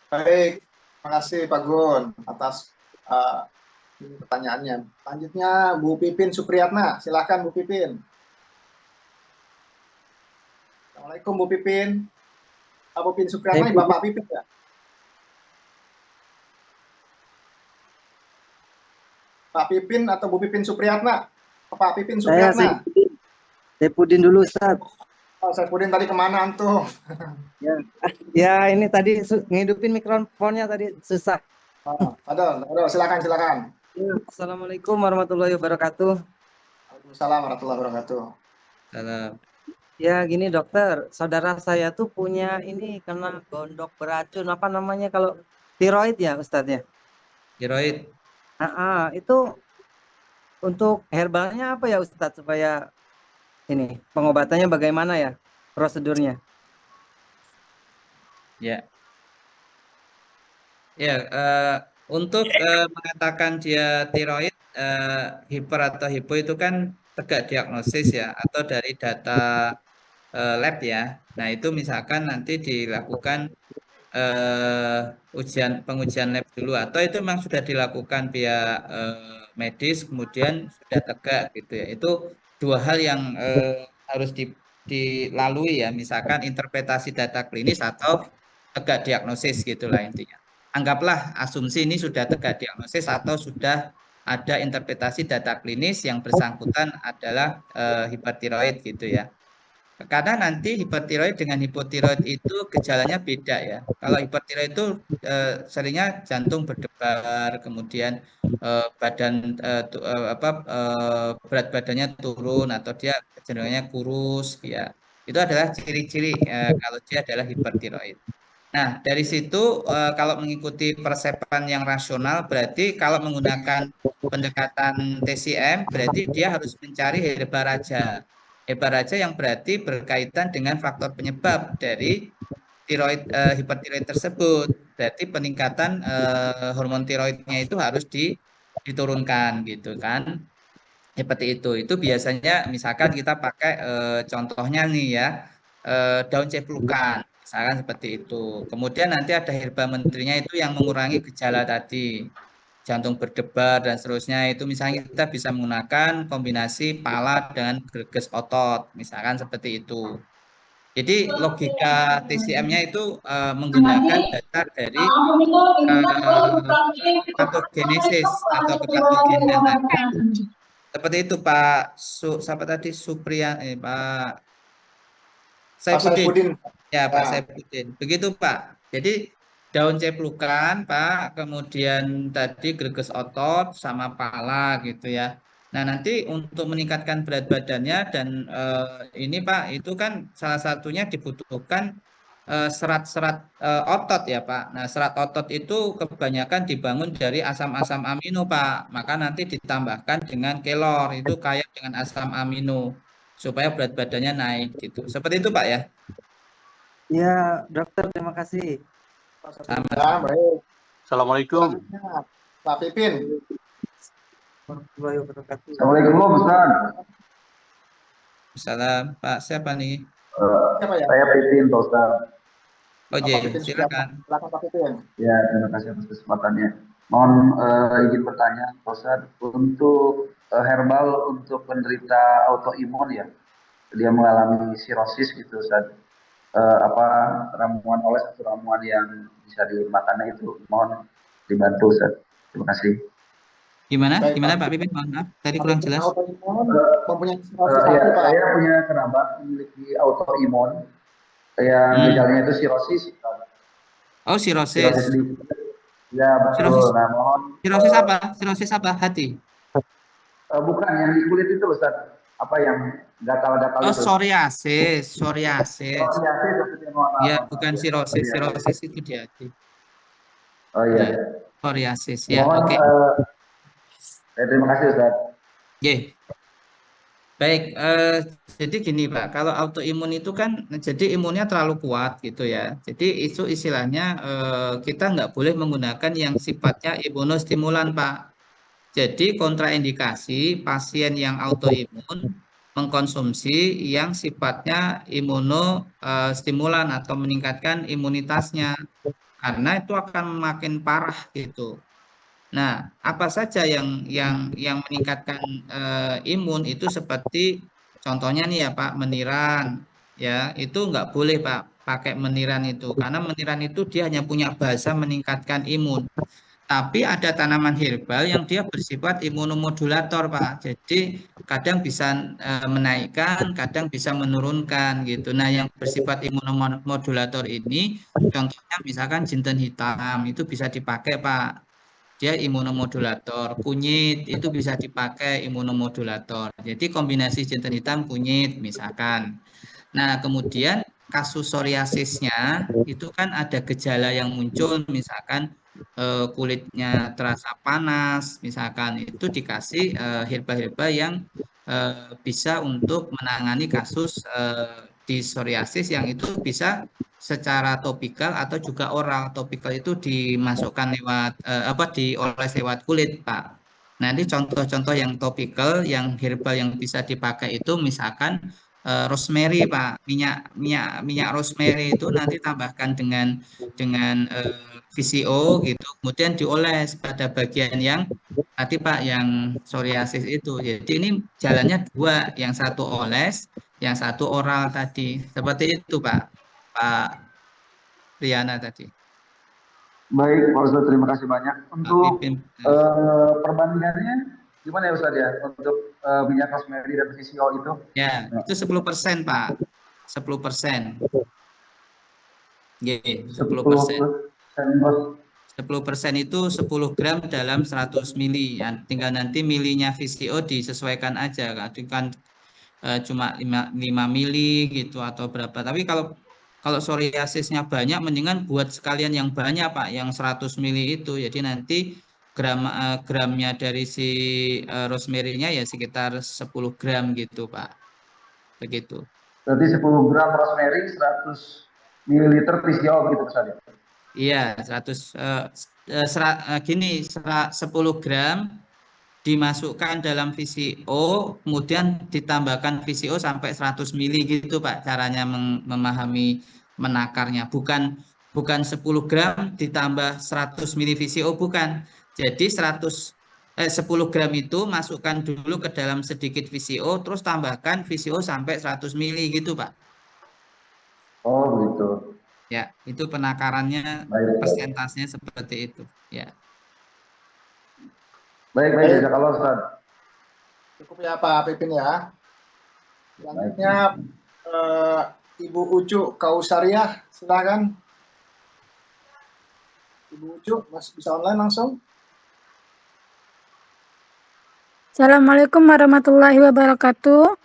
Baik, terima kasih Pak Gun atas pertanyaannya. Selanjutnya Bu Pipin Supriyatna, silahkan Bu Pipin. Assalamualaikum Bu Pipin. Bu Pipin Supriyatna ini Bapak Pipin ya? Pak Pipin atau Bu Pipin Supriyatna? Pak Pipin Supriyatna. Saifuddin dulu Ustaz. Oh, Saifuddin tadi kemana antum? Ya ini tadi ngidupin mikrofonnya tadi susah. Ada, silakan. Assalamualaikum warahmatullahi wabarakatuh. Waalaikumsalam warahmatullahi wabarakatuh. Salam. Ya gini dokter, saudara saya tuh punya ini kena gondok beracun, apa namanya kalau tiroid ya Ustadz ya? Tiroid. Itu untuk herbalnya apa ya Ustadz supaya ini pengobatannya bagaimana ya prosedurnya? Ya. Ya, untuk mengatakan dia tiroid, hiper atau hipo itu kan tegak diagnosis ya, atau dari data lab ya. Nah, itu misalkan nanti dilakukan pengujian lab dulu, atau itu memang sudah dilakukan via medis, kemudian sudah tegak gitu ya. Itu dua hal yang harus dilalui ya, misalkan interpretasi data klinis atau tegak diagnosis gitulah intinya. Anggaplah asumsi ini sudah tegak diagnosis atau sudah ada interpretasi data klinis yang bersangkutan adalah hipertiroid gitu ya. Karena nanti hipertiroid dengan hipotiroid itu gejalanya beda ya. Kalau hipertiroid itu seringnya jantung berdebar, kemudian berat badannya turun atau dia kecenderungannya kurus ya. Itu adalah ciri-ciri kalau dia adalah hipertiroid. Nah, dari situ kalau mengikuti persepan yang rasional berarti kalau menggunakan pendekatan TCM berarti dia harus mencari herba raja. Herba raja yang berarti berkaitan dengan faktor penyebab dari hipertiroid tersebut. Berarti peningkatan hormon tiroidnya itu harus diturunkan gitu kan. Seperti itu. Itu biasanya misalkan kita pakai contohnya nih ya daun ceplukan. Misalkan seperti itu. Kemudian nanti ada herba menterinya itu yang mengurangi gejala tadi. jantung berdebar dan seterusnya, itu misalnya kita bisa menggunakan kombinasi pala dengan greges otot, misalkan seperti itu. Jadi logika TCM-nya itu menggunakan dasar dari patogenesis atau kepatogenan tadi. Seperti itu Pak siapa tadi Pak Saifuddin. Ya Pak Saifuddin. Begitu Pak. Jadi daun ceplukan Pak, kemudian tadi greges otot sama pala gitu ya. Nah, nanti untuk meningkatkan berat badannya dan ini Pak, itu kan salah satunya dibutuhkan serat-serat otot ya Pak. Nah, serat otot itu kebanyakan dibangun dari asam-asam amino Pak. Maka nanti ditambahkan dengan kelor, itu kaya dengan asam amino supaya berat badannya naik gitu. Seperti itu Pak ya. Iya, dokter, terima kasih. Sama. Ya, baik. Assalamualaikum. Selanjutnya, Pak Pipin. Assalamualaikum Ustaz. Salam Pak, siapa nih? Siapa ya? Saya Pipin Pak Ustaz. Oh, Pak Pipin, silakan. silakan Pak Pipin. Ya, terima kasih atas kesempatannya. Mohon izin bertanya Pak Ustaz, untuk herbal untuk penderita autoimun ya, dia mengalami sirosis gitu Ustaz. Apa ramuan oles atau ramuan yang bisa dimakannya itu mohon dibantu Ustaz. Terima kasih. Gimana? Baik, Gimana Pak. Pak Pipin? Maaf, tadi kurang jelas. Autoimun mempunyai sirosis Ya, hati, Pak. saya punya kerabat memiliki autoimun yang gejalanya itu sirosis. Oh, sirosis. Ya, betul. Sirosis. Nah, mohon Sirosis apa? Sirosis apa? Hati. bukan yang di kulit itu Ustaz. Apa yang gatal-gatal Oh, itu? psoriasis. Psoriasis maksudnya, mohon maaf. Ya, bukan sirosis. Sirosis itu di hati. Oh iya. Ya, psoriasis. Ya, Mohon, oke. terima kasih Ustaz. Ye. Baik, jadi gini Pak, kalau autoimun itu kan jadi imunnya terlalu kuat gitu ya. Jadi itu istilahnya kita nggak boleh menggunakan yang sifatnya imunostimulan Pak. Jadi kontraindikasi pasien yang autoimun mengkonsumsi yang sifatnya imunostimulan atau meningkatkan imunitasnya karena itu akan makin parah gitu. Nah, apa saja yang meningkatkan imun itu seperti contohnya nih ya Pak, meniran ya itu nggak boleh Pak pakai meniran itu karena meniran itu dia hanya punya bahasa meningkatkan imun. Tapi ada tanaman herbal yang dia bersifat imunomodulator Pak. Jadi kadang bisa menaikkan, kadang bisa menurunkan gitu. Nah, yang bersifat imunomodulator ini contohnya misalkan jinten hitam itu bisa dipakai Pak. Dia imunomodulator, kunyit itu bisa dipakai imunomodulator. Jadi kombinasi jinten hitam kunyit misalkan. Nah, kemudian kasus psoriasisnya itu kan ada gejala yang muncul misalkan kulitnya terasa panas, misalkan itu dikasih herbal-herbal yang bisa untuk menangani kasus di psoriasis yang itu bisa secara topikal atau juga oral. Topikal itu dimasukkan lewat dioles lewat kulit, Pak. Nanti contoh-contoh yang topikal, yang herbal yang bisa dipakai itu misalkan rosemary, Pak. Minyak rosemary itu nanti tambahkan dengan VCO gitu, kemudian dioles pada bagian yang tadi Pak yang psoriasis itu. Jadi ini jalannya dua, yang satu oles, yang satu oral tadi. Seperti itu Pak. Pak Riana tadi. Baik, Pak Ustaz, terima kasih banyak. Untuk perbandingannya gimana ya Ustaz ya untuk minyak rosemary dan VCO itu? Ya, itu 10% Pak. 10%. Oke, 10%. 10% itu 10 gram dalam 100 mili. Ya, tinggal nanti milinya VCO disesuaikan aja. Kan cuma 5 mili gitu atau berapa. Tapi kalau psoriasisnya banyak, mendingan buat sekalian yang banyak Pak, yang 100 mili itu. Jadi nanti gramnya dari si rosemary-nya ya sekitar 10 gram gitu Pak. Begitu. Berarti 10 gram rosemary, 100 mililiter VCO gitu misalnya. Iya, 10 gram dimasukkan dalam VCO, kemudian ditambahkan VCO sampai 100 mili gitu Pak, caranya memahami menakarnya. Bukan 10 gram ditambah 100 mili VCO, bukan. Jadi 10 gram itu masukkan dulu ke dalam sedikit VCO, terus tambahkan VCO sampai 100 mili gitu, Pak. Oh, begitu. Ya, itu penakarannya, Baik. persentasenya seperti itu. Ya. Baik, Baik. jazakallah Ustaz. Cukup ya Pak Pipin ya. Selanjutnya Ibu Ucu Kausariah, silakan. Ibu Ucu, masih bisa online langsung? Assalamualaikum warahmatullahi wabarakatuh.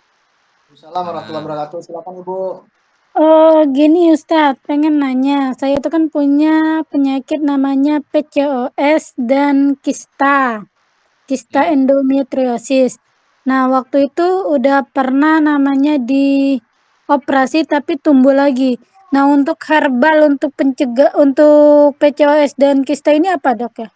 Assalamualaikum warahmatullahi wabarakatuh. Silakan Ibu. Gini Ustadz, pengen nanya. Saya itu kan punya penyakit namanya PCOS dan kista Ya. endometriosis. Nah, waktu itu udah pernah namanya dioperasi tapi tumbuh lagi. Nah, untuk herbal untuk pencegah untuk PCOS dan kista ini apa, Dok ya?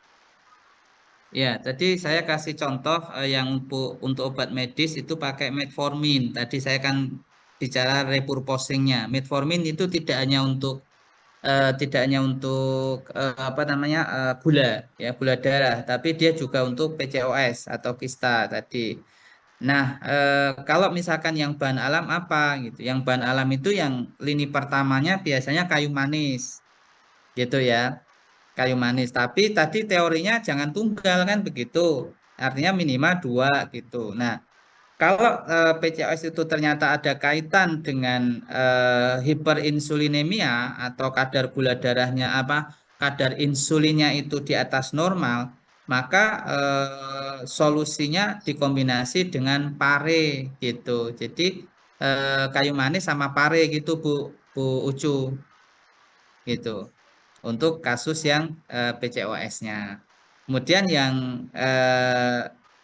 Ya, tadi saya kasih contoh yang untuk obat medis itu pakai metformin. Tadi saya kan bicara repurposingnya. Metformin itu tidak hanya untuk apa namanya gula ya, gula darah, tapi dia juga untuk PCOS atau kista tadi. Nah, kalau misalkan yang bahan alam apa gitu, yang bahan alam itu yang lini pertamanya biasanya kayu manis gitu ya, kayu manis. Tapi tadi teorinya jangan tunggal kan begitu, artinya minimal 2 gitu. Nah, kalau PCOS itu ternyata ada kaitan dengan hiperinsulinemia atau kadar gula darahnya kadar insulinnya itu di atas normal, maka solusinya dikombinasi dengan pare gitu. Jadi kayu manis sama pare gitu Bu Ucu gitu untuk kasus yang PCOS-nya. Kemudian yang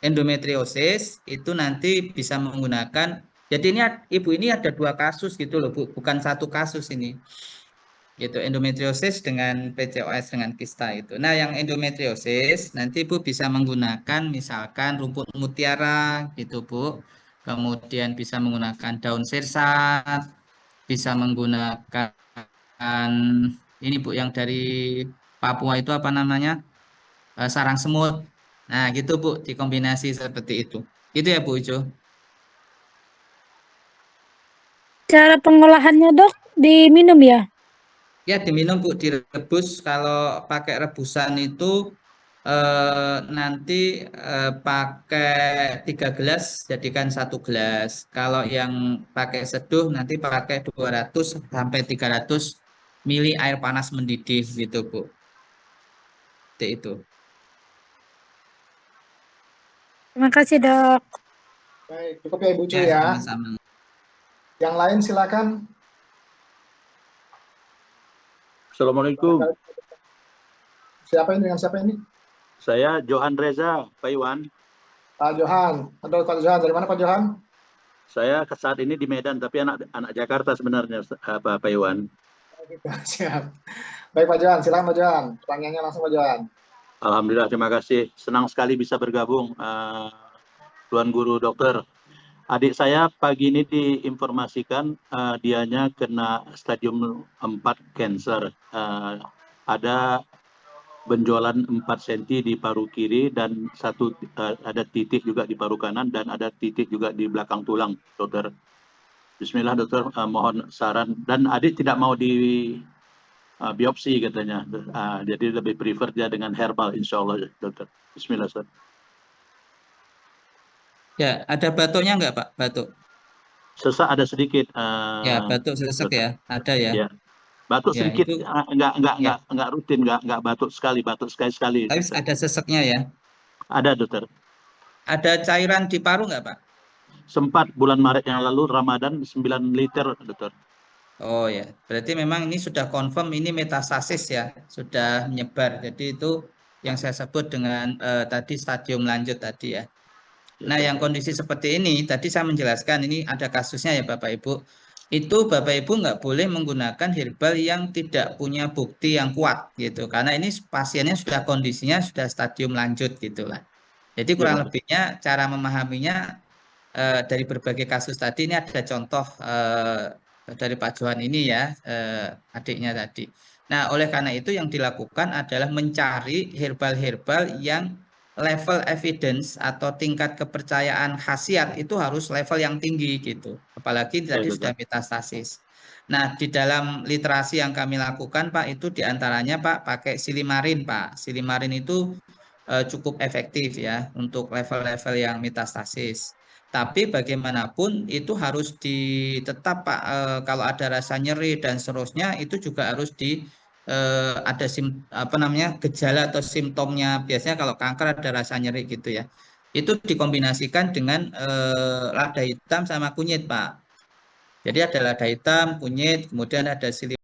endometriosis itu nanti bisa menggunakan, jadi ini ibu ini ada 2 kasus gitu loh Bu, bukan 1 kasus ini. Gitu, endometriosis dengan PCOS dengan kista itu. Nah, yang endometriosis nanti Ibu bisa menggunakan misalkan rumput mutiara gitu Bu. Kemudian bisa menggunakan daun sirsat, bisa menggunakan ini Bu yang dari Papua itu apa namanya? Sarang semut. Nah, gitu Bu, dikombinasi seperti itu. Gitu ya Bu Ujo. Cara pengolahannya, Dok, diminum ya? Ya, diminum Bu, direbus. Kalau pakai rebusan itu nanti pakai 3 gelas, jadikan 1 gelas. Kalau yang pakai seduh nanti pakai 200 sampai 300 mili air panas mendidih gitu Bu. Seperti itu. Terima kasih, Dok. Baik, cukup ya Ibu Ucu Ya, ya. sama-sama. Yang lain silakan. Assalamualaikum. Siapa ini dengan siapa ini? Saya Johan Reza, Pak Iwan. Pak Johan. Aduh, Pak Johan, dari mana Pak Johan? Saya saat ini di Medan, tapi anak Jakarta sebenarnya, Pak Iwan. Siap. Baik Pak Johan, silakan Pak Johan. Pertanyaannya langsung Pak Johan. Alhamdulillah, terima kasih. Senang sekali bisa bergabung, Tuan Guru Dokter. Adik saya pagi ini diinformasikan dianya kena stadium 4 cancer. Ada benjolan 4 cm di paru kiri dan ada titik juga di paru kanan dan ada titik juga di belakang tulang, Dokter. Bismillah Dokter, mohon saran. Dan adik tidak mau di biopsi katanya, jadi lebih prefer dia dengan herbal, insya Allah Dokter. Bismillah Ustaz. Ya, ada batuknya enggak Pak? Batuk? Sesak ada sedikit. Ya, batuk sesek ya, ada ya. Ya. Batuk Ya, sedikit, itu enggak rutin, enggak batuk sekali. tapi ada seseknya ya. Ada Dokter. Ada cairan di paru enggak Pak? Sempat bulan Maret yang lalu Ramadan 9 liter Dokter. Oh ya, berarti memang ini sudah confirm ini metastasis ya, sudah menyebar. Jadi itu yang saya sebut dengan tadi stadium lanjut tadi ya. Nah, yang kondisi seperti ini, tadi saya menjelaskan ini ada kasusnya ya Bapak Ibu. Itu Bapak Ibu nggak boleh menggunakan herbal yang tidak punya bukti yang kuat gitu. Karena ini pasiennya sudah kondisinya sudah stadium lanjut gitu lah. Jadi kurang lebihnya cara memahaminya dari berbagai kasus tadi ini ada contoh dari Pak Johan ini ya, adiknya tadi. Nah, oleh karena itu yang dilakukan adalah mencari herbal-herbal yang level evidence atau tingkat kepercayaan khasiat itu harus level yang tinggi gitu. Apalagi tadi sudah metastasis. Nah, di dalam literasi yang kami lakukan, Pak, itu diantaranya Pak pakai silimarin, Pak. Silimarin itu cukup efektif ya untuk level-level yang metastasis. Tapi bagaimanapun itu harus tetap Pak, kalau ada rasa nyeri dan seterusnya itu juga harus ada gejala atau simptomnya. Biasanya kalau kanker ada rasa nyeri gitu ya. Itu dikombinasikan dengan lada hitam sama kunyit Pak. Jadi ada lada hitam, kunyit, kemudian ada